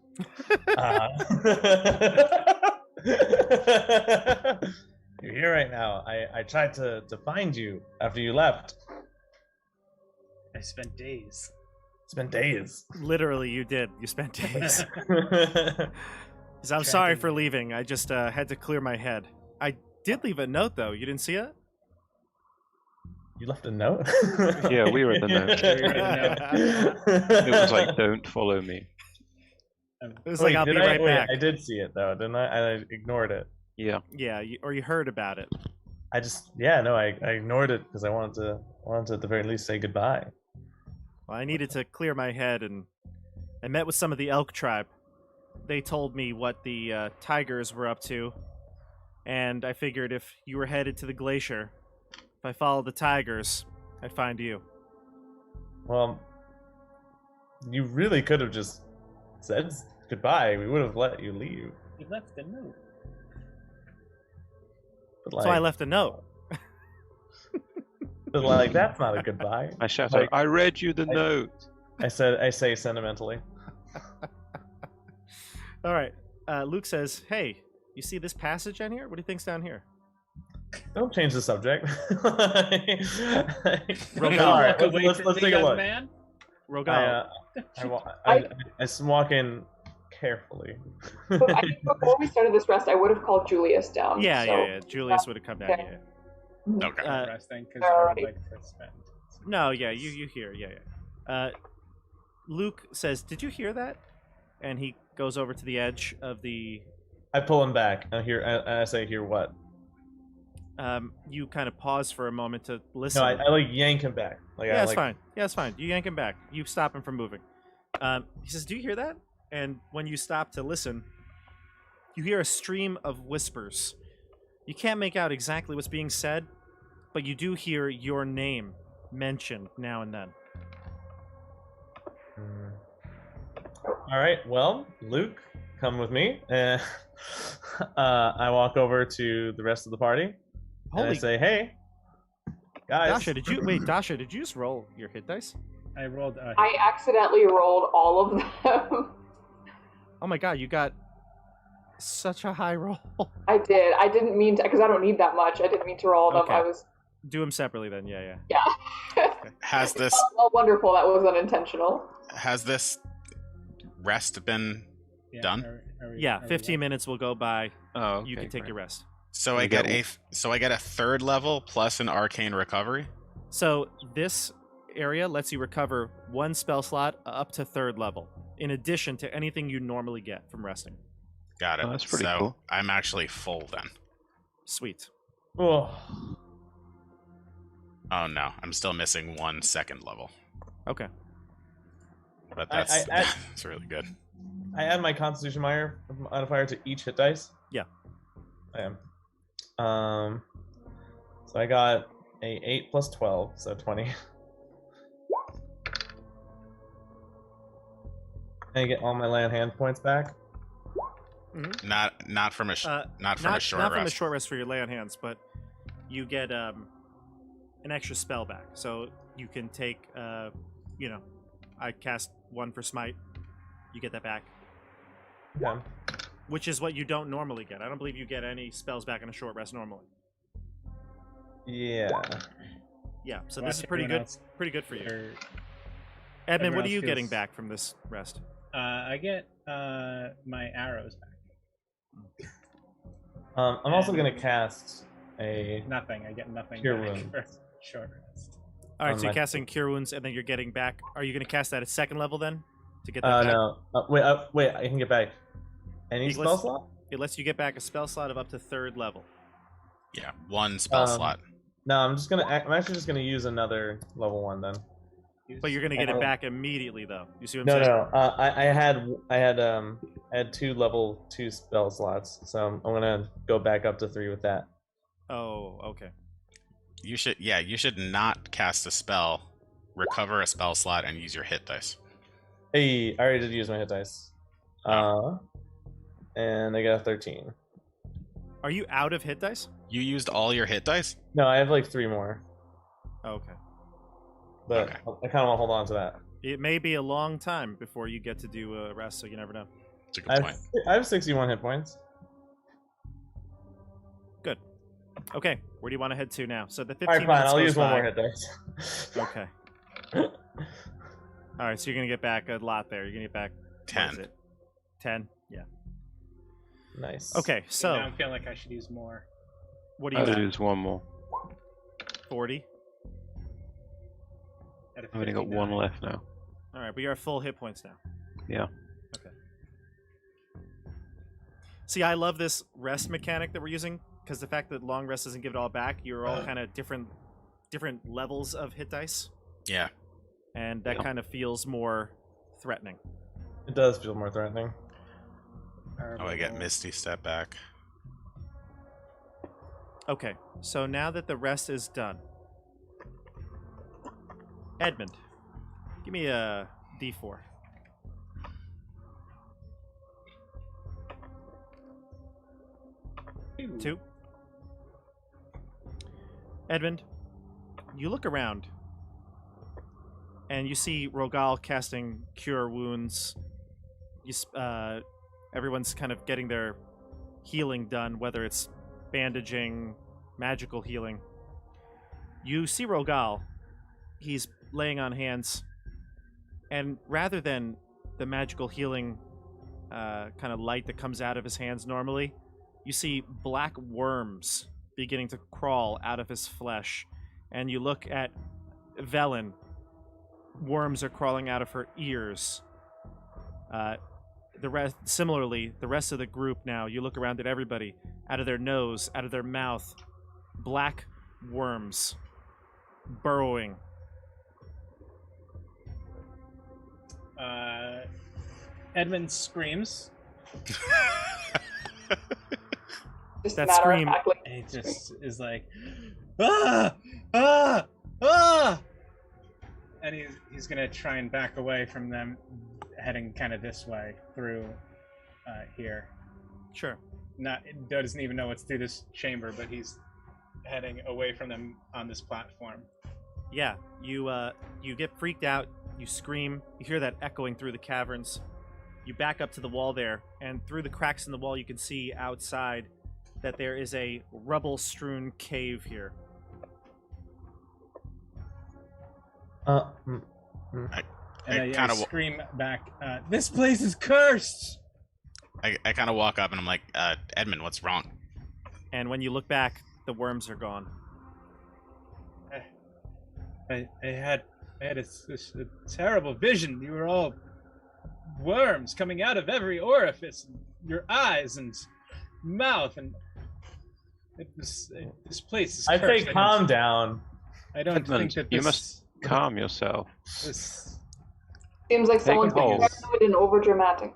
You're here right now. I tried to find you after you left. I spent days. It's been days. Literally, you did. You spent days. He says, I'm sorry for leaving. I just had to clear my head. I did leave a note, though. You didn't see it? You left a note? Yeah, we read the note. It was like, "Don't follow me." It was like, I'll be right back. I did see it though, didn't I? I ignored it. Yeah. Yeah, or you heard about it. I ignored it because I wanted to at the very least say goodbye. Well, I needed to clear my head, and I met with some of the elk tribe. They told me what the tigers were up to, and I figured if you were headed to the glacier, if I followed the tigers, I'd find you. Well, you really could have just said goodbye. We would have let you leave. You left a note. But So I left a note. But like, that's not a goodbye. I shout Like, out, "I read you the note." I say sentimentally. All right. Luke says, hey, you see this passage in here? What do you think's down here? Don't change the subject. Rogal, All right, Walk away let's from me, take a young look. man. Rogal. I walk in carefully. But I think before we started this rest, I would have called Julius down. Yeah. Julius would have come down, Okay. yeah. Okay. Resting because Alrighty. I would like to spend. No, yeah, you hear, yeah. Luke says, did you hear that? And he goes over to the edge of the... I pull him back and I say, "Hear what?" You kind of pause for a moment to listen. No, I like yank him back. Like, Yeah, I, it's like, fine. Yeah, it's fine. You yank him back. You stop him from moving. He says, do you hear that? And when you stop to listen, you hear a stream of whispers. You can't make out exactly what's being said, but you do hear your name mentioned now and then. All right, well, Luke, come with me. I walk over to the rest of the party, and I Holy say, "Hey, guys." Dasha, did you wait? Dasha, did you just roll your hit dice? I rolled. I accidentally rolled all of them. Oh my god, you got such a high roll. I did. I didn't mean to, because I don't need that much. I didn't mean to roll them. Okay. I was. Do them separately then. Yeah. Yeah. Has this Oh, wonderful. That was unintentional. rest been done? Yeah, 15 minutes will go by. Oh, okay, You can take great. your rest. So We I get get I get a third level plus an arcane recovery. So this area lets you recover one spell slot up to third level, in addition to anything you normally get from resting. Got it. Oh, that's pretty so cool. I'm actually full then. Sweet. Oh, Oh no, I'm still missing 1 second level. Okay. But I- that's I- that's really good. I add my Constitution modifier to each hit dice. Yeah. I am. So I got a 8 plus 12, so 20. And I get all my land hand points back. Not from a not from a short not rest. from a short rest for your lay on hands, but you get an extra spell back. So you can take, I cast 1 for smite. You get that back, Okay. which is what you don't normally get. I don't believe you get any spells back in a short rest normally. Yeah. Yeah, so Watch this is pretty everyone good. else. Pretty good for you. Or- Edmund, what everyone are you else getting feels- back from this rest? I get my arrows back. I'm also gonna cast a. Nothing. I get nothing Cure back wound. for short rest. All right, On so you're my- casting Cure Wounds, and then you're getting back. Are you going to cast that at second level then to get that back? No. Wait. I can get back any Let's- spell slot. It lets you get back a spell slot of up to third level. Yeah, 1 spell slot. No, I'm actually just gonna use another level 1 then. But you're going to get it Oh. back immediately, though. You see what No, I'm saying? no. I had 2 level 2 spell slots, so I'm gonna go back up to 3 with that. Oh, okay. You should not cast a spell, recover a spell slot, and use your hit dice. Hey, I already did use my hit dice. And I got a 13. Are you out of hit dice? You used all your hit dice? No, I have like 3 more, Oh, okay. but Okay. I kind of want to hold on to that. It may be a long time before you get to do a rest, so you never know. It's a good I point. have 61 hit points. Good. Okay, where do you want to head to now? So the 15 All right, fine. minutes I'll goes use one by. more hit dice. Okay. All right, so you're going to get back a lot there. You're going to get back... what is 10. it? 10? Yeah. Nice. Okay, Now so I'm feeling like I should use more. what do you I'll got? use one more. 40? At a I've only got 59. 1 left now. All right, but you're at full hit points now. Yeah. Okay. See, I love this rest mechanic that we're using because the fact that long rest doesn't give it all back, you're all kind of different levels of hit dice, Yeah. and that Yeah. kind of feels more threatening. It does feel more threatening. Oh, I get Misty Step back. Okay, so now that the rest is done, Edmund, give me a D4. Two. Edmund, you look around and you see Rogal casting Cure Wounds. Everyone's kind of getting their healing done, whether it's bandaging, magical healing. You see Rogal. He's laying on hands, and rather than the magical healing kind of light that comes out of his hands normally, you see black worms beginning to crawl out of his flesh. And you look at Velen. Worms are crawling out of her ears. The rest of the group now, you look around at everybody, out of their nose, out of their mouth, black worms burrowing. Edmund screams. Just That matter scream- of factly. And he just is like, ah, ah, ah, and he's gonna try and back away from them, heading kind of this way through here. Sure. Not doesn't even know what's through this chamber, but he's heading away from them on this platform. Yeah, you get freaked out. You scream. You hear that echoing through the caverns. You back up to the wall there, and through the cracks in the wall, you can see outside that there is a rubble-strewn cave here. And I kind of scream back, "This place is cursed!" I kind of walk up and I'm like, Edmund, what's wrong? And when you look back, the worms are gone. I had a terrible vision. You were all worms coming out of every orifice, your eyes and mouth, and this place is I'd cursed. say calm down. I don't Edmund, think that you this, must calm yourself. this Seems like someone's a being hold. paranoid and overdramatic.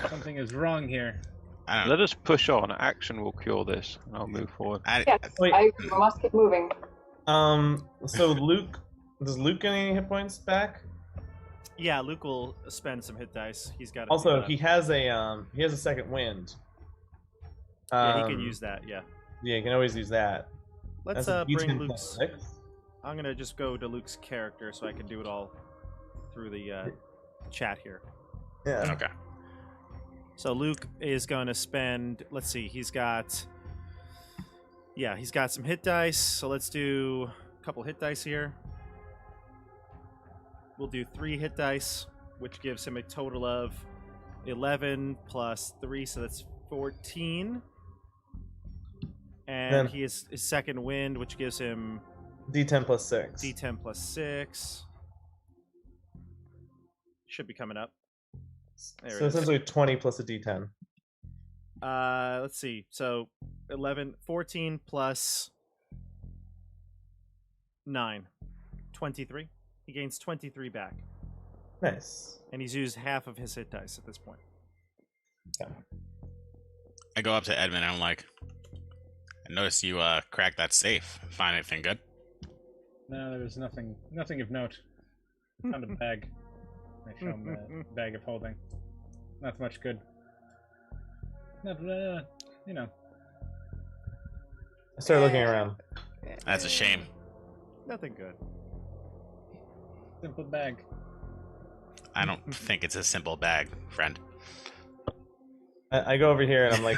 something is wrong here. I don't Let us push on. Action will cure this, and I'll move forward. Yes, Wait. I agree. We must keep moving. So Luke, does Luke get any hit points back? Yeah, Luke will spend some hit dice. He's got. Also, he has a second wind. Yeah, he can use that. Yeah. Yeah, you can always use that. Let's That's a bring D10 Luke's. plus 6. I'm gonna just go to Luke's character so I can do it all through the chat here. Yeah. Okay. So Luke is going to spend. Let's see. He's got. Yeah, he's got some hit dice. So let's do a couple hit dice here. We'll do 3 hit dice, which gives him a total of 11 plus 3, so that's 14. And Then- he has his second wind, which gives him D10 plus 6. D10 plus 6. Should be coming up. There So it is. essentially 20 plus a D10. Let's see. So 14 plus 9. 23. He gains 23 back. Nice. And he's used half of his hit dice at this point. I go up to Edmund and I'm like, I noticed you cracked that safe. Find anything good? No, there was nothing of note. I found a bag. I show him a bag of holding. Not much good. Not, you know. I started looking around. That's a shame. Nothing good. Simple bag. I don't think it's a simple bag, friend. I go over here and I'm like,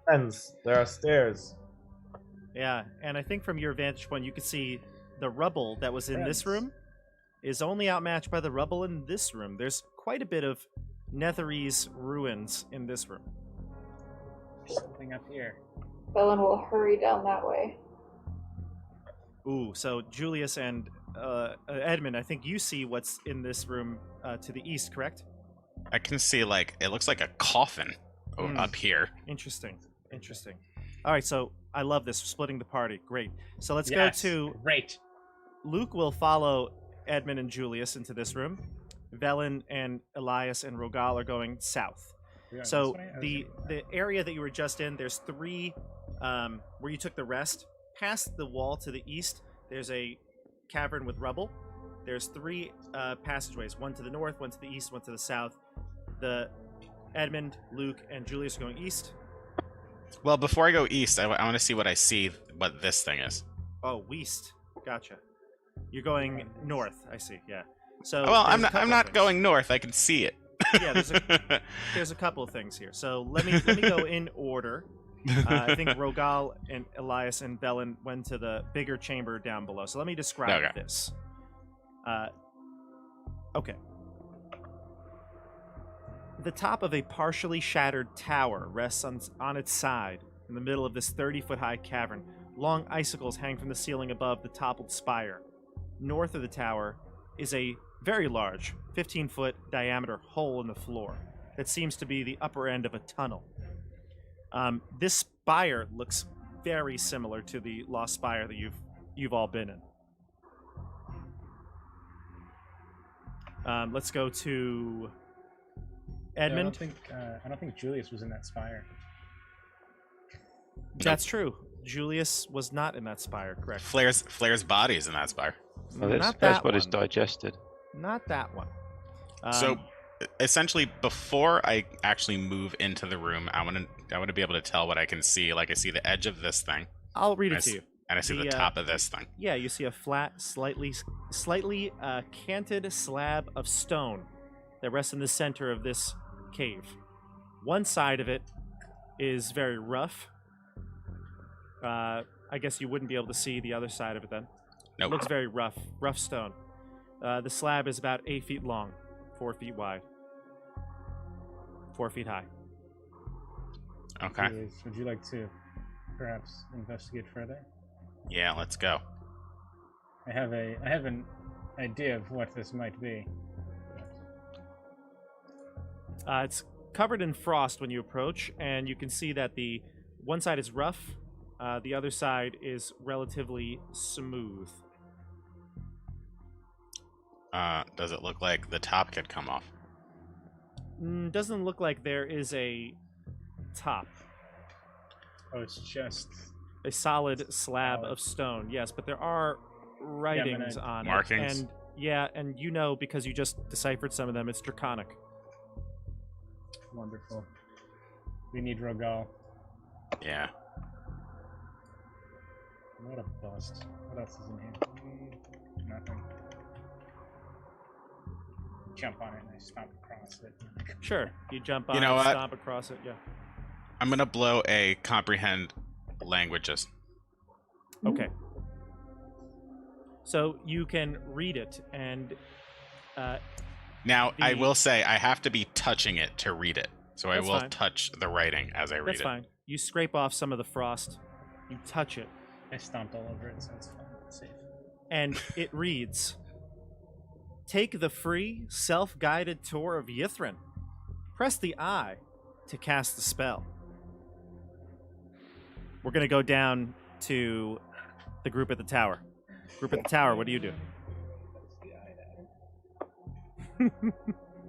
friends, there are stairs. Yeah, and I think from your vantage point, you can see the rubble that was in this room is only outmatched by the rubble in this room. There's quite a bit of Netherese ruins in this room. There's something up here. Bellin will hurry down that way. Ooh, so Julius and Edmund, I think you see what's in this room to the east, correct? I can see, like, it looks like a coffin up here. Interesting. Interesting. All right, so I love this. Splitting the party. Great. So let's Yes, go to great. Luke will follow Edmund and Julius into this room. Velen and Elias and Rogal are going south. We're going So this way? Oh, the area that you were just in, there's 3 where you took the rest. Past the wall to the east, there's a cavern with rubble. There's 3 passageways, one to the north, one to the east, one to the south. The Edmund, Luke, and Julius are going east. Well, before I go east, I want to see what I see, what this thing is. Oh, west. Gotcha. You're going north. I see. Yeah. So Well, there's I'm a not. couple I'm not things. going north. I can see it. Yeah, there's a couple of things here. So let me go in order. I think Rogal and Elias and Bellin went to the bigger chamber down below. So let me describe Okay. this. Okay. The top of a partially shattered tower rests on its side in the middle of this 30-foot high cavern. Long icicles hang from the ceiling above the toppled spire. North of the tower is a very large, 15-foot diameter hole in the floor that seems to be the upper end of a tunnel. This spire looks very similar to the lost spire that you've all been in. Let's go to Edmund. I don't think Julius was in that spire. That's true. Julius was not in that spire, correct? Flair's body's in that spire. Well, that's Not that what is one. digested. Not that one. So essentially, before I actually move into the room, I want to be able to tell what I can see. Like I see the edge of this thing. I'll read it Nice. to you. And I see the top of this thing. Yeah, you see a flat, slightly canted slab of stone that rests in the center of this cave. One side of it is very rough. I guess you wouldn't be able to see the other side of it then. Nope. It looks very rough stone. The slab is about 8 feet long, 4 feet wide, 4 feet high. Okay. Julius, would you like to perhaps investigate further? Yeah, let's go. I have an idea of what this might be. It's covered in frost when you approach, and you can see that the one side is rough, the other side is relatively smooth. Does it look like the top could come off? Doesn't look like there is a top. Oh, it's just A solid slab of stone, yes, but there are writings on markings. it. And you know, because you just deciphered some of them, it's Draconic. wonderful. We need Rogal. Yeah. What a bust. What else is in here? Nothing. Jump on it and I stomp across it. Sure, you jump on You know it, what? stomp across it, yeah. I'm gonna blow a comprehend languages. Okay. So you can read it, and Now, I The- will say I have to be touching it to read it. So I That's will fine. touch the writing as I read that's it. fine. You scrape off some of the frost, you touch it, I stomped all over it, so it's fine. It's safe. and it reads, "Take the free, self-guided tour of Yithrin. Press the I to cast the spell." We're going to go down to the group at the tower. Group at the tower, what do you do?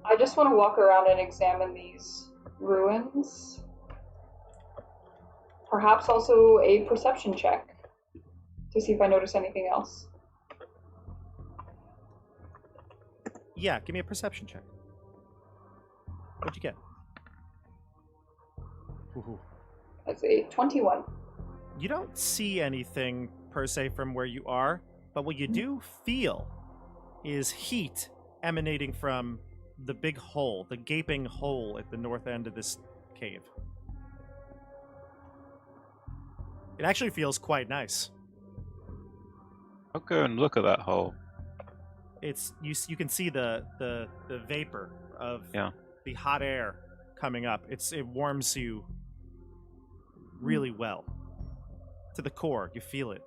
I just want to walk around and examine these ruins. Perhaps also a perception check to see if I notice anything else. Yeah, give me a perception check. What'd you get? Woohoo. That's a 21. You don't see anything per se from where you are, but what you do feel is heat emanating from the big hole, the gaping hole at the north end of this cave. It actually feels quite nice. I'll go and look at that hole. It's you can see the vapor of Yeah. the hot air coming up. It warms you really well to the core. You feel it.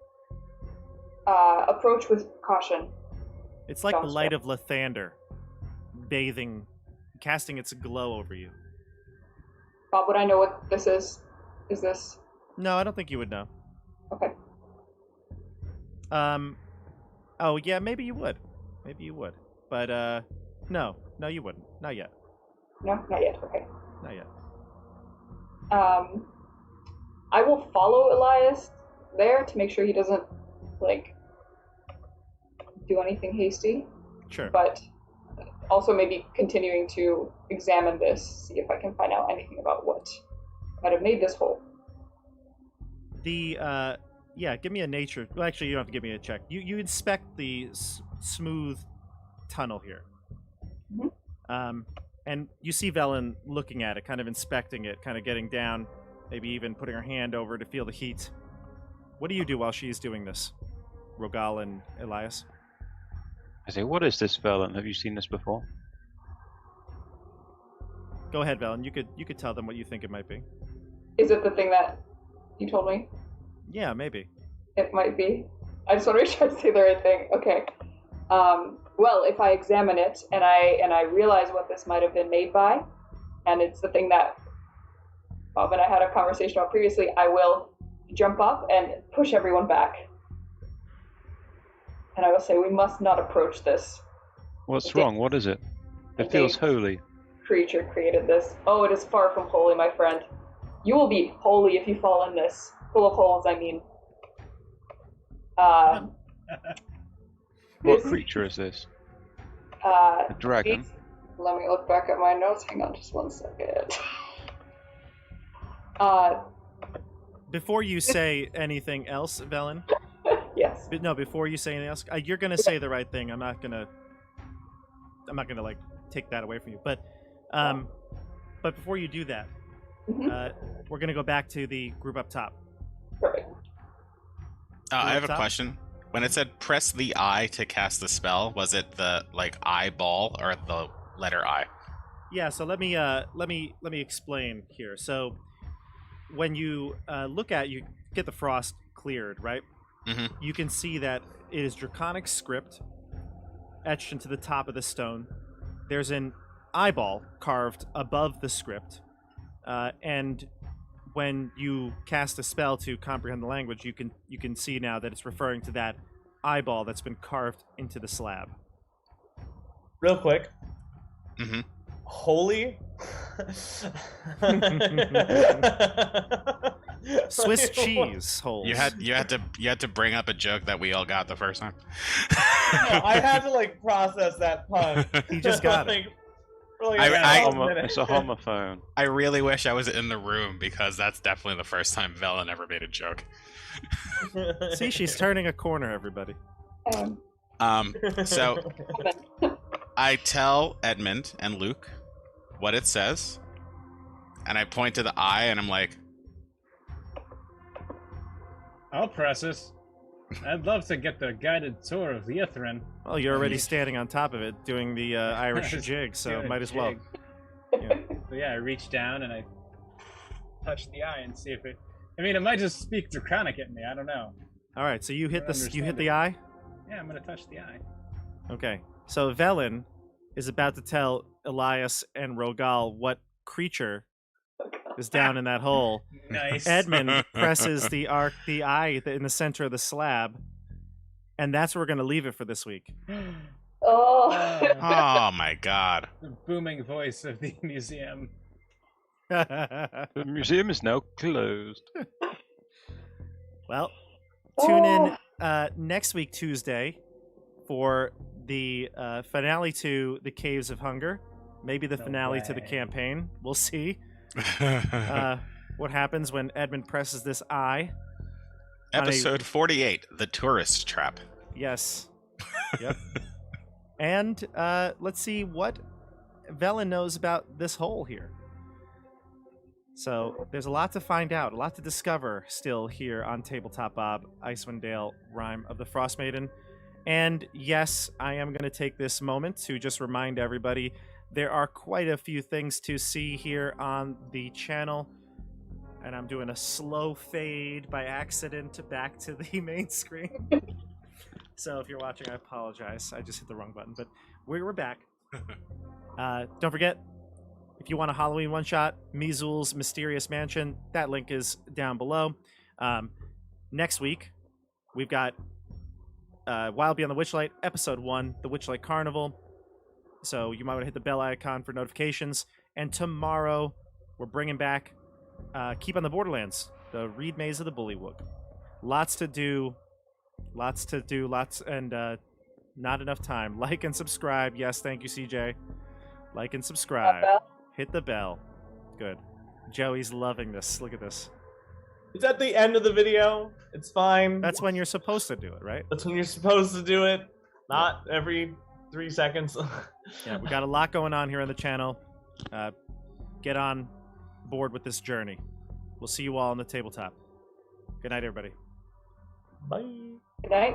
Approach with caution. It's like the Gotcha. light of Lathander bathing, casting its glow over you. Bob, would I know what this is? Is this... No, I don't think you would know. Okay. Oh yeah, maybe you would. Maybe you would. But no, you wouldn't. Not yet. No, not yet. Okay. Not yet. I will follow Elias there to make sure he doesn't, do anything hasty, Sure. but also maybe continuing to examine this, see if I can find out anything about what might have made this hole. Yeah, give me a nature. Well, actually, you don't have to give me a check. You inspect the smooth tunnel here. Mhm. And you see Velen looking at it, kind of inspecting it, kind of getting down, maybe even putting her hand over to feel the heat. What do you do while she's doing this, Rogal and Elias? I say, what is this, Velen? Have you seen this before? Go ahead, Velen. You could tell them what you think it might be. Is it the thing that you told me Yeah, maybe. it might be? I just want to make sure I say the right thing. Okay. Well, if I examine it and I realize what this might have been made by, and it's the thing that Bob and I had a conversation about previously, I will jump up and push everyone back. And I will say, we must not approach this. What's Okay. wrong? What is it? It feels holy. Creature created this. Oh, it is far from holy, my friend. You will be holy if you fall in this. Full of holes, I mean. What creature is this? A dragon? Let me look back at my notes. Hang on just one second. Before you say anything else, Velen, Yes. But no, before you say anything else, you're gonna say the right thing. I'm not gonna like take that away from you. But before you do that, Mhm. we're gonna go back to the group up top. Perfect. I have a Top? question. When it said press the I to cast the spell, was it the like eyeball or the letter I? Yeah. So let me explain here. So when you you get the frost cleared, right? Mm-hmm. You can see that it is draconic script etched into the top of the stone. There's an eyeball carved above the script, and when you cast a spell to comprehend the language, you can see now that it's referring to that eyeball that's been carved into the slab. Real quick. Mm-hmm. Holy. Swiss cheese holes. You had to bring up a joke that we all got the first time. No, I had to like process that pun. He just got it. For like It's a homophone. I really wish I was in the room because that's definitely the first time Velen ever made a joke. See, she's turning a corner, everybody. So I tell Edmund and Luke what it says, and I point to the eye, and I'm like, I'll press it. I'd love to get the guided tour of Yithrin. Well, you're already standing on top of it doing the Irish Just jig, so doing a might as well. jig. Yeah. But yeah, I reach down and I touch the eye and see if it. I mean, it might just speak Draconic at me. I don't know. All right, so you hit don't you hit understand the it. eye. Yeah, I'm gonna touch the eye. Okay, so Velen is about to tell Elias and Rogal what creature is down in that hole. Nice. Edmund presses the eye in the center of the slab, and that's where we're going to leave it for this week. Oh. oh my god. The booming voice of the museum. The museum is now closed. Well, tune in next week, Tuesday, for the finale to The Caves of Hunger. Maybe the No finale to the way. campaign. We'll see what happens when Edmund presses this eye. Episode 48, The Tourist Trap. Yes. Yep. And let's see what Velen knows about this hole here. So there's a lot to find out, a lot to discover still here on Tabletop Bob, Icewind Dale, Rime of the Frostmaiden. And yes, I am going to take this moment to just remind everybody there are quite a few things to see here on the channel. And I'm doing a slow fade by accident back to the main screen. So if you're watching, I apologize. I just hit the wrong button. But we're back. Don't forget, if you want a Halloween one-shot, Mizul's Mysterious Mansion, that link is down below. Next week, we've got Wild Beyond the Witchlight, Episode 1, The Witchlight Carnival. So you might want to hit the bell icon for notifications. And tomorrow, we're bringing back Keep on the Borderlands, the Reed Maze of the Bullywug. Lots to do, and not enough time. Like and subscribe. Yes, thank you, CJ. Like and subscribe. Hit the bell. Good. Joey's loving this. Look at this. It's at the end of the video. It's fine. That's when you're supposed to do it, right? That's when you're supposed to do it. Not every 3 seconds. Yeah, we got a lot going on here on the channel. Get on board with this journey. We'll see you all on the tabletop. Good night, everybody. Bye. Good night.